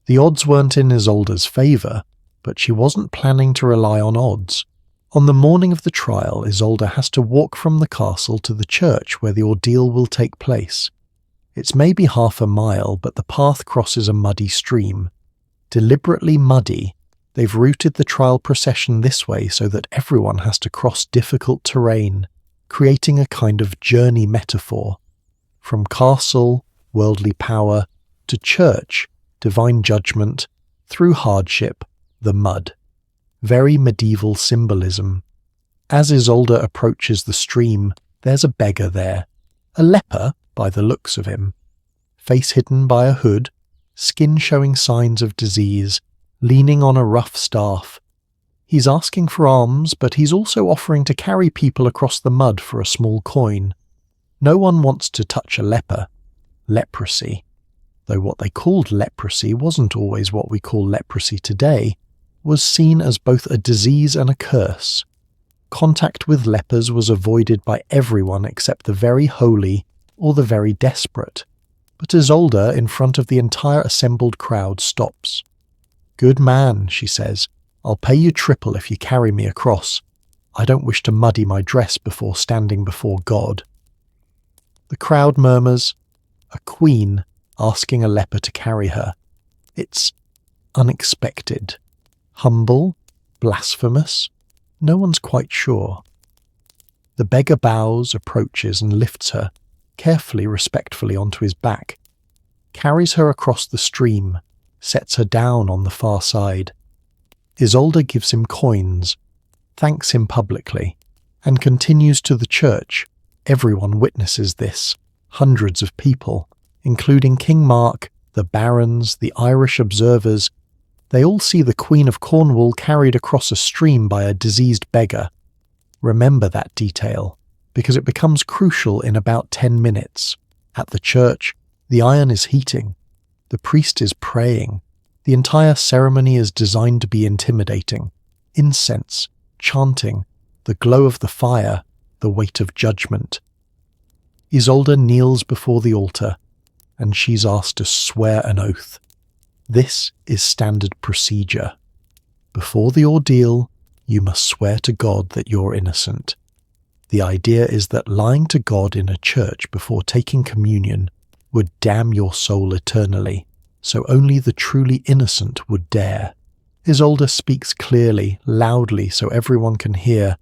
The odds weren't in Isolde's favour, but she wasn't planning to rely on odds. On the morning of the trial, Isolde has to walk from the castle to the church where the ordeal will take place. It's maybe half a mile, but the path crosses a muddy stream. Deliberately muddy, they've routed the trial procession this way so that everyone has to cross difficult terrain, creating a kind of journey metaphor. From castle, worldly power, to church, divine judgment, through hardship, the mud. Very medieval symbolism. As Isolde approaches the stream, there's a beggar there. A leper, by the looks of him. Face hidden by a hood, skin showing signs of disease, leaning on a rough staff. He's asking for alms, but he's also offering to carry people across the mud for a small coin. No one wants to touch a leper. Leprosy. Though what they called leprosy wasn't always what we call leprosy today, was seen as both a disease and a curse. Contact with lepers was avoided by everyone except the very holy or the very desperate. But Isolde, in front of the entire assembled crowd, stops. "Good man," she says, "I'll pay you triple if you carry me across. I don't wish to muddy my dress before standing before God." The crowd murmurs, a queen asking a leper to carry her. It's unexpected. Humble? Blasphemous? No one's quite sure. The beggar bows, approaches and lifts her, carefully, respectfully onto his back, carries her across the stream, sets her down on the far side. Isolde gives him coins, thanks him publicly, and continues to the church. Everyone witnesses this, hundreds of people, including King Mark, the barons, the Irish observers. They all see the Queen of Cornwall carried across a stream by a diseased beggar. Remember that detail, because it becomes crucial in about 10 minutes. At the church, the iron is heating. The priest is praying. The entire ceremony is designed to be intimidating. Incense, chanting, the glow of the fire, the weight of judgment. Isolde kneels before the altar, and she's asked to swear an oath. This is standard procedure. Before the ordeal, you must swear to God that you're innocent. The idea is that lying to God in a church before taking communion would damn your soul eternally, so only the truly innocent would dare. Isolde speaks clearly, loudly, so everyone can hear.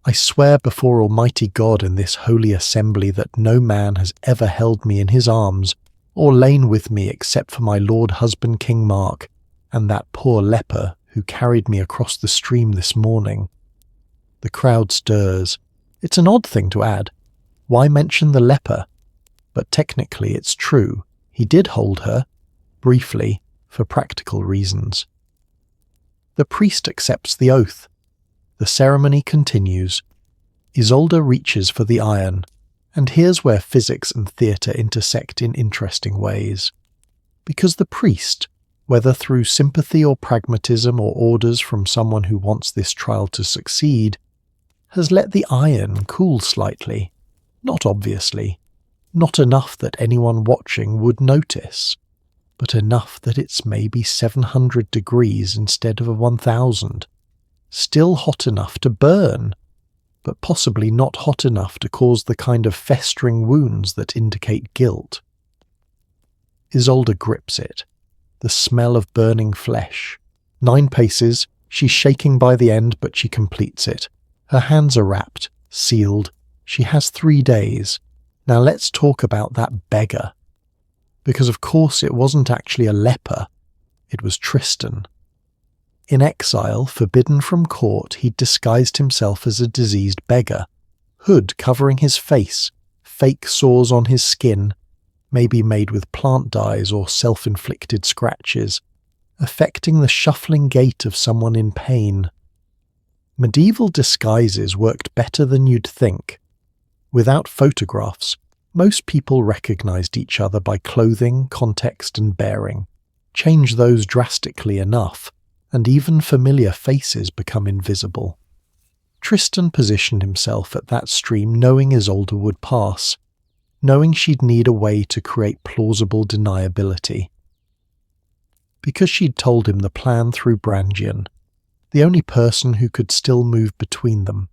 "I swear before Almighty God in this holy assembly that no man has ever held me in his arms or lain with me except for my lord husband King Mark, and that poor leper who carried me across the stream this morning." The crowd stirs. It's an odd thing to add. Why mention the leper? But technically it's true. He did hold her, briefly, for practical reasons. The priest accepts the oath. The ceremony continues. Isolde reaches for the iron, and here's where physics and theatre intersect in interesting ways. Because the priest, whether through sympathy or pragmatism or orders from someone who wants this trial to succeed, has let the iron cool slightly, not obviously, not enough that anyone watching would notice, but enough that it's maybe 700 degrees instead of 1000. Still hot enough to burn, but possibly not hot enough to cause the kind of festering wounds that indicate guilt. Isolde grips it, the smell of burning flesh. 9 paces, she's shaking by the end, but she completes it. Her hands are wrapped, sealed. She has 3 days. Now let's talk about that beggar. Because of course it wasn't actually a leper, it was Tristan. In exile, forbidden from court, he'd disguised himself as a diseased beggar. Hood covering his face, fake sores on his skin, maybe made with plant dyes or self-inflicted scratches, affecting the shuffling gait of someone in pain. Medieval disguises worked better than you'd think. Without photographs, most people recognized each other by clothing, context, and bearing. Change those drastically enough, and even familiar faces become invisible. Tristan positioned himself at that stream knowing Isolde would pass, knowing she'd need a way to create plausible deniability. Because she'd told him the plan through Brangian, the only person who could still move between them.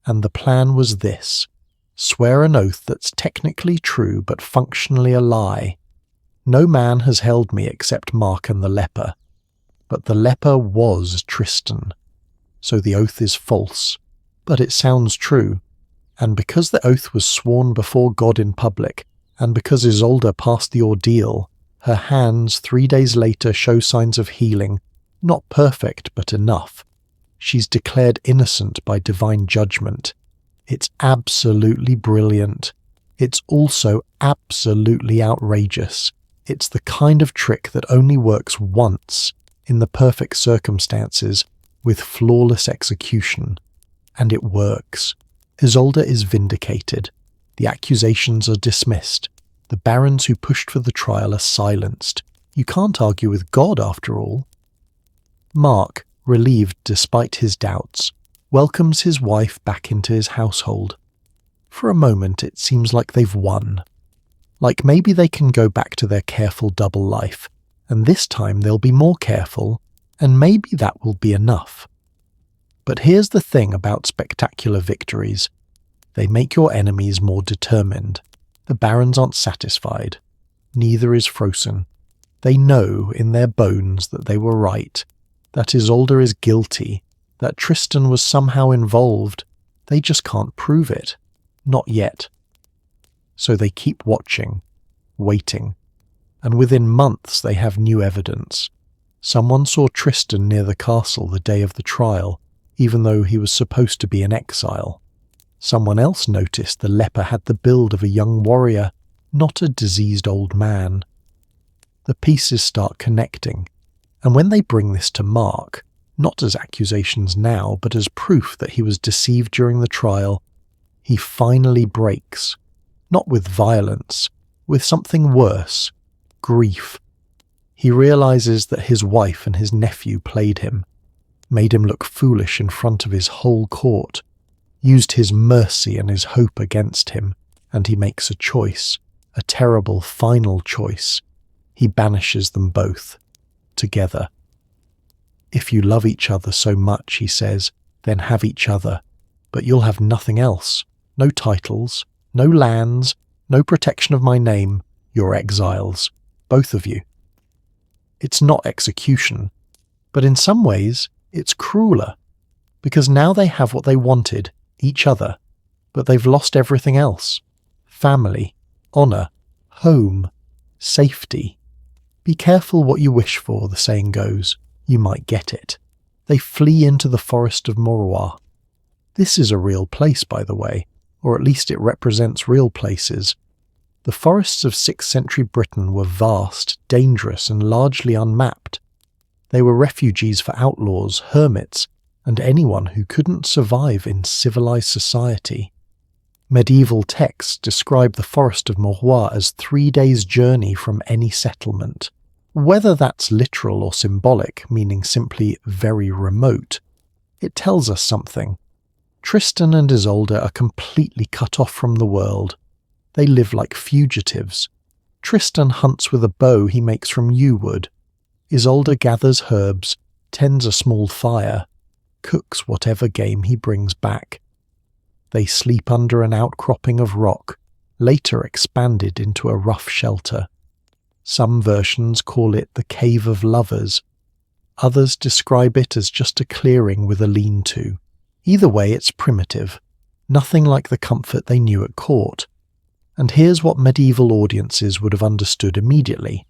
And the plan was this: swear an oath that's technically true but functionally a lie. No man has held me except Mark and the leper. But the leper was Tristan. So the oath is false. But it sounds true. And because the oath was sworn before God in public, and because Isolde passed the ordeal, her hands 3 days later show signs of healing, not perfect but enough. She's declared innocent by divine judgment. It's absolutely brilliant. It's also absolutely outrageous. It's the kind of trick that only works once, in the perfect circumstances, with flawless execution. And it works. Isolde is vindicated. The accusations are dismissed. The barons who pushed for the trial are silenced. You can't argue with God after all. Mark, relieved despite his doubts, welcomes his wife back into his household. For a moment it seems like they've won. Like maybe they can go back to their careful double life, and this time they'll be more careful, and maybe that will be enough. But here's the thing about spectacular victories. They make your enemies more determined. The barons aren't satisfied. Neither is Frosin. They know in their bones that they were right, that Isolde is guilty, that Tristan was somehow involved. They just can't prove it. Not yet. So they keep watching, waiting. And within months they have new evidence. Someone saw Tristan near the castle the day of the trial, even though he was supposed to be in exile. Someone else noticed the leper had the build of a young warrior, not a diseased old man. The pieces start connecting, and when they bring this to Mark, not as accusations now, but as proof that he was deceived during the trial, he finally breaks. Not with violence, with something worse, grief. He realizes that his wife and his nephew played him, made him look foolish in front of his whole court, used his mercy and his hope against him, and he makes a choice, a terrible final choice. He banishes them both, together. If you love each other so much, he says, then have each other, but you'll have nothing else. No titles, no lands, no protection of my name. You're exiles, both of you. It's not execution, but in some ways it's crueler, because now they have what they wanted, each other, but they've lost everything else. Family, honour, home, safety. Be careful what you wish for, the saying goes. You might get it. They flee into the forest of Morois. This is a real place, by the way, or at least it represents real places. The forests of 6th century Britain were vast, dangerous, and largely unmapped. They were refuges for outlaws, hermits, and anyone who couldn't survive in civilized society. Medieval texts describe the forest of Morrois as 3 days' journey from any settlement. Whether that's literal or symbolic, meaning simply very remote, it tells us something. Tristan and Isolde are completely cut off from the world. They live like fugitives. Tristan hunts with a bow he makes from yew wood. Isolde gathers herbs, tends a small fire, cooks whatever game he brings back. They sleep under an outcropping of rock, later expanded into a rough shelter. Some versions call it the Cave of Lovers. Others describe it as just a clearing with a lean-to. Either way, it's primitive, nothing like the comfort they knew at court. And here's what medieval audiences would have understood immediately.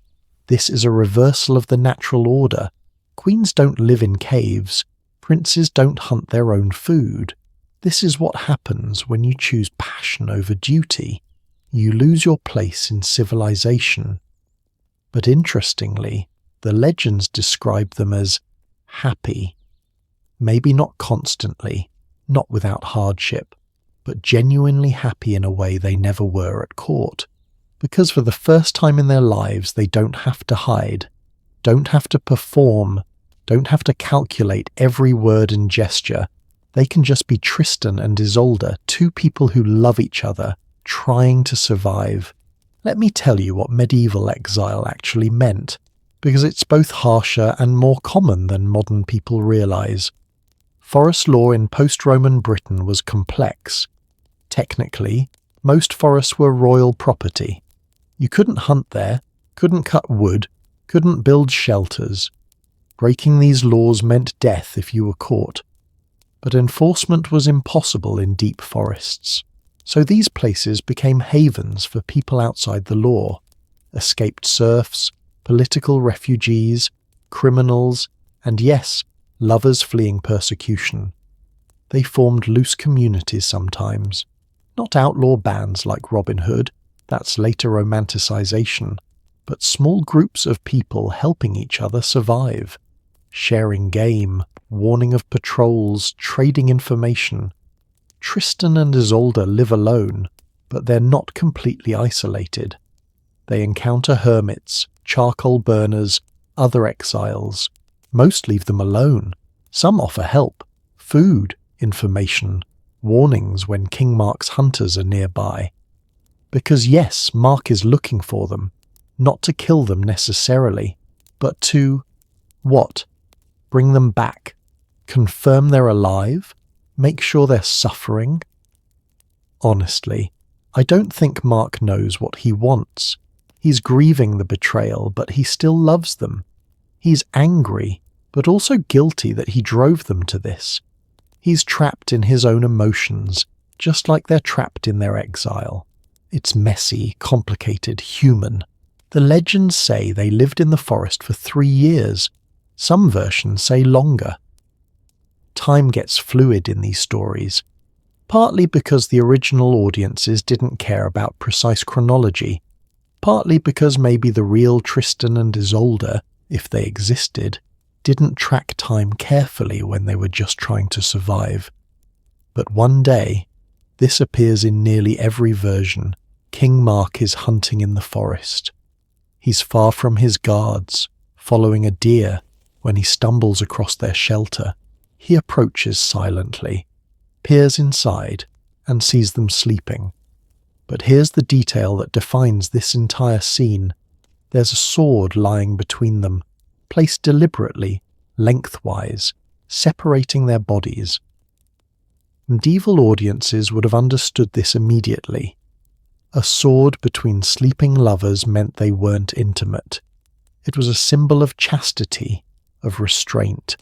This is a reversal of the natural order. Queens don't live in caves. Princes don't hunt their own food. This is what happens when you choose passion over duty. You lose your place in civilization. But interestingly, the legends describe them as happy. Maybe not constantly, not without hardship, but genuinely happy in a way they never were at court. Because for the first time in their lives, they don't have to hide, don't have to perform, don't have to calculate every word and gesture. They can just be Tristan and Isolde, 2 people who love each other, trying to survive. Let me tell you what medieval exile actually meant, because it's both harsher and more common than modern people realize. Forest law in post-Roman Britain was complex. Technically, most forests were royal property. You couldn't hunt there, couldn't cut wood, couldn't build shelters. Breaking these laws meant death if you were caught. But enforcement was impossible in deep forests. So these places became havens for people outside the law. Escaped serfs, political refugees, criminals, and yes, lovers fleeing persecution. They formed loose communities sometimes. Not outlaw bands like Robin Hood, that's later romanticization, but small groups of people helping each other survive. Sharing game, warning of patrols, trading information. Tristan and Isolde live alone, but they're not completely isolated. They encounter hermits, charcoal burners, other exiles. Most leave them alone. Some offer help, food, information, warnings when King Mark's hunters are nearby. Because yes, Mark is looking for them, not to kill them necessarily, but to, what? Bring them back, confirm they're alive, make sure they're suffering. Honestly, I don't think Mark knows what he wants. He's grieving the betrayal, but he still loves them. He's angry, but also guilty that he drove them to this. He's trapped in his own emotions, just like they're trapped in their exile. It's messy, complicated, human. The legends say they lived in the forest for 3 years. Some versions say longer. Time gets fluid in these stories, partly because the original audiences didn't care about precise chronology, partly because maybe the real Tristan and Isolde, if they existed, didn't track time carefully when they were just trying to survive. But one day, this appears in nearly every version, King Mark is hunting in the forest. He's far from his guards, following a deer. When he stumbles across their shelter, he approaches silently, peers inside, and sees them sleeping. But here's the detail that defines this entire scene. There's a sword lying between them, placed deliberately, lengthwise, separating their bodies. Medieval audiences would have understood this immediately. A sword between sleeping lovers meant they weren't intimate. It was a symbol of chastity, of restraint.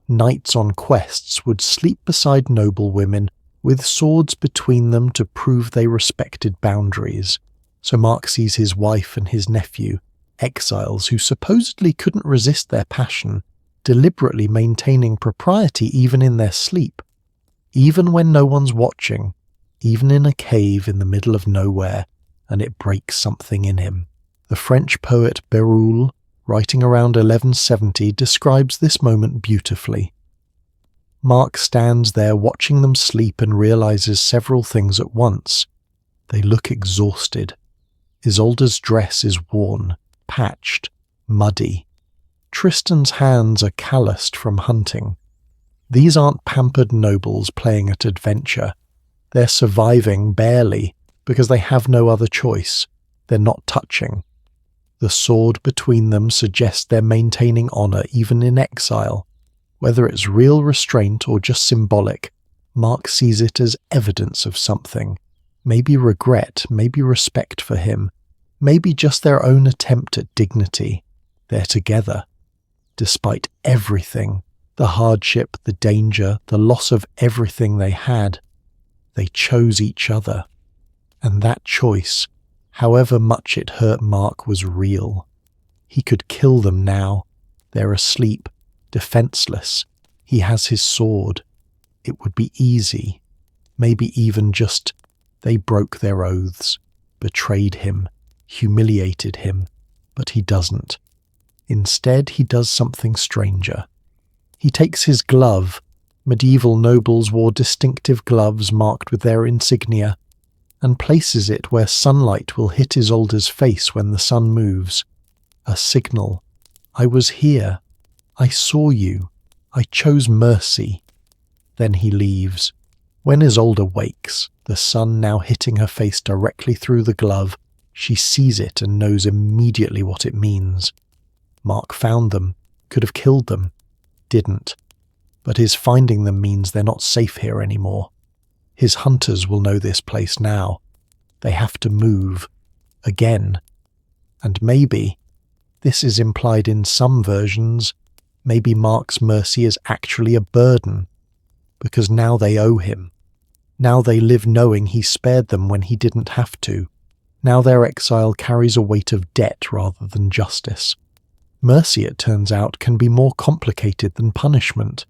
Knights on quests would sleep beside noble women with swords between them to prove they respected boundaries. So Mark sees his wife and his nephew, exiles who supposedly couldn't resist their passion, deliberately maintaining propriety even in their sleep. even when no one's watching, even in a cave in the middle of nowhere, and it breaks something in him. The French poet Béroul, writing around 1170, describes this moment beautifully. Mark stands there watching them sleep and realizes several things at once. They look exhausted. Isolde's dress is worn, patched, muddy. Tristan's hands are calloused from hunting. These aren't pampered nobles playing at adventure. They're surviving barely because they have no other choice. They're not touching. The sword between them suggests they're maintaining honor even in exile. Whether it's real restraint or just symbolic, Mark sees it as evidence of something. Maybe regret, maybe respect for him, maybe just their own attempt at dignity. They're together. Despite everything, the hardship, the danger, the loss of everything they had, they chose each other. And that choice, however much it hurt Mark, was real. He could kill them now. They're asleep, defenseless. He has his sword. It would be easy. Maybe even just they broke their oaths, betrayed him, humiliated him, but he doesn't. Instead, he does something stranger. He takes his glove. Medieval nobles wore distinctive gloves marked with their insignia, and places it where sunlight will hit Isolde's face when the sun moves. A signal. I was here. I saw you. I chose mercy. Then he leaves. When Isolde wakes, the sun now hitting her face directly through the glove, she sees it and knows immediately what it means. Mark found them, could have killed them, didn't. But his finding them means they're not safe here anymore. His hunters will know this place now. They have to move. Again. And maybe, this is implied in some versions, maybe Mark's mercy is actually a burden, because now they owe him. Now they live knowing he spared them when he didn't have to. Now their exile carries a weight of debt rather than justice. Mercy, it turns out, can be more complicated than punishment.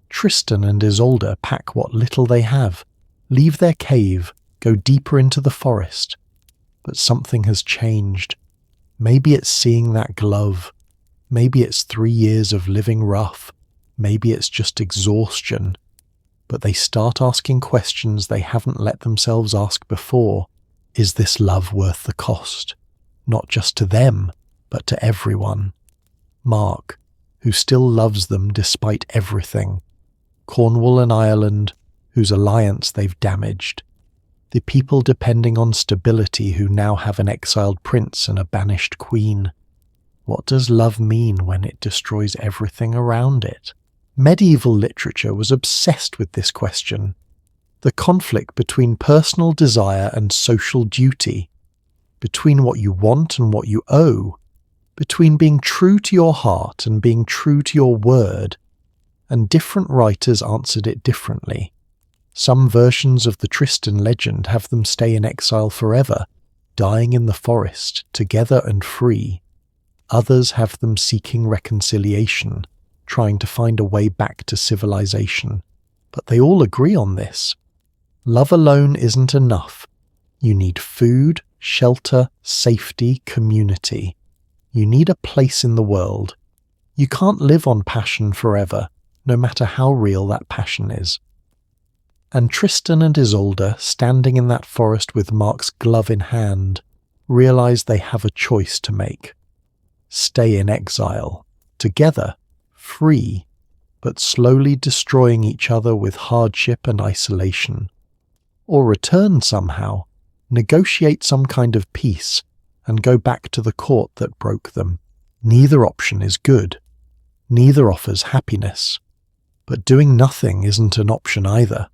Tristan and Isolde pack what little they have, leave their cave, go deeper into the forest. But something has changed. Maybe it's seeing that glove. Maybe it's 3 years of living rough. Maybe it's just exhaustion. But they start asking questions they haven't let themselves ask before. Is this love worth the cost? Not just to them, but to everyone. Mark, who still loves them despite everything. Cornwall and Ireland, whose alliance they've damaged. The people depending on stability who now have an exiled prince and a banished queen. What does love mean when it destroys everything around it? Medieval literature was obsessed with this question. The conflict between personal desire and social duty, between what you want and what you owe, between being true to your heart and being true to your word, and different writers answered it differently. Some versions of the Tristan legend have them stay in exile forever, dying in the forest, together and free. Others have them seeking reconciliation, trying to find a way back to civilization. But they all agree on this. Love alone isn't enough. You need food, shelter, safety, community. You need a place in the world. You can't live on passion forever, no matter how real that passion is. And Tristan and Isolde, standing in that forest with Mark's glove in hand, realize they have a choice to make. Stay in exile, together, free, but slowly destroying each other with hardship and isolation. Or return somehow, negotiate some kind of peace, and go back to the court that broke them. Neither option is good. Neither offers happiness. But doing nothing isn't an option either.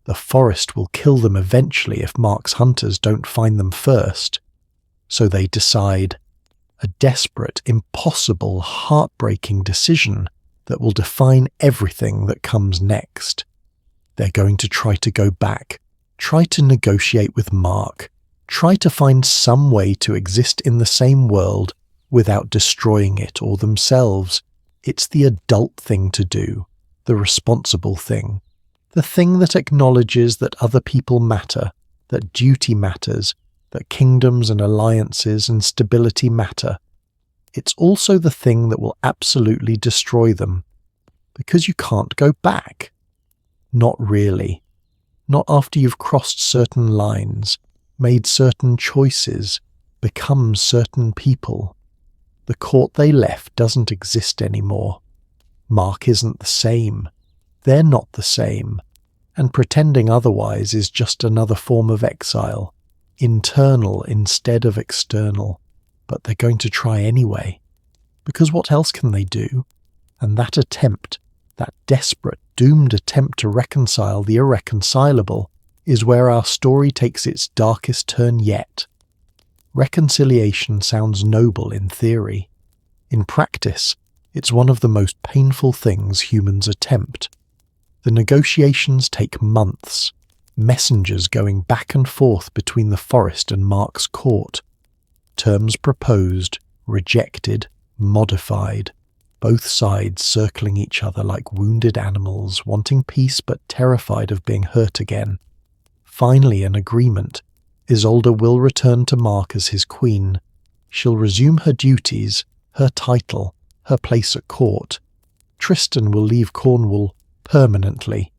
The forest will kill them eventually if Mark's hunters don't find them first. So they decide. A desperate, impossible, heartbreaking decision that will define everything that comes next. They're going to try to go back, try to negotiate with Mark, try to find some way to exist in the same world without destroying it or themselves. It's the adult thing to do, the responsible thing. The thing that acknowledges that other people matter, that duty matters, that kingdoms and alliances and stability matter. It's also the thing that will absolutely destroy them, because you can't go back. Not really. Not after you've crossed certain lines, made certain choices, become certain people. The court they left doesn't exist anymore. Mark isn't the same. They're not the same. And pretending otherwise is just another form of exile. Internal instead of external. But they're going to try anyway. Because what else can they do? And that attempt, that desperate, doomed attempt to reconcile the irreconcilable, is where our story takes its darkest turn yet. Reconciliation sounds noble in theory. In practice, it's one of the most painful things humans attempt. The negotiations take months, messengers going back and forth between the forest and Mark's court. Terms proposed, rejected, modified, both sides circling each other like wounded animals, wanting peace but terrified of being hurt again. Finally, an agreement. Isolde will return to Mark as his queen. She'll resume her duties, her title, her place at court. Tristan will leave Cornwall permanently.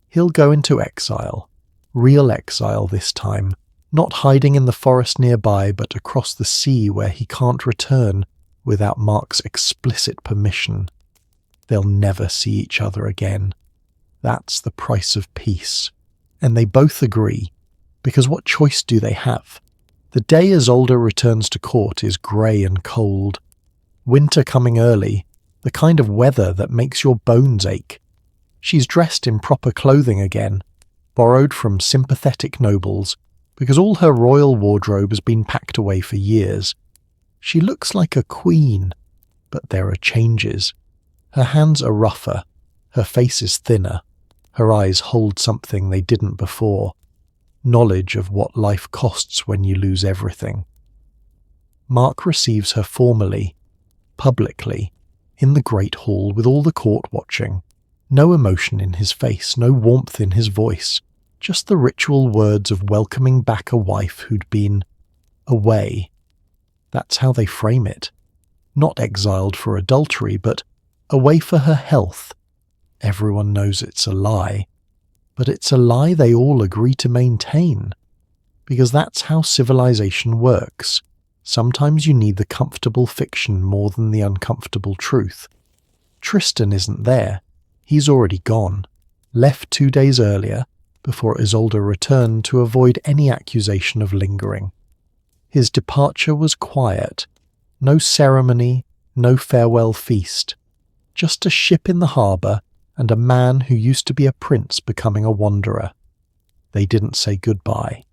He'll go into exile. Real exile this time. Not hiding in the forest nearby, but across the sea where he can't return without Mark's explicit permission. They'll never see each other again. That's the price of peace. And they both agree, because what choice do they have? The day Isolde returns to court is grey and cold. Winter coming early, the kind of weather that makes your bones ache. She's dressed in proper clothing again, borrowed from sympathetic nobles, because all her royal wardrobe has been packed away for years. She looks like a queen, but there are changes. Her hands are rougher, her face is thinner, her eyes hold something they didn't before. Knowledge of what life costs when you lose everything. Mark receives her formally, publicly, in the great hall with all the court watching. No emotion in his face, no warmth in his voice, just the ritual words of welcoming back a wife who'd been away. That's how they frame it. Not exiled for adultery, but away for her health. Everyone knows it's a lie. But it's a lie they all agree to maintain. Because that's how civilization works. Sometimes you need the comfortable fiction more than the uncomfortable truth. Tristan isn't there. He's already gone. Left 2 days earlier, before Isolde returned to avoid any accusation of lingering. His departure was quiet. No ceremony, no farewell feast. Just a ship in the harbour and a man who used to be a prince becoming a wanderer. They didn't say goodbye.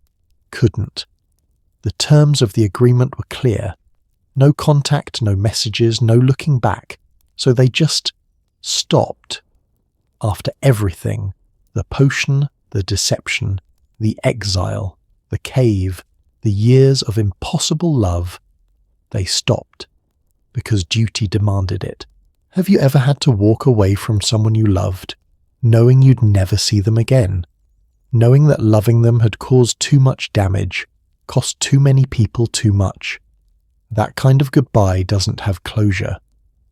Couldn't. The terms of the agreement were clear. No contact, no messages, no looking back. So they just stopped. After everything, the potion, the deception, the exile, the cave, the years of impossible love, they stopped. Because duty demanded it. Have you ever had to walk away from someone you loved, knowing you'd never see them again? Knowing that loving them had caused too much damage, cost too many people too much? That kind of goodbye doesn't have closure.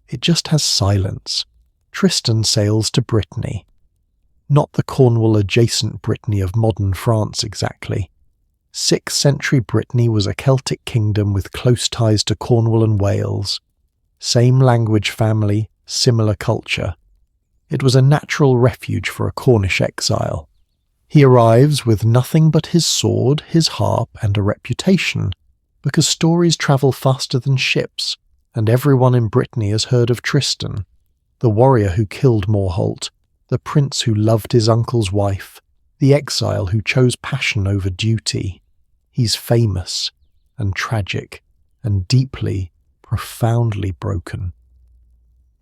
It just has silence. Tristan sails to Brittany. Not the Cornwall-adjacent Brittany of modern France exactly. 6th century Brittany was a Celtic kingdom with close ties to Cornwall and Wales. Same language family, similar culture. It was a natural refuge for a Cornish exile. He arrives with nothing but his sword, his harp, and a reputation, because stories travel faster than ships, and everyone in Brittany has heard of Tristan, the warrior who killed Morholt, the prince who loved his uncle's wife, the exile who chose passion over duty. He's famous, and tragic, and deeply, profoundly broken.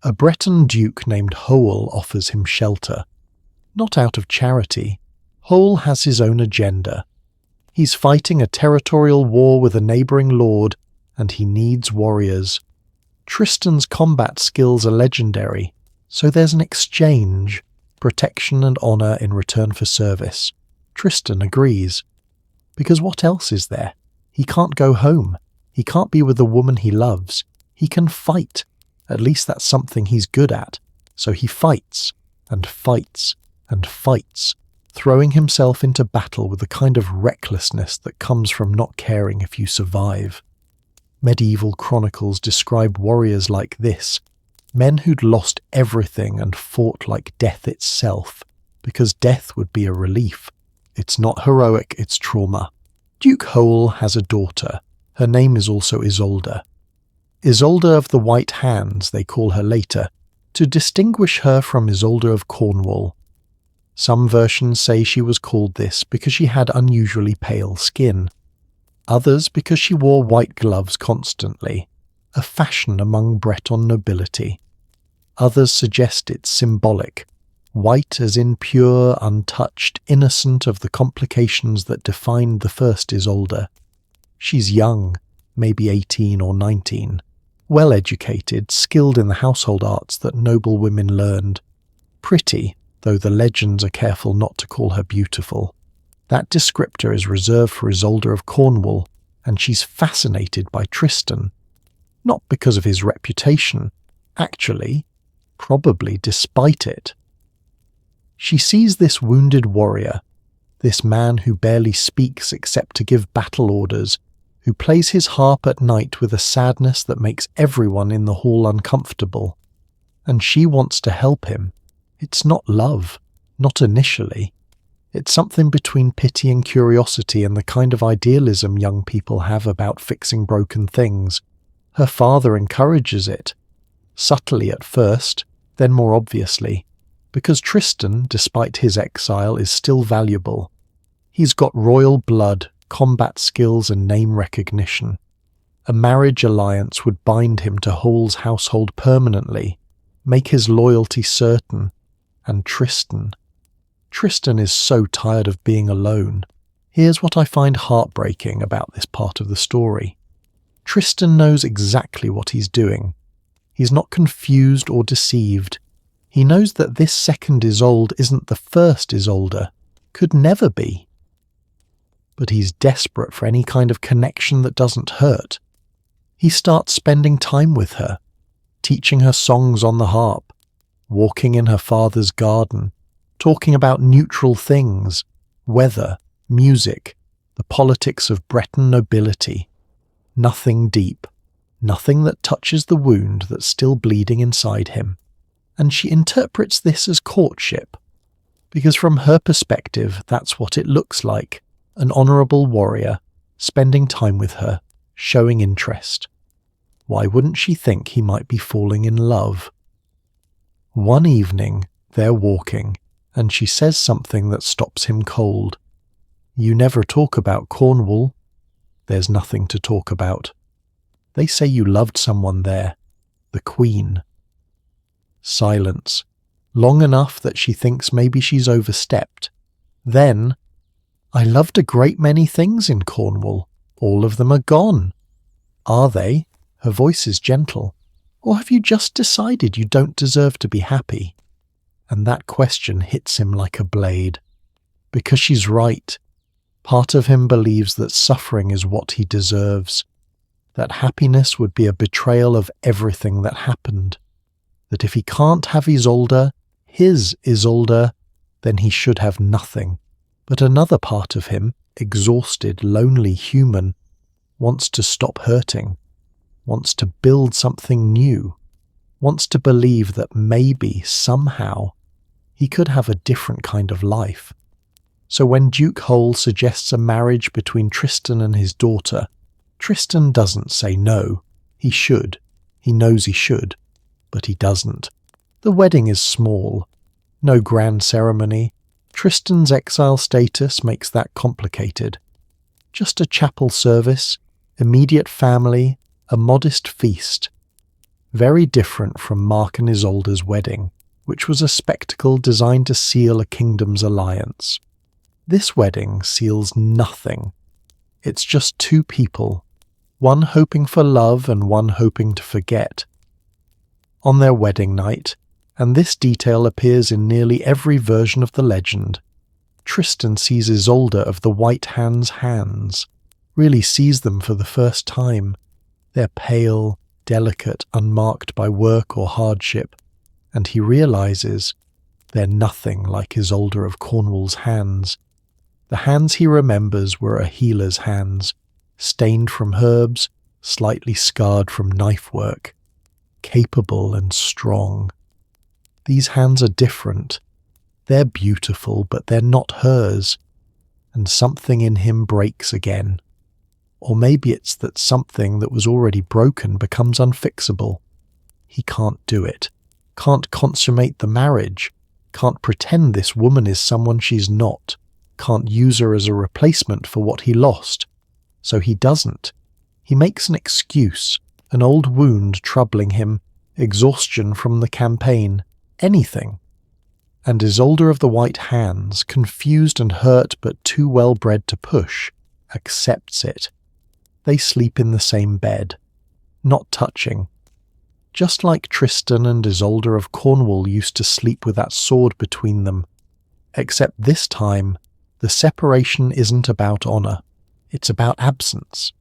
A Breton duke named Hoel offers him shelter. Not out of charity. Hoel has his own agenda. He's fighting a territorial war with a neighbouring lord, and he needs warriors. Tristan's combat skills are legendary, so there's an exchange. protection and honour in return for service. Tristan agrees. Because what else is there? He can't go home. He can't be with the woman he loves. He can fight. At least that's something he's good at. So he fights, and fights, and fights, throwing himself into battle with the kind of recklessness that comes from not caring if you survive. Medieval chronicles describe warriors like this, men who'd lost everything and fought like death itself, because death would be a relief. It's not heroic, it's trauma. Duke Hole has a daughter. Her name is also Isolde. Isolde of the White Hands, they call her later, to distinguish her from Isolde of Cornwall. Some versions say she was called this because she had unusually pale skin. Others because she wore white gloves constantly, a fashion among Breton nobility. Others suggest it's symbolic, white as in pure, untouched, innocent of the complications that defined the first Isolde. She's young, maybe 18 or 19, well-educated, skilled in the household arts that noble women learned. Pretty, though the legends are careful not to call her beautiful. That descriptor is reserved for Isolde of Cornwall, and she's fascinated by Tristan. Not because of his reputation, actually, probably despite it. She sees this wounded warrior, this man who barely speaks except to give battle orders, who plays his harp at night with a sadness that makes everyone in the hall uncomfortable. And she wants to help him. It's not love, not initially. It's something between pity and curiosity and the kind of idealism young people have about fixing broken things. Her father encourages it, subtly at first, then more obviously, because Tristan, despite his exile, is still valuable. He's got royal blood, combat skills and name recognition. A marriage alliance would bind him to Hole's household permanently, make his loyalty certain. And Tristan is so tired of being alone. Here's what I find heartbreaking about this part of the story. Tristan knows exactly what he's doing. He's not confused or deceived. He knows that this second Isolde isn't the first Isolde, could never be. But he's desperate for any kind of connection that doesn't hurt. He starts spending time with her, teaching her songs on the harp, walking in her father's garden, talking about neutral things, weather, music, the politics of Breton nobility. Nothing deep, nothing that touches the wound that's still bleeding inside him. And she interprets this as courtship, because from her perspective that's what it looks like, an honourable warrior, spending time with her, showing interest. Why wouldn't she think he might be falling in love? One evening, they're walking, and she says something that stops him cold. "You never talk about Cornwall." There's nothing to talk about. They say you loved someone there, the Queen. Silence, long enough that she thinks maybe she's overstepped. Then, "I loved a great many things in Cornwall. All of them are gone." Are they? Her voice is gentle. Or have you just decided you don't deserve to be happy? And that question hits him like a blade. Because she's right. Part of him believes that suffering is what he deserves. That happiness would be a betrayal of everything that happened. That if he can't have Isolde, his Isolde, then he should have nothing. But another part of him, exhausted, lonely human, wants to stop hurting, wants to build something new, wants to believe that maybe, somehow, he could have a different kind of life. So when Duke Hole suggests a marriage between Tristan and his daughter, Tristan doesn't say no. He should. He knows he should. But he doesn't. The wedding is small. No grand ceremony. Tristan's exile status makes that complicated. Just a chapel service, immediate family, a modest feast. Very different from Mark and Isolde's wedding, which was a spectacle designed to seal a kingdom's alliance. This wedding seals nothing. It's just two people, one hoping for love and one hoping to forget. On their wedding night, and this detail appears in nearly every version of the legend. Tristan sees Isolde of the White Hand's hands, really sees them for the first time. They're pale, delicate, unmarked by work or hardship, and he realizes they're nothing like Isolde of Cornwall's hands. The hands he remembers were a healer's hands, stained from herbs, slightly scarred from knife work, capable and strong. These hands are different. They're beautiful, but they're not hers, and something in him breaks again. Or maybe it's that something that was already broken becomes unfixable. He can't do it, can't consummate the marriage, can't pretend this woman is someone she's not, can't use her as a replacement for what he lost. So he doesn't. He makes an excuse, an old wound troubling him, exhaustion from the campaign, anything. And Isolde of the White Hands, confused and hurt but too well-bred to push, accepts it. They sleep in the same bed, not touching. Just like Tristan and Isolde of Cornwall used to sleep with that sword between them. Except this time, the separation isn't about honour. It's about absence,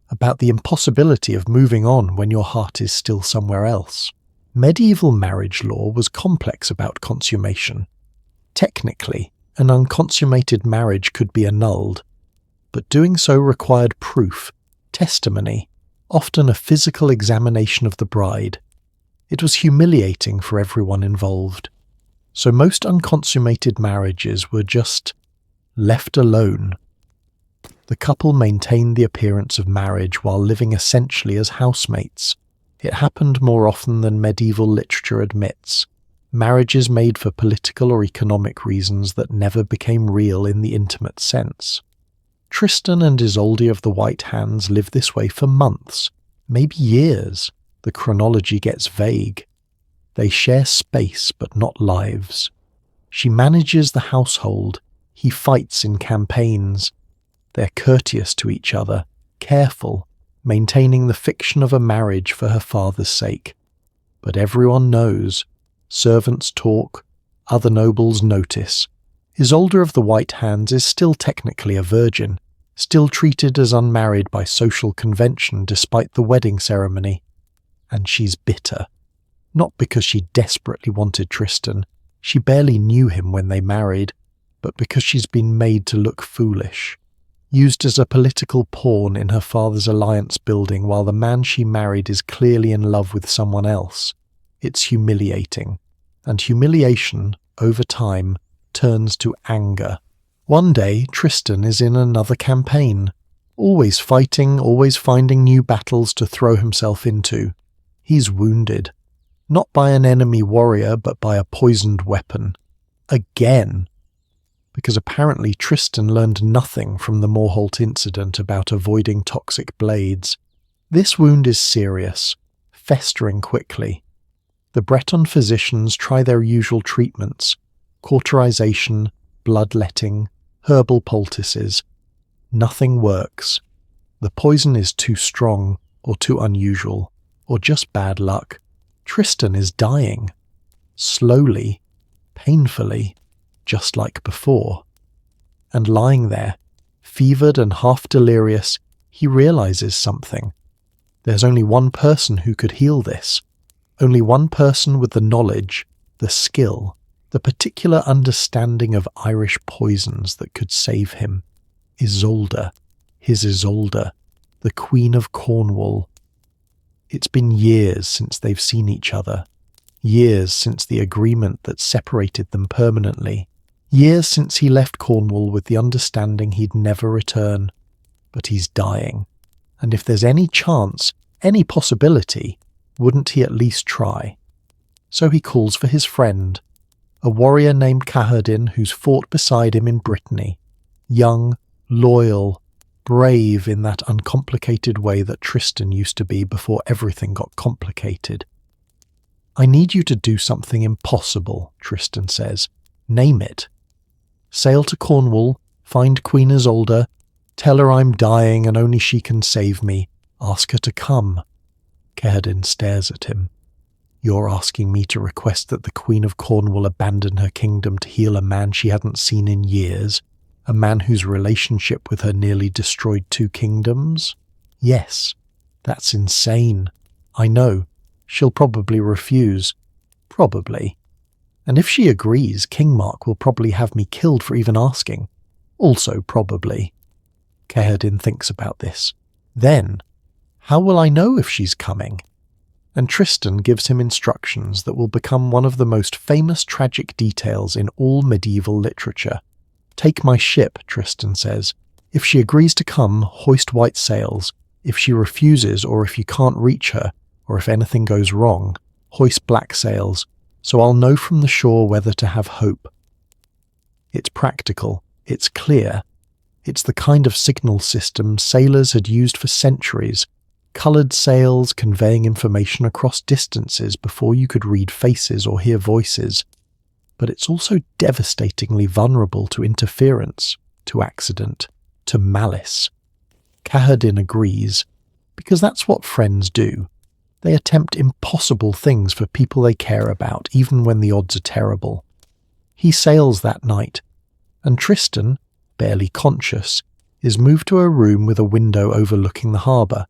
about the impossibility of moving on when your heart is still somewhere else. Medieval marriage law was complex about consummation. Technically, an unconsummated marriage could be annulled, but doing so required proof, testimony, often a physical examination of the bride. It was humiliating for everyone involved. So most unconsummated marriages were just left alone. The couple maintained the appearance of marriage while living essentially as housemates. It happened more often than medieval literature admits. Marriages made for political or economic reasons that never became real in the intimate sense. Tristan and Isolde of the White Hands live this way for months, maybe years. The chronology gets vague. They share space but not lives. She manages the household. He fights in campaigns. They're courteous to each other, careful, maintaining the fiction of a marriage for her father's sake. But everyone knows. Servants talk. Other nobles notice. Isolde of the White Hands is still technically a virgin, still treated as unmarried by social convention despite the wedding ceremony. And she's bitter. Not because she desperately wanted Tristan. She barely knew him when they married, but because she's been made to look foolish. Used as a political pawn in her father's alliance building while the man she married is clearly in love with someone else. It's humiliating. And humiliation, over time, turns to anger. One day, Tristan is in another campaign. Always fighting, always finding new battles to throw himself into. He's wounded. Not by an enemy warrior, but by a poisoned weapon. Again. Because apparently Tristan learned nothing from the Morholt incident about avoiding toxic blades. This wound is serious, festering quickly. The Breton physicians try their usual treatments, cauterization, bloodletting, herbal poultices. Nothing works. The poison is too strong, or too unusual, or just bad luck. Tristan is dying. Slowly, painfully, just like before. And lying there, fevered and half delirious, he realizes something. There's only one person who could heal this. Only one person with the knowledge, the skill, the particular understanding of Irish poisons that could save him. Isolde, his Isolde, the Queen of Cornwall. It's been years since they've seen each other. Years since the agreement that separated them permanently. Years since he left Cornwall with the understanding he'd never return. But he's dying. And if there's any chance, any possibility, wouldn't he at least try? So he calls for his friend, a warrior named Kaherdin who's fought beside him in Brittany. Young, loyal, brave in that uncomplicated way that Tristan used to be before everything got complicated. I need you to do something impossible, Tristan says. Name it. Sail to Cornwall, find Queen Isolde, tell her I'm dying and only she can save me, ask her to come. Kaherdin stares at him. You're asking me to request that the Queen of Cornwall abandon her kingdom to heal a man she hadn't seen in years, a man whose relationship with her nearly destroyed 2 kingdoms? Yes, that's insane. I know. She'll probably refuse. Probably. And if she agrees, King Mark will probably have me killed for even asking. Also probably. Keherdin thinks about this. Then, how will I know if she's coming? And Tristan gives him instructions that will become one of the most famous tragic details in all medieval literature. Take my ship, Tristan says. If she agrees to come, hoist white sails. If she refuses, or if you can't reach her, or if anything goes wrong, hoist black sails, so I'll know from the shore whether to have hope. It's practical. It's clear. It's the kind of signal system sailors had used for centuries, coloured sails conveying information across distances before you could read faces or hear voices. But it's also devastatingly vulnerable to interference, to accident, to malice. Keherdin agrees, because that's what friends do. They attempt impossible things for people they care about, even when the odds are terrible. He sails that night, and Tristan, barely conscious, is moved to a room with a window overlooking the harbour,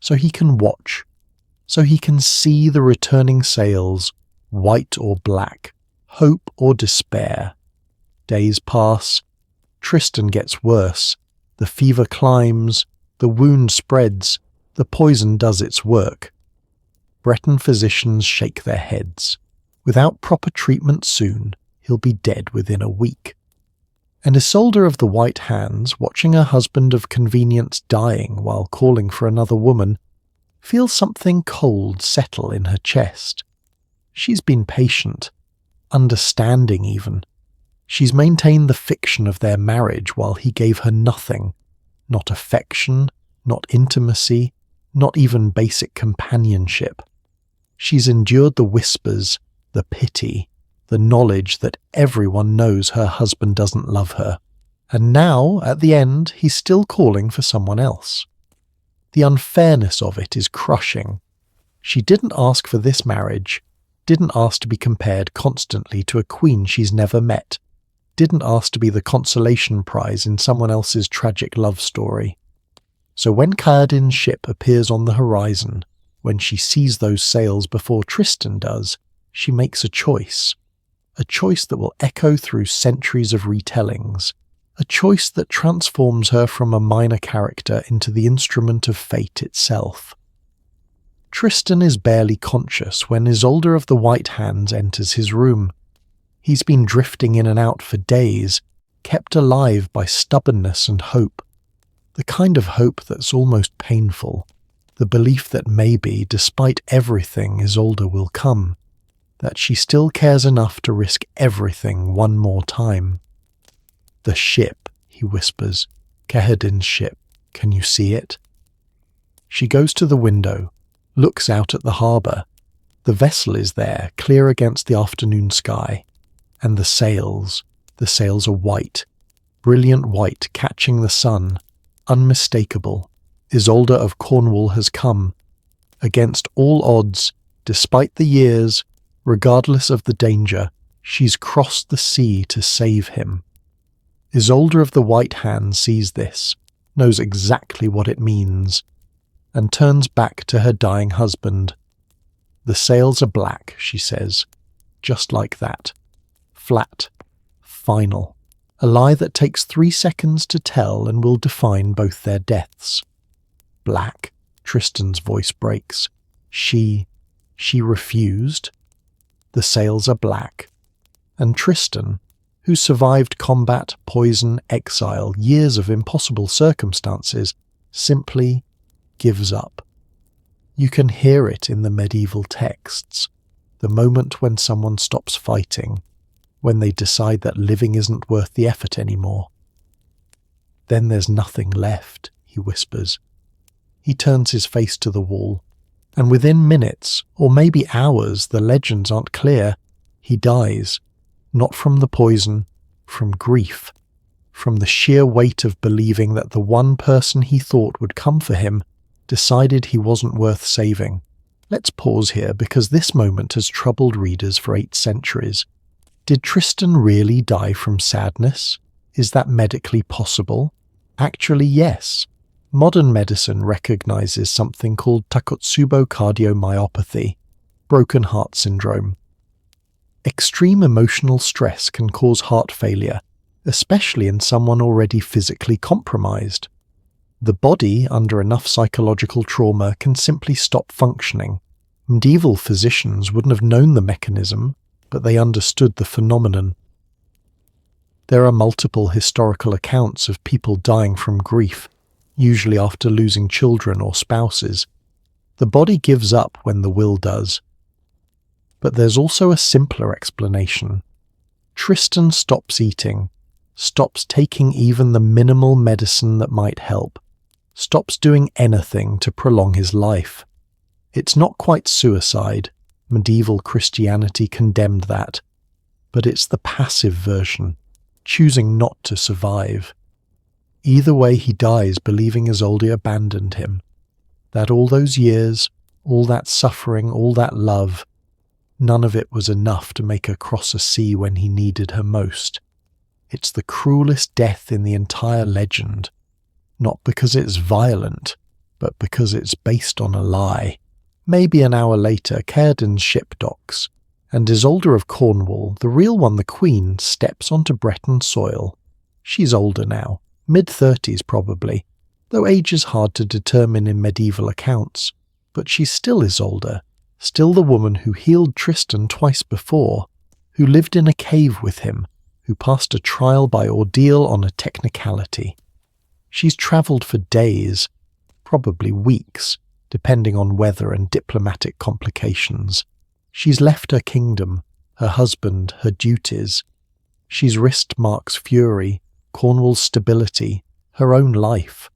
so he can watch, so he can see the returning sails, white or black, hope or despair. Days pass. Tristan gets worse. The fever climbs, the wound spreads, the poison does its work. Breton physicians shake their heads. Without proper treatment soon, he'll be dead within a week. And Isolde of the White Hands, watching her husband of convenience dying while calling for another woman, feels something cold settle in her chest. She's been patient, understanding even. She's maintained the fiction of their marriage while he gave her nothing, not affection, not intimacy, not even basic companionship. She's endured the whispers, the pity, the knowledge that everyone knows her husband doesn't love her. And now, at the end, he's still calling for someone else. The unfairness of it is crushing. She didn't ask for this marriage, didn't ask to be compared constantly to a queen she's never met, didn't ask to be the consolation prize in someone else's tragic love story. So when Keherdin's ship appears on the horizon, when she sees those sails before Tristan does, she makes a choice that will echo through centuries of retellings, a choice that transforms her from a minor character into the instrument of fate itself. Tristan is barely conscious when Isolde of the White Hands enters his room. He's been drifting in and out for days, kept alive by stubbornness and hope. The kind of hope that's almost painful, the belief that maybe, despite everything, Isolde will come, that she still cares enough to risk everything one more time. "The ship," he whispers. "Keherdin's ship. Can you see it?" She goes to the window, looks out at the harbour. The vessel is there, clear against the afternoon sky. And the sails are white, brilliant white, catching the sun, unmistakable. Isolde of Cornwall has come. Against all odds, despite the years, regardless of the danger, she's crossed the sea to save him. Isolde of the White Hands sees this, knows exactly what it means, and turns back to her dying husband. "The sails are black," she says, just like that. Flat, final, a lie that takes 3 seconds to tell and will define both their deaths. "Black," Tristan's voice breaks. She refused. The sails are black. And Tristan, who survived combat, poison, exile, years of impossible circumstances, simply gives up. You can hear it in the medieval texts, the moment when someone stops fighting, when they decide that living isn't worth the effort anymore. "Then there's nothing left," he whispers. He turns his face to the wall, and within minutes, or maybe hours, the legends aren't clear, he dies, not from the poison, from grief, from the sheer weight of believing that the one person he thought would come for him decided he wasn't worth saving. Let's pause here because this moment has troubled readers for 8 centuries. Did Tristan really die from sadness? Is that medically possible? Actually, yes. Modern medicine recognizes something called Takotsubo cardiomyopathy, broken heart syndrome. Extreme emotional stress can cause heart failure, especially in someone already physically compromised. The body, under enough psychological trauma, can simply stop functioning. Medieval physicians wouldn't have known the mechanism, but they understood the phenomenon. There are multiple historical accounts of people dying from grief, usually after losing children or spouses. The body gives up when the will does. But there's also a simpler explanation. Tristan stops eating, stops taking even the minimal medicine that might help, stops doing anything to prolong his life. It's not quite suicide. Medieval Christianity condemned that. But it's the passive version, choosing not to survive. Either way, he dies believing Isolde abandoned him. That all those years, all that suffering, all that love, none of it was enough to make her cross a sea when he needed her most. It's the cruelest death in the entire legend, not because it's violent, but because it's based on a lie. Maybe an hour later, Caherdin's ship docks, and Isolde of Cornwall, the real one, the Queen, steps onto Breton soil. She's older now, mid-30s probably, though age is hard to determine in medieval accounts, but she's still Isolde, still the woman who healed Tristan twice before, who lived in a cave with him, who passed a trial by ordeal on a technicality. She's travelled for days, probably weeks, depending on weather and diplomatic complications. She's left her kingdom, her husband, her duties. She's risked Mark's fury, Cornwall's stability, her own life,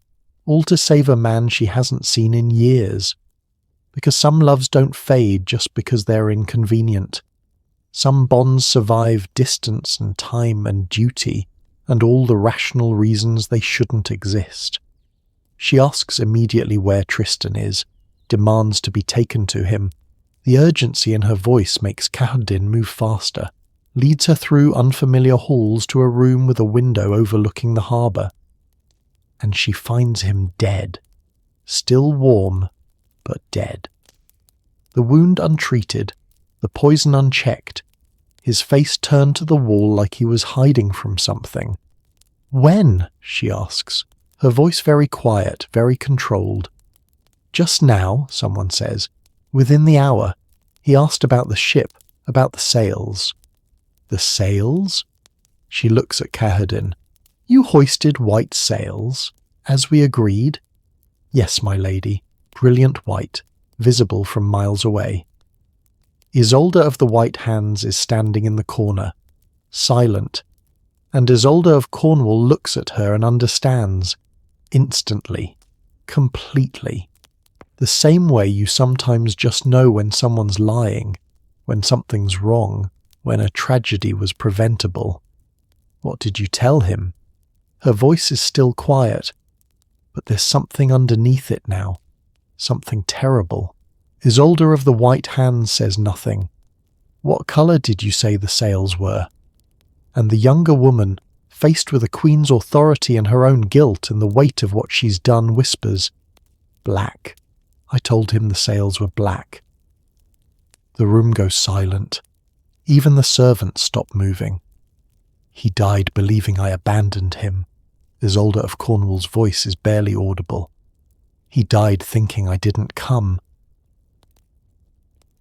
all to save a man she hasn't seen in years. Because some loves don't fade just because they're inconvenient. Some bonds survive distance and time and duty, and all the rational reasons they shouldn't exist. She asks immediately where Tristan is, demands to be taken to him. The urgency in her voice makes Caherdin move faster, leads her through unfamiliar halls to a room with a window overlooking the harbour. And she finds him dead, still warm, but dead. The wound untreated, the poison unchecked, his face turned to the wall like he was hiding from something. "When?" she asks, her voice very quiet, very controlled. "Just now," someone says. "Within the hour. He asked about the ship, about the sails." "The sails?" She looks at Caherdin. "You hoisted white sails, as we agreed?" "Yes, my lady, brilliant white, visible from miles away." Isolde of the White Hands is standing in the corner, silent, and Isolde of Cornwall looks at her and understands, instantly, completely. The same way you sometimes just know when someone's lying, when something's wrong, when a tragedy was preventable. "What did you tell him?" Her voice is still quiet, but there's something underneath it now, something terrible. Isolde of the White Hands says nothing. "What colour did you say the sails were?" And the younger woman, faced with a queen's authority and her own guilt and the weight of what she's done, whispers, "Black. I told him the sails were black." The room goes silent. Even the servants stop moving. "He died believing I abandoned him." Isolde of Cornwall's voice is barely audible. "He died thinking I didn't come."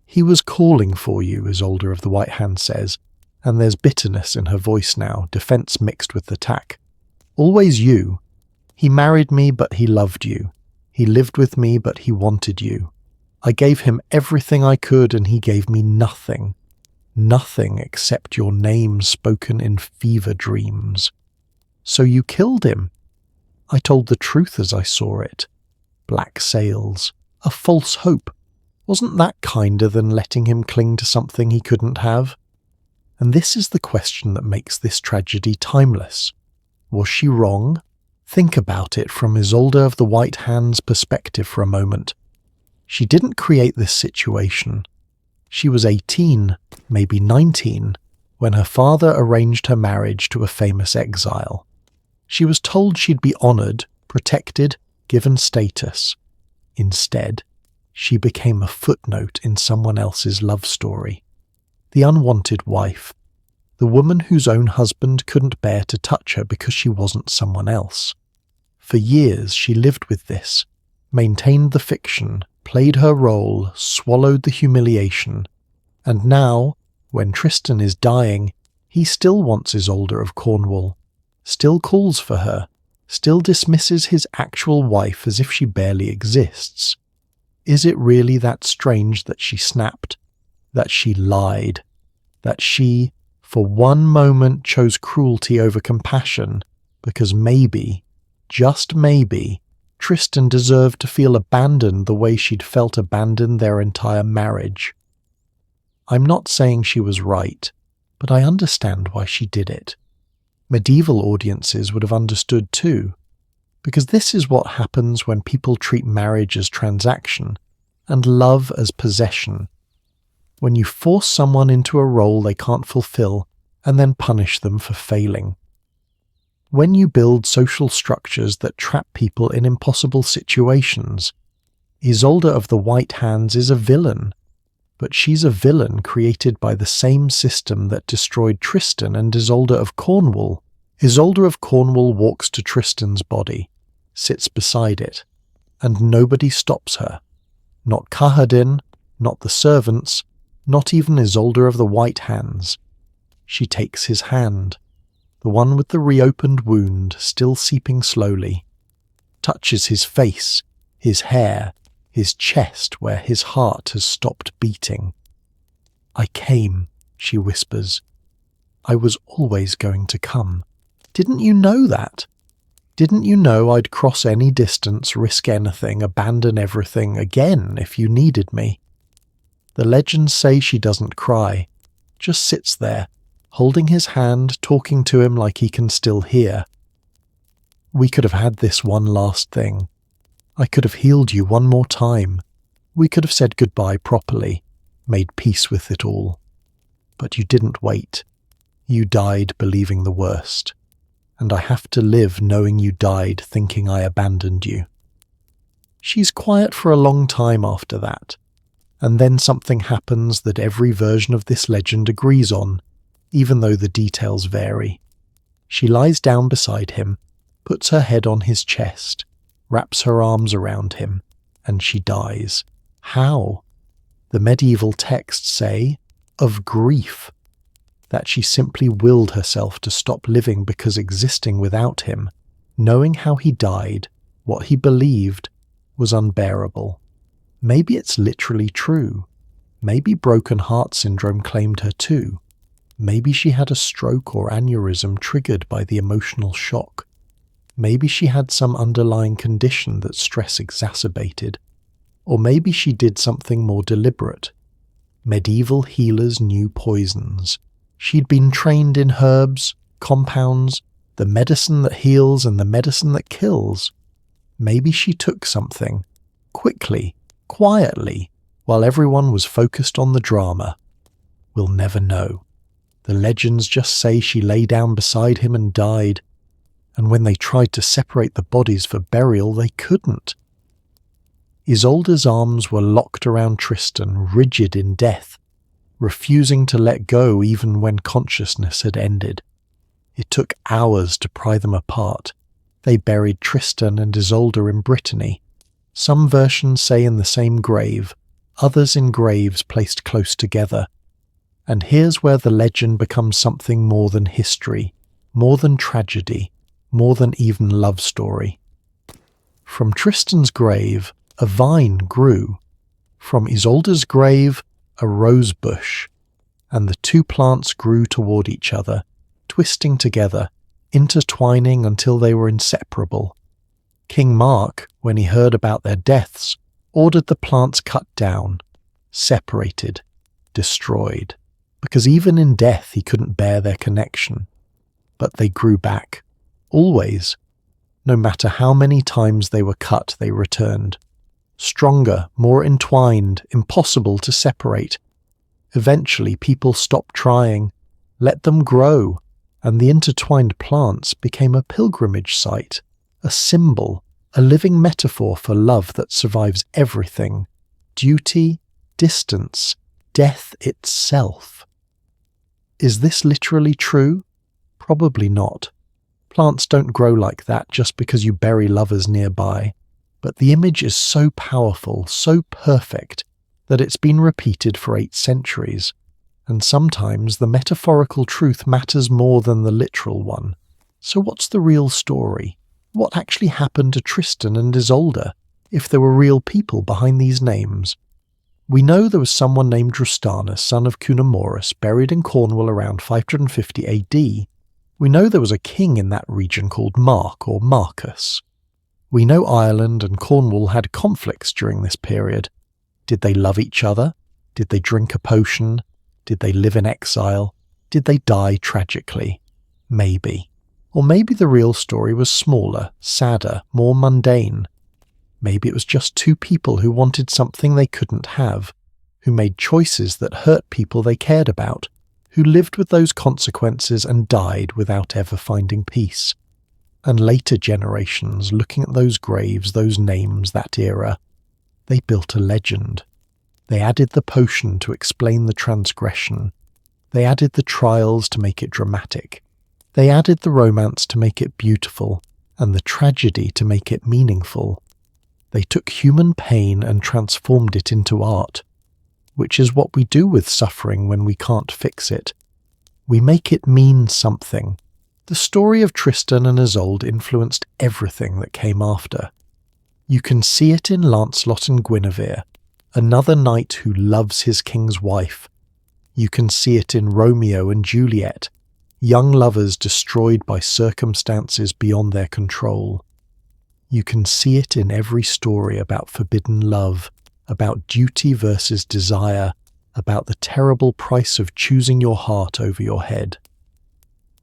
"He was calling for you," Isolde of the White Hand says, and there's bitterness in her voice now, defence mixed with attack. "Always you. He married me, but he loved you. He lived with me, but he wanted you. I gave him everything I could, and he gave me nothing. Nothing except your name spoken in fever dreams. So you killed him." "I told the truth as I saw it. Black sails. A false hope. Wasn't that kinder than letting him cling to something he couldn't have?" And this is the question that makes this tragedy timeless. Was she wrong? Think about it from Isolde of the White Hand's perspective for a moment. She didn't create this situation. She was 18, maybe 19, when her father arranged her marriage to a famous exile. She was told she'd be honoured, protected, given status. Instead, she became a footnote in someone else's love story. The unwanted wife. The woman whose own husband couldn't bear to touch her because she wasn't someone else. For years she lived with this, maintained the fiction, played her role, swallowed the humiliation. And now, when Tristan is dying, he still wants Isolde of Cornwall, still calls for her, still dismisses his actual wife as if she barely exists. Is it really that strange that she snapped, that she lied, that she, for one moment, chose cruelty over compassion because maybe, just maybe, Tristan deserved to feel abandoned the way she'd felt abandoned their entire marriage? I'm not saying she was right, but I understand why she did it. Medieval audiences would have understood too, because this is what happens when people treat marriage as transaction and love as possession. When you force someone into a role they can't fulfill and then punish them for failing. When you build social structures that trap people in impossible situations. Isolde of the White Hands is a villain, but she's a villain created by the same system that destroyed Tristan and Isolde of Cornwall. Isolde of Cornwall walks to Tristan's body, sits beside it, and nobody stops her. Not Kahadin, not the servants, not even Isolde of the White Hands. She takes his hand, the one with the reopened wound still seeping slowly, touches his face, his hair, his chest where his heart has stopped beating. "I came," she whispers. "I was always going to come. Didn't you know that? Didn't you know I'd cross any distance, risk anything, abandon everything again if you needed me?" The legends say she doesn't cry, just sits there, holding his hand, talking to him like he can still hear. "We could have had this one last thing. I could have healed you one more time. We could have said goodbye properly, made peace with it all. But you didn't wait. You died believing the worst. And I have to live knowing you died thinking I abandoned you." She's quiet for a long time after that, and then something happens that every version of this legend agrees on, even though the details vary. She lies down beside him, puts her head on his chest, wraps her arms around him, and she dies. How? The medieval texts say, of grief. That she simply willed herself to stop living because existing without him, knowing how he died, what he believed, was unbearable. Maybe it's literally true. Maybe broken heart syndrome claimed her too. Maybe she had a stroke or aneurysm triggered by the emotional shock. Maybe she had some underlying condition that stress exacerbated. Or maybe she did something more deliberate. Medieval healers knew poisons. She'd been trained in herbs, compounds, the medicine that heals and the medicine that kills. Maybe she took something, quickly, quietly, while everyone was focused on the drama. We'll never know. The legends just say she lay down beside him and died, and when they tried to separate the bodies for burial, they couldn't. Isolde's arms were locked around Tristan, rigid in death, refusing to let go even when consciousness had ended. It took hours to pry them apart. They buried Tristan and Isolde in Brittany. Some versions say in the same grave, others in graves placed close together. And here's where the legend becomes something more than history, more than tragedy, more than even love story. From Tristan's grave, a vine grew. From Isolde's grave, a rose bush, and the two plants grew toward each other, twisting together, intertwining until they were inseparable. King Mark, when he heard about their deaths, ordered the plants cut down, separated, destroyed, because even in death he couldn't bear their connection. But they grew back, always. No matter how many times they were cut, they returned. Stronger, more entwined, impossible to separate. Eventually people stopped trying, let them grow, and the intertwined plants became a pilgrimage site, a symbol, a living metaphor for love that survives everything: duty, distance, death itself. Is this literally true? Probably not. Plants don't grow like that just because you bury lovers nearby, but the image is so powerful, so perfect, that it's been repeated for 8 centuries, and sometimes the metaphorical truth matters more than the literal one. So what's the real story? What actually happened to Tristan and Isolde, if there were real people behind these names? We know there was someone named Drustanus, son of Cunamoris, buried in Cornwall around 550 AD. We know there was a king in that region called Mark or Marcus. We know Ireland and Cornwall had conflicts during this period. Did they love each other? Did they drink a potion? Did they live in exile? Did they die tragically? Maybe. Or maybe the real story was smaller, sadder, more mundane. Maybe it was just 2 people who wanted something they couldn't have, who made choices that hurt people they cared about, who lived with those consequences and died without ever finding peace. And later generations, looking at those graves, those names, that era, they built a legend. They added the potion to explain the transgression. They added the trials to make it dramatic. They added the romance to make it beautiful, and the tragedy to make it meaningful. They took human pain and transformed it into art, which is what we do with suffering when we can't fix it. We make it mean something. The story of Tristan and Isolde influenced everything that came after. You can see it in Lancelot and Guinevere, another knight who loves his king's wife. You can see it in Romeo and Juliet, young lovers destroyed by circumstances beyond their control. You can see it in every story about forbidden love, about duty versus desire, about the terrible price of choosing your heart over your head.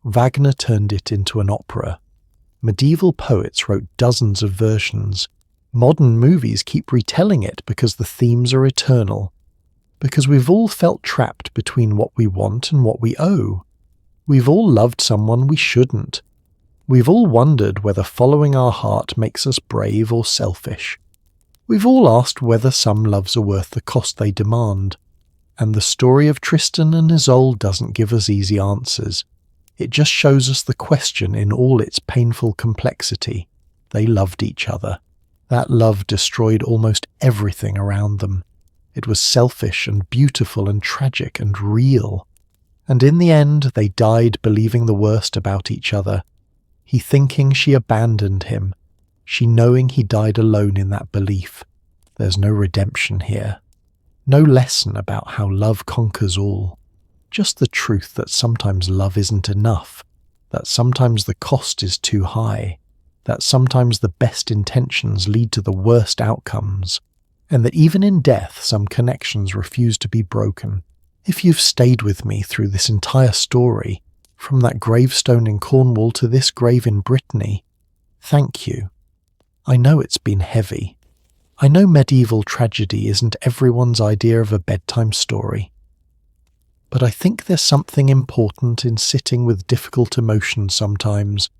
Wagner turned it into an opera. Medieval poets wrote dozens of versions. Modern movies keep retelling it because the themes are eternal. Because we've all felt trapped between what we want and what we owe. We've all loved someone we shouldn't. We've all wondered whether following our heart makes us brave or selfish. We've all asked whether some loves are worth the cost they demand. And the story of Tristan and Isolde doesn't give us easy answers. It just shows us the question in all its painful complexity. They loved each other. That love destroyed almost everything around them. It was selfish and beautiful and tragic and real. And in the end, they died believing the worst about each other. He thinking she abandoned him. She knowing he died alone in that belief. There's no redemption here. No lesson about how love conquers all. Just the truth that sometimes love isn't enough. That sometimes the cost is too high. That sometimes the best intentions lead to the worst outcomes. And that even in death, some connections refuse to be broken. If you've stayed with me through this entire story, from that gravestone in Cornwall to this grave in Brittany, thank you. I know it's been heavy. I know medieval tragedy isn't everyone's idea of a bedtime story. But I think there's something important in sitting with difficult emotions sometimes,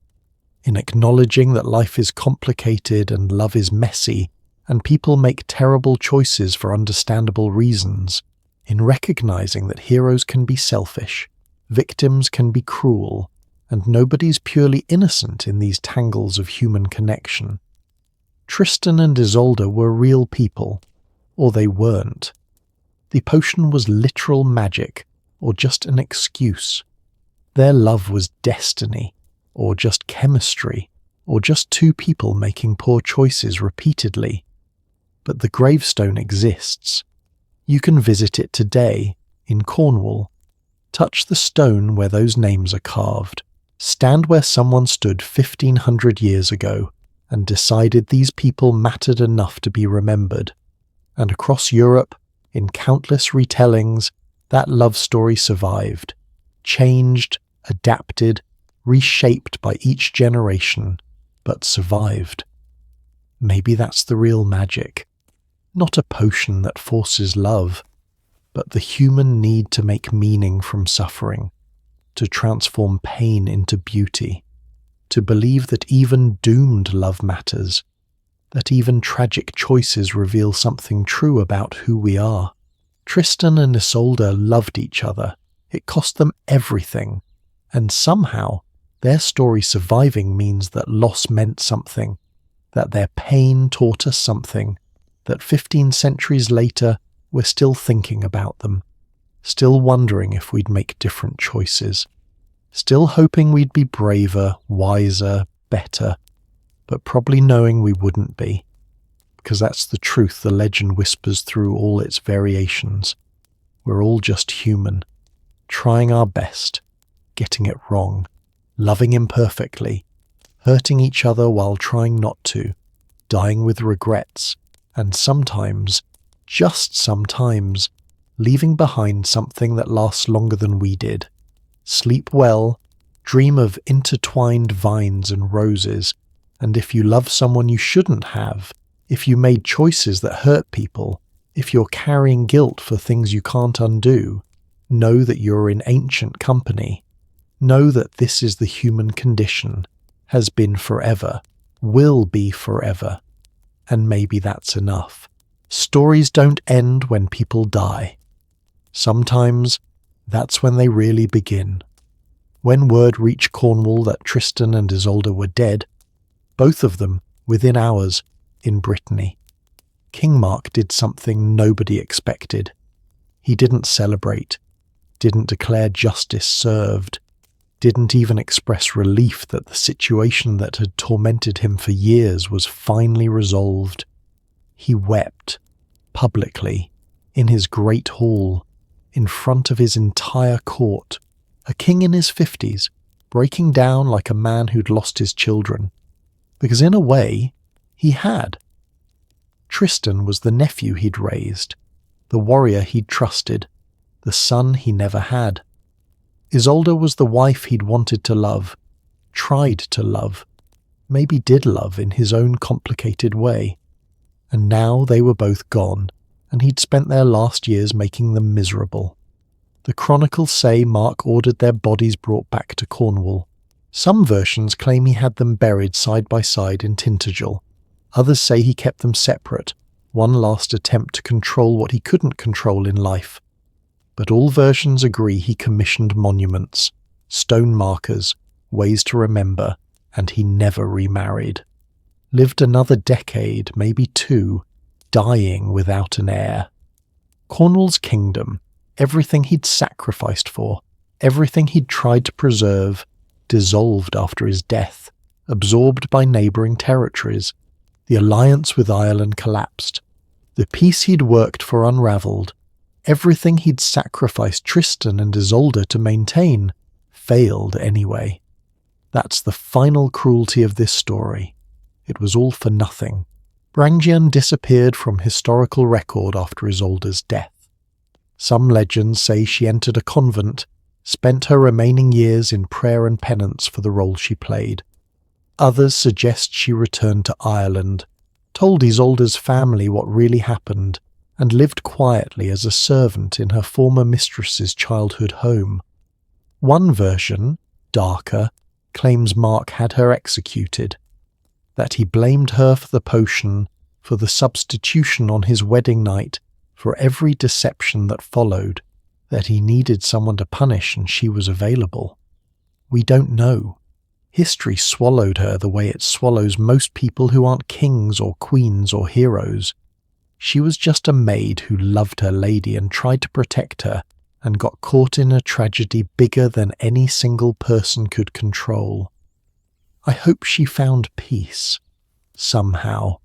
in acknowledging that life is complicated and love is messy, and people make terrible choices for understandable reasons, in recognizing that heroes can be selfish, victims can be cruel, and nobody's purely innocent in these tangles of human connection. Tristan and Isolde were real people, or they weren't. The potion was literal magic, or just an excuse. Their love was destiny, or just chemistry, or just 2 people making poor choices repeatedly. But the gravestone exists. You can visit it today, in Cornwall. Touch the stone where those names are carved. Stand where someone stood 1,500 years ago and decided these people mattered enough to be remembered. And across Europe, in countless retellings, that love story survived, changed, adapted, reshaped by each generation, but survived. Maybe that's the real magic. Not a potion that forces love, but the human need to make meaning from suffering, to transform pain into beauty, to believe that even doomed love matters, that even tragic choices reveal something true about who we are. Tristan and Isolde loved each other. It cost them everything, and somehow their story surviving means that loss meant something, that their pain taught us something, that 15 centuries later we're still thinking about them, still wondering if we'd make different choices, still hoping we'd be braver, wiser, better, but probably knowing we wouldn't be, because that's the truth the legend whispers through all its variations. We're all just human, trying our best, getting it wrong, loving imperfectly, hurting each other while trying not to, dying with regrets, and sometimes, just sometimes, leaving behind something that lasts longer than we did. Sleep well, dream of intertwined vines and roses, and if you love someone you shouldn't have, if you made choices that hurt people, if you're carrying guilt for things you can't undo, know that you're in ancient company. Know that this is the human condition, has been forever, will be forever, and maybe that's enough. Stories don't end when people die. Sometimes that's when they really begin. When word reached Cornwall that Tristan and Isolde were dead, both of them within hours in Brittany, King Mark did something nobody expected. He didn't celebrate, didn't declare justice served, didn't even express relief that the situation that had tormented him for years was finally resolved. He wept, publicly, in his great hall, in front of his entire court, a king in his 50s, breaking down like a man who'd lost his children. Because in a way, he had. Tristan was the nephew he'd raised, the warrior he'd trusted, the son he never had. Isolde was the wife he'd wanted to love, tried to love, maybe did love in his own complicated way. And now they were both gone, and he'd spent their last years making them miserable. The chronicles say Mark ordered their bodies brought back to Cornwall. Some versions claim he had them buried side by side in Tintagel. Others say he kept them separate, one last attempt to control what he couldn't control in life. But all versions agree he commissioned monuments, stone markers, ways to remember, and he never remarried. Lived another decade, maybe 2, dying without an heir. Cornwall's kingdom, everything he'd sacrificed for, everything he'd tried to preserve, dissolved after his death, absorbed by neighbouring territories. The alliance with Ireland collapsed. The peace he'd worked for unravelled. Everything he'd sacrificed Tristan and Isolde to maintain failed anyway. That's the final cruelty of this story. It was all for nothing. Brangien disappeared from historical record after Isolde's death. Some legends say she entered a convent, spent her remaining years in prayer and penance for the role she played. Others suggest she returned to Ireland, told Isolde's family what really happened, and lived quietly as a servant in her former mistress's childhood home. One version, darker, claims Mark had her executed, that he blamed her for the potion, for the substitution on his wedding night, for every deception that followed, that he needed someone to punish and she was available. We don't know. History swallowed her the way it swallows most people who aren't kings or queens or heroes. She was just a maid who loved her lady and tried to protect her, and got caught in a tragedy bigger than any single person could control. I hope she found peace, somehow,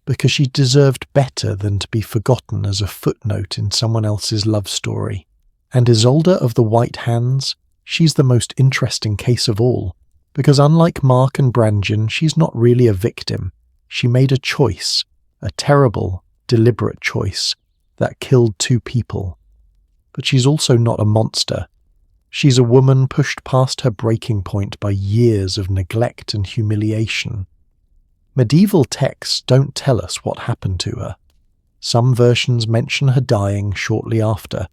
because she deserved better than to be forgotten as a footnote in someone else's love story. And Isolde of the White Hands, she's the most interesting case of all, because unlike Mark and Brangien, she's not really a victim. She made a choice, a terrible, deliberate choice, that killed 2 people. But she's also not a monster. She's a woman pushed past her breaking point by years of neglect and humiliation. Medieval texts don't tell us what happened to her. Some versions mention her dying shortly after,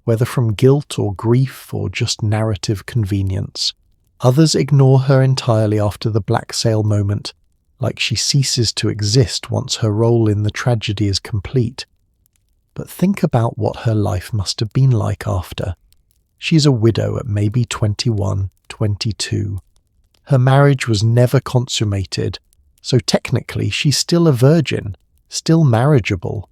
whether from guilt or grief or just narrative convenience. Others ignore her entirely after the black sail moment, like she ceases to exist once her role in the tragedy is complete. But think about what her life must have been like after. She's a widow at maybe 21, 22. Her marriage was never consummated, so technically she's still a virgin, still marriageable.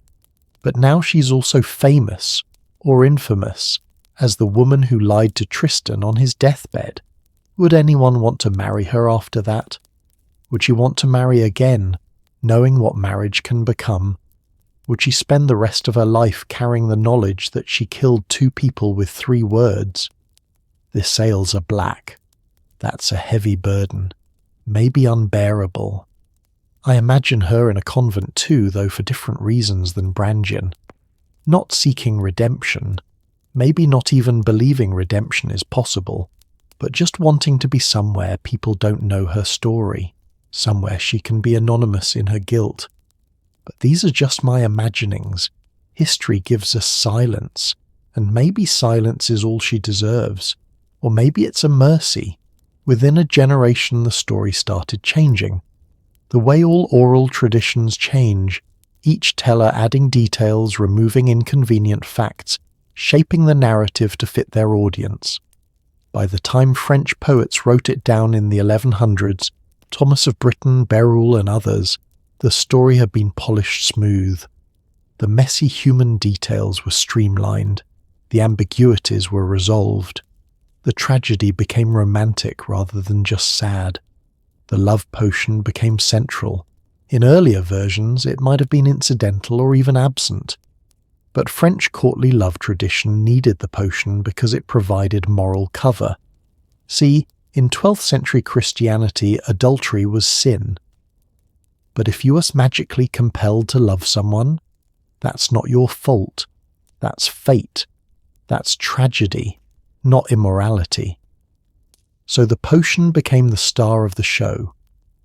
But now she's also famous, or infamous, as the woman who lied to Tristan on his deathbed. Would anyone want to marry her after that? Would she want to marry again, knowing what marriage can become? Would she spend the rest of her life carrying the knowledge that she killed 2 people with 3 words? The sails are black. That's a heavy burden, maybe unbearable. I imagine her in a convent too, though for different reasons than Brangian. Not seeking redemption, maybe not even believing redemption is possible, but just wanting to be somewhere people don't know her story, somewhere she can be anonymous in her guilt. But these are just my imaginings. History gives us silence, and maybe silence is all she deserves. Or maybe it's a mercy. Within a generation the story started changing. The way all oral traditions change, each teller adding details, removing inconvenient facts, shaping the narrative to fit their audience. By the time French poets wrote it down in the 1100s, Thomas of Britain, Berulle and others, the story had been polished smooth. The messy human details were streamlined. The ambiguities were resolved. The tragedy became romantic rather than just sad. The love potion became central. In earlier versions, it might have been incidental or even absent. But French courtly love tradition needed the potion because it provided moral cover. See, in 12th century Christianity, adultery was sin. But if you were magically compelled to love someone, that's not your fault. That's fate. That's tragedy, not immorality. So the potion became the star of the show.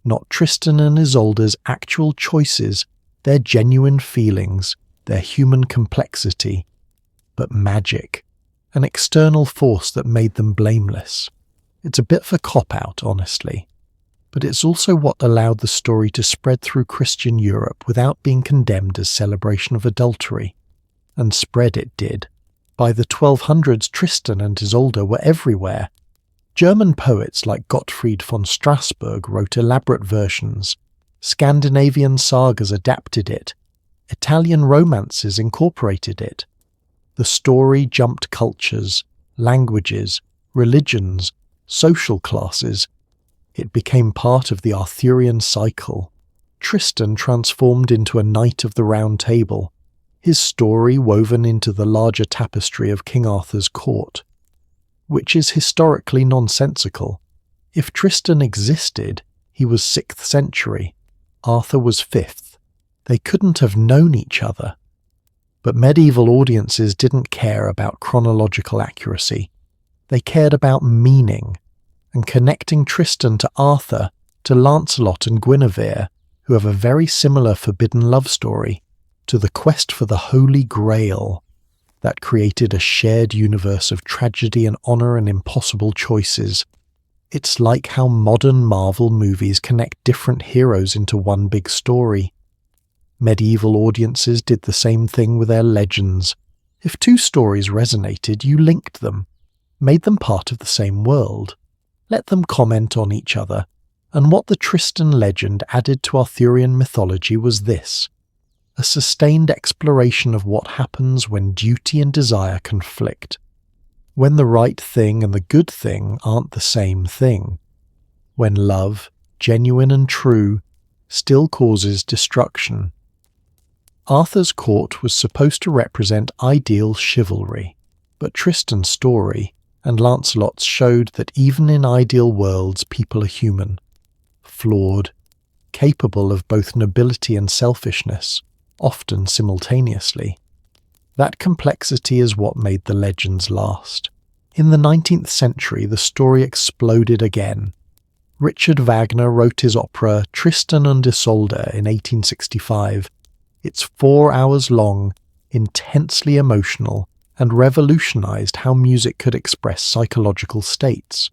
Not Tristan and Isolde's actual choices, their genuine feelings, their human complexity, but magic, an external force that made them blameless. It's a bit of a cop-out, honestly, but it's also what allowed the story to spread through Christian Europe without being condemned as celebration of adultery. And spread it did. By the 1200s, Tristan and Isolde were everywhere. German poets like Gottfried von Strassburg wrote elaborate versions. Scandinavian sagas adapted it. Italian romances incorporated it. The story jumped cultures, languages, religions, social classes. It became part of the Arthurian cycle. Tristan transformed into a knight of the Round Table, his story woven into the larger tapestry of King Arthur's court. Which is historically nonsensical. If Tristan existed, he was 6th century. Arthur was 5th. They couldn't have known each other. But medieval audiences didn't care about chronological accuracy. They cared about meaning, and connecting Tristan to Arthur, to Lancelot and Guinevere, who have a very similar forbidden love story, to the quest for the Holy Grail. That created a shared universe of tragedy and honor and impossible choices. It's like how modern Marvel movies connect different heroes into one big story. Medieval audiences did the same thing with their legends. If 2 stories resonated, you linked them, made them part of the same world, let them comment on each other, and what the Tristan legend added to Arthurian mythology was this: a sustained exploration of what happens when duty and desire conflict, when the right thing and the good thing aren't the same thing, when love, genuine and true, still causes destruction. Arthur's court was supposed to represent ideal chivalry, but Tristan's story and Lancelot's showed that even in ideal worlds people are human, flawed, capable of both nobility and selfishness, often simultaneously. That complexity is what made the legends last. In the 19th century, the story exploded again. Richard Wagner wrote his opera Tristan und Isolde in 1865, It's 4 hours long, intensely emotional, and revolutionized how music could express psychological states.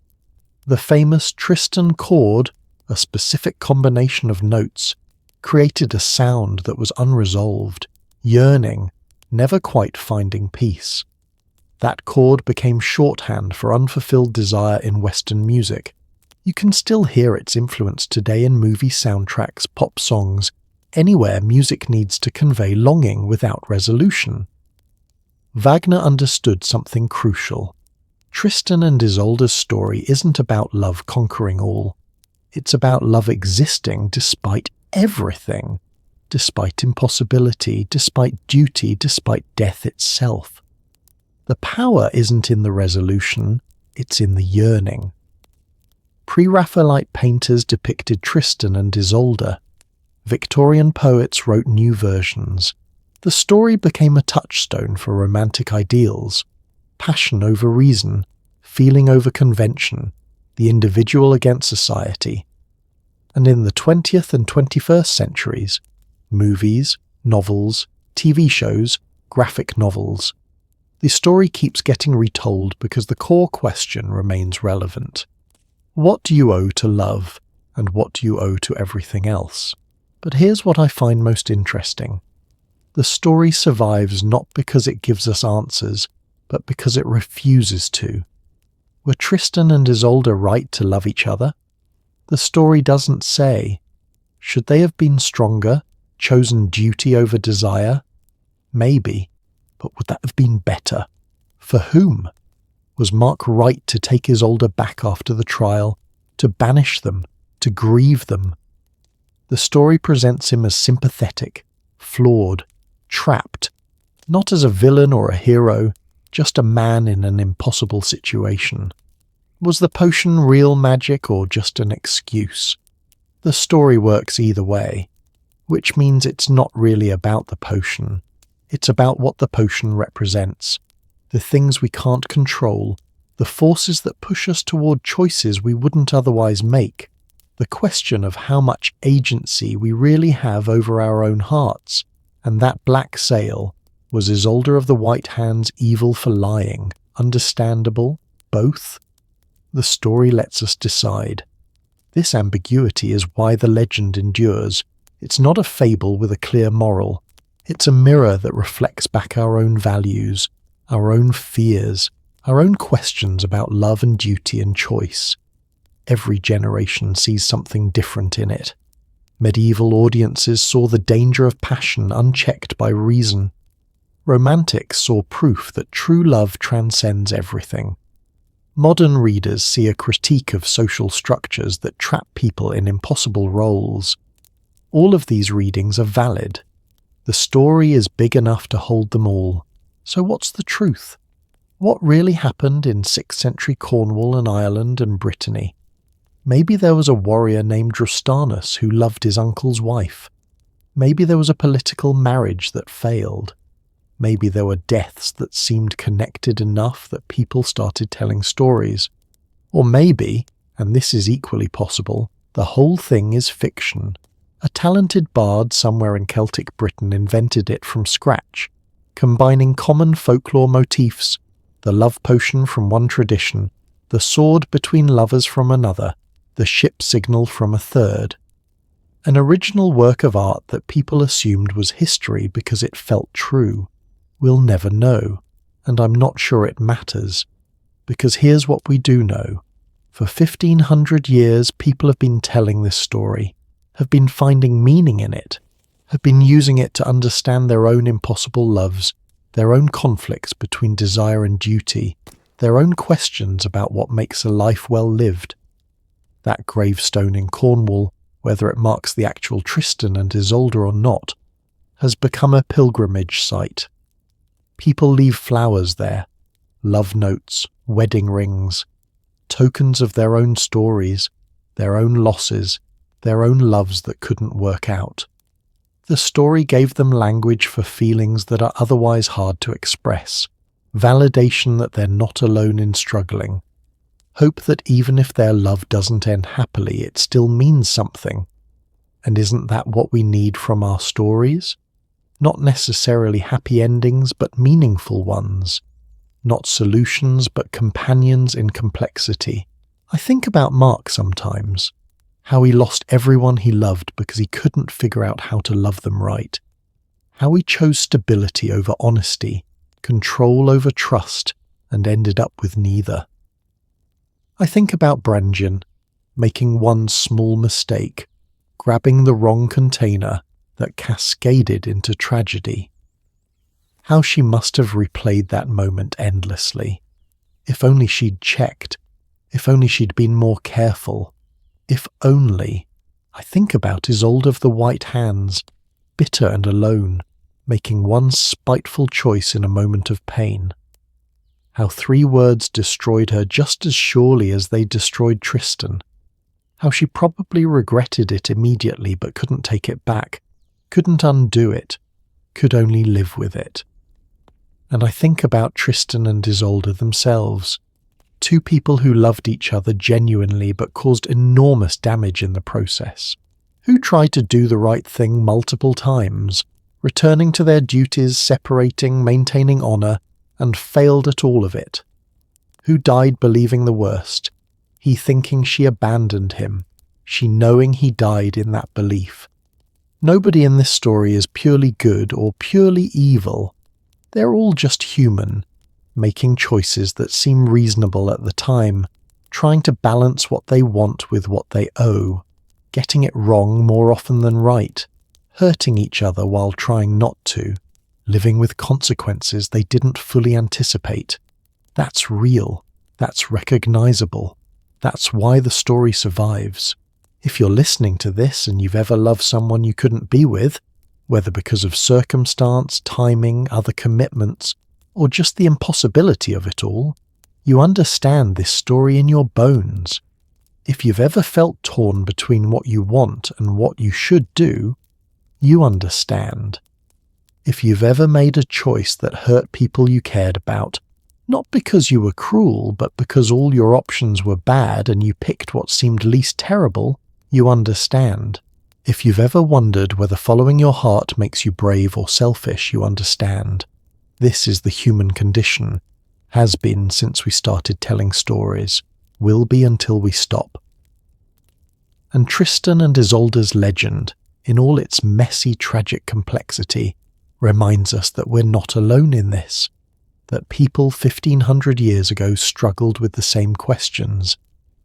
The famous Tristan chord, a specific combination of notes, created a sound that was unresolved, yearning, never quite finding peace. That chord became shorthand for unfulfilled desire in Western music. You can still hear its influence today in movie soundtracks, pop songs, anywhere music needs to convey longing without resolution. Wagner understood something crucial. Tristan and Isolde's story isn't about love conquering all. It's about love existing despite everything, despite impossibility, despite duty, despite death itself. The power isn't in the resolution, it's in the yearning. Pre-Raphaelite painters depicted Tristan and Isolde. Victorian poets wrote new versions. The story became a touchstone for romantic ideals. Passion over reason, feeling over convention, the individual against society. And in the 20th and 21st centuries, movies, novels, TV shows, graphic novels, the story keeps getting retold because the core question remains relevant. What do you owe to love, and what do you owe to everything else? But here's what I find most interesting. The story survives not because it gives us answers, but because it refuses to. Were Tristan and Isolde right to love each other? The story doesn't say. Should they have been stronger, chosen duty over desire? Maybe, but would that have been better? For whom? Was Mark right to take Isolde back after the trial, to banish them, to grieve them? The story presents him as sympathetic, flawed, trapped, not as a villain or a hero, just a man in an impossible situation. Was the potion real magic or just an excuse? The story works either way, which means it's not really about the potion. It's about what the potion represents, the things we can't control, the forces that push us toward choices we wouldn't otherwise make, the question of how much agency we really have over our own hearts. And that black sail, was Isolde of the White Hands evil for lying? Understandable? Both? The story lets us decide. This ambiguity is why the legend endures. It's not a fable with a clear moral. It's a mirror that reflects back our own values, our own fears, our own questions about love and duty and choice. Every generation sees something different in it. Medieval audiences saw the danger of passion unchecked by reason. Romantics saw proof that true love transcends everything. Modern readers see a critique of social structures that trap people in impossible roles. All of these readings are valid. The story is big enough to hold them all. So what's the truth? What really happened in 6th century Cornwall and Ireland and Brittany? Maybe there was a warrior named Drustanus who loved his uncle's wife. Maybe there was a political marriage that failed. Maybe there were deaths that seemed connected enough that people started telling stories. Or maybe, and this is equally possible, the whole thing is fiction. A talented bard somewhere in Celtic Britain invented it from scratch, combining common folklore motifs, the love potion from one tradition, the sword between lovers from another, the ship signal from a third. An original work of art that people assumed was history because it felt true. We'll never know, and I'm not sure it matters, because here's what we do know. For 1500 years people have been telling this story, have been finding meaning in it, have been using it to understand their own impossible loves, their own conflicts between desire and duty, their own questions about what makes a life well lived. That gravestone in Cornwall, whether it marks the actual Tristan and Isolde or not, has become a pilgrimage site. People leave flowers there, love notes, wedding rings, tokens of their own stories, their own losses, their own loves that couldn't work out. The story gave them language for feelings that are otherwise hard to express, validation that they're not alone in struggling, hope that even if their love doesn't end happily, it still means something. And isn't that what we need from our stories? Not necessarily happy endings, but meaningful ones. Not solutions, but companions in complexity. I think about Mark sometimes, how he lost everyone he loved because he couldn't figure out how to love them right. How he chose stability over honesty, control over trust, and ended up with neither. I think about Brangian, making one small mistake, grabbing the wrong container that cascaded into tragedy. How she must have replayed that moment endlessly. If only she'd checked. If only she'd been more careful. If only. I think about Iseult of the White Hands, bitter and alone, making one spiteful choice in a moment of pain. How 3 words destroyed her just as surely as they destroyed Tristan. How she probably regretted it immediately but couldn't take it back, couldn't undo it, could only live with it. And I think about Tristan and Isolde themselves, 2 people who loved each other genuinely but caused enormous damage in the process, who tried to do the right thing multiple times, returning to their duties, separating, maintaining honour, and failed at all of it, who died believing the worst, he thinking she abandoned him, she knowing he died in that belief. Nobody in this story is purely good or purely evil. They're all just human, making choices that seem reasonable at the time, trying to balance what they want with what they owe, getting it wrong more often than right, hurting each other while trying not to, living with consequences they didn't fully anticipate. That's real. That's recognizable. That's why the story survives. If you're listening to this and you've ever loved someone you couldn't be with, whether because of circumstance, timing, other commitments, or just the impossibility of it all, you understand this story in your bones. If you've ever felt torn between what you want and what you should do, you understand. If you've ever made a choice that hurt people you cared about, not because you were cruel, but because all your options were bad and you picked what seemed least terrible, you understand. If you've ever wondered whether following your heart makes you brave or selfish, you understand. This is the human condition, has been since we started telling stories, will be until we stop. And Tristan and Isolde's legend, in all its messy, tragic complexity, reminds us that we're not alone in this, that people 1500 years ago struggled with the same questions,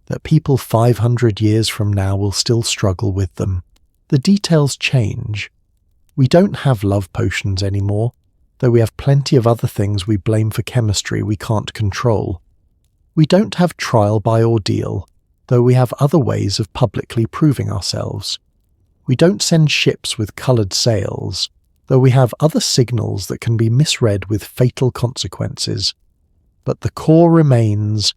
that people 500 years from now will still struggle with them. The details change. We don't have love potions anymore, though we have plenty of other things we blame for chemistry we can't control. We don't have trial by ordeal, though we have other ways of publicly proving ourselves. We don't send ships with coloured sails, though we have other signals that can be misread with fatal consequences. But the core remains: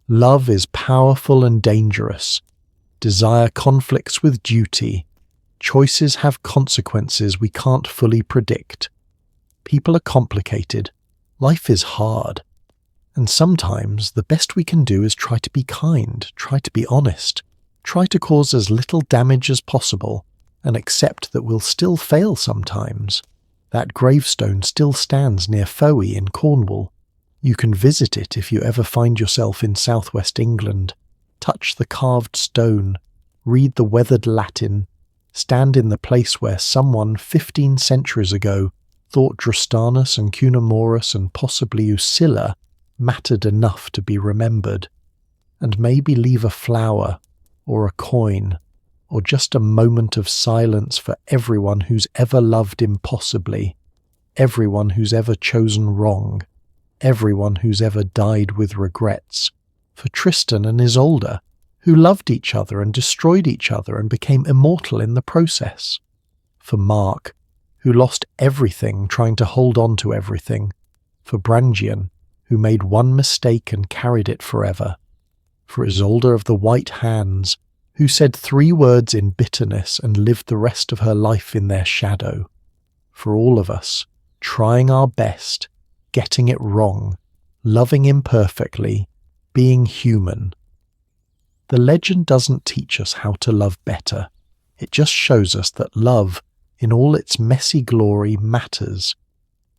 love is powerful and dangerous. Desire conflicts with duty. Choices have consequences we can't fully predict. People are complicated. Life is hard. And sometimes the best we can do is try to be kind, try to be honest, try to cause as little damage as possible, and accept that we'll still fail sometimes. That gravestone still stands near Fowey in Cornwall. You can visit it if you ever find yourself in southwest England. Touch the carved stone, read the weathered Latin, stand in the place where someone 15 centuries ago thought Drastanus and Cunimorus and possibly Usilla mattered enough to be remembered, and maybe leave a flower, or a coin, or just a moment of silence for everyone who's ever loved impossibly, everyone who's ever chosen wrong, everyone who's ever died with regrets, for Tristan and Isolde, who loved each other and destroyed each other and became immortal in the process, for Mark, who lost everything trying to hold on to everything, for Brangian, who made one mistake and carried it forever, for Isolde of the White Hands, who said 3 words in bitterness and lived the rest of her life in their shadow, for all of us, trying our best, getting it wrong, loving imperfectly, being human. The legend doesn't teach us how to love better. It just shows us that love, in all its messy glory, matters,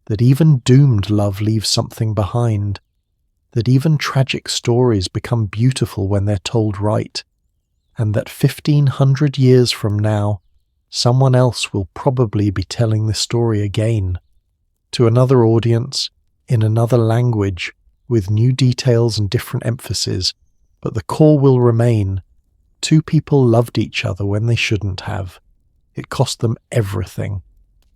that even doomed love leaves something behind, that even tragic stories become beautiful when they're told right, and that 1,500 years from now, someone else will probably be telling the story again, to another audience, in another language, with new details and different emphasis, but the core will remain. Two people loved each other when they shouldn't have. It cost them everything,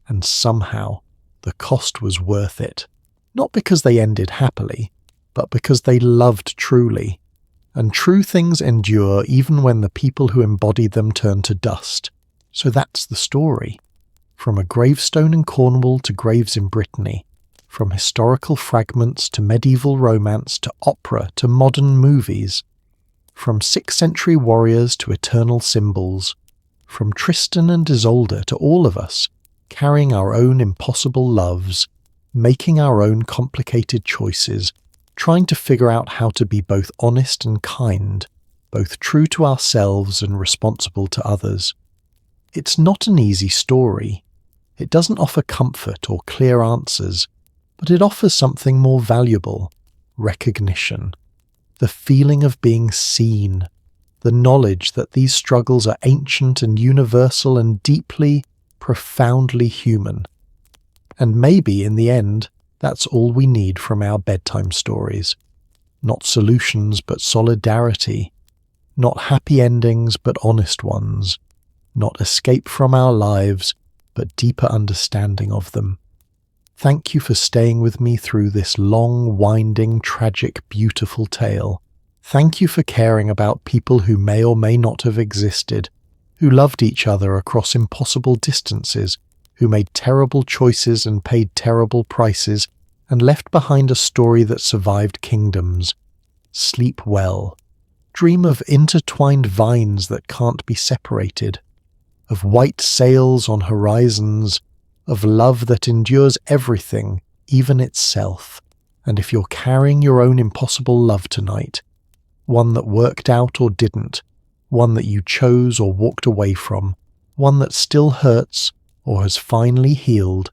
and somehow the cost was worth it. Not because they ended happily, but because they loved truly. And true things endure even when the people who embodied them turn to dust. So that's the story. From a gravestone in Cornwall to graves in Brittany, from historical fragments to medieval romance to opera to modern movies, from 6th century warriors to eternal symbols, from Tristan and Iseult to all of us, carrying our own impossible loves, making our own complicated choices, trying to figure out how to be both honest and kind, both true to ourselves and responsible to others. It's not an easy story. It doesn't offer comfort or clear answers, but it offers something more valuable: recognition. The feeling of being seen, the knowledge that these struggles are ancient and universal and deeply, profoundly human. And maybe, in the end, that's all we need from our bedtime stories. Not solutions, but solidarity. Not happy endings, but honest ones. Not escape from our lives, but deeper understanding of them. Thank you for staying with me through this long, winding, tragic, beautiful tale. Thank you for caring about people who may or may not have existed, who loved each other across impossible distances, who made terrible choices and paid terrible prices, and left behind a story that survived kingdoms. Sleep well. Dream of intertwined vines that can't be separated, of white sails on horizons, of love that endures everything, even itself. And if you're carrying your own impossible love tonight, one that worked out or didn't, one that you chose or walked away from, one that still hurts or has finally healed,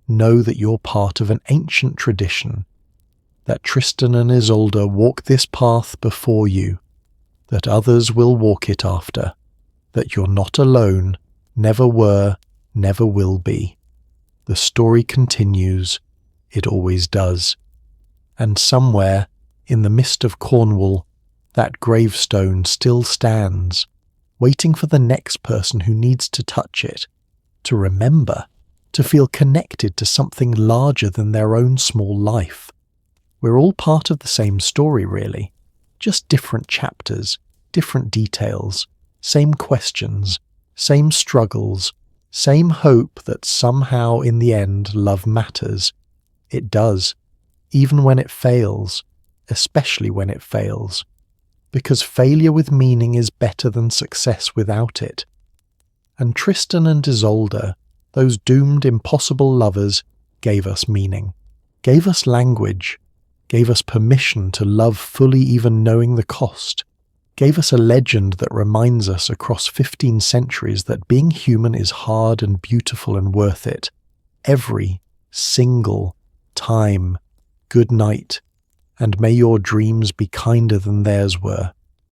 know that you're part of an ancient tradition, that Tristan and Iseult walk this path before you, that others will walk it after, that you're not alone, never were, never will be. The story continues. It always does. And somewhere, in the mist of Cornwall, that gravestone still stands, waiting for the next person who needs to touch it, to remember, to feel connected to something larger than their own small life. We're all part of the same story, really. Just different chapters, different details, same questions, same struggles, same hope that somehow in the end love matters. It does, even when it fails, especially when it fails, because failure with meaning is better than success without it. And Tristan and Iseult, those doomed impossible lovers, gave us meaning, gave us language, gave us permission to love fully even knowing the cost, gave us a legend that reminds us across 15 centuries that being human is hard and beautiful and worth it. Every single time. Good night, and may your dreams be kinder than theirs were.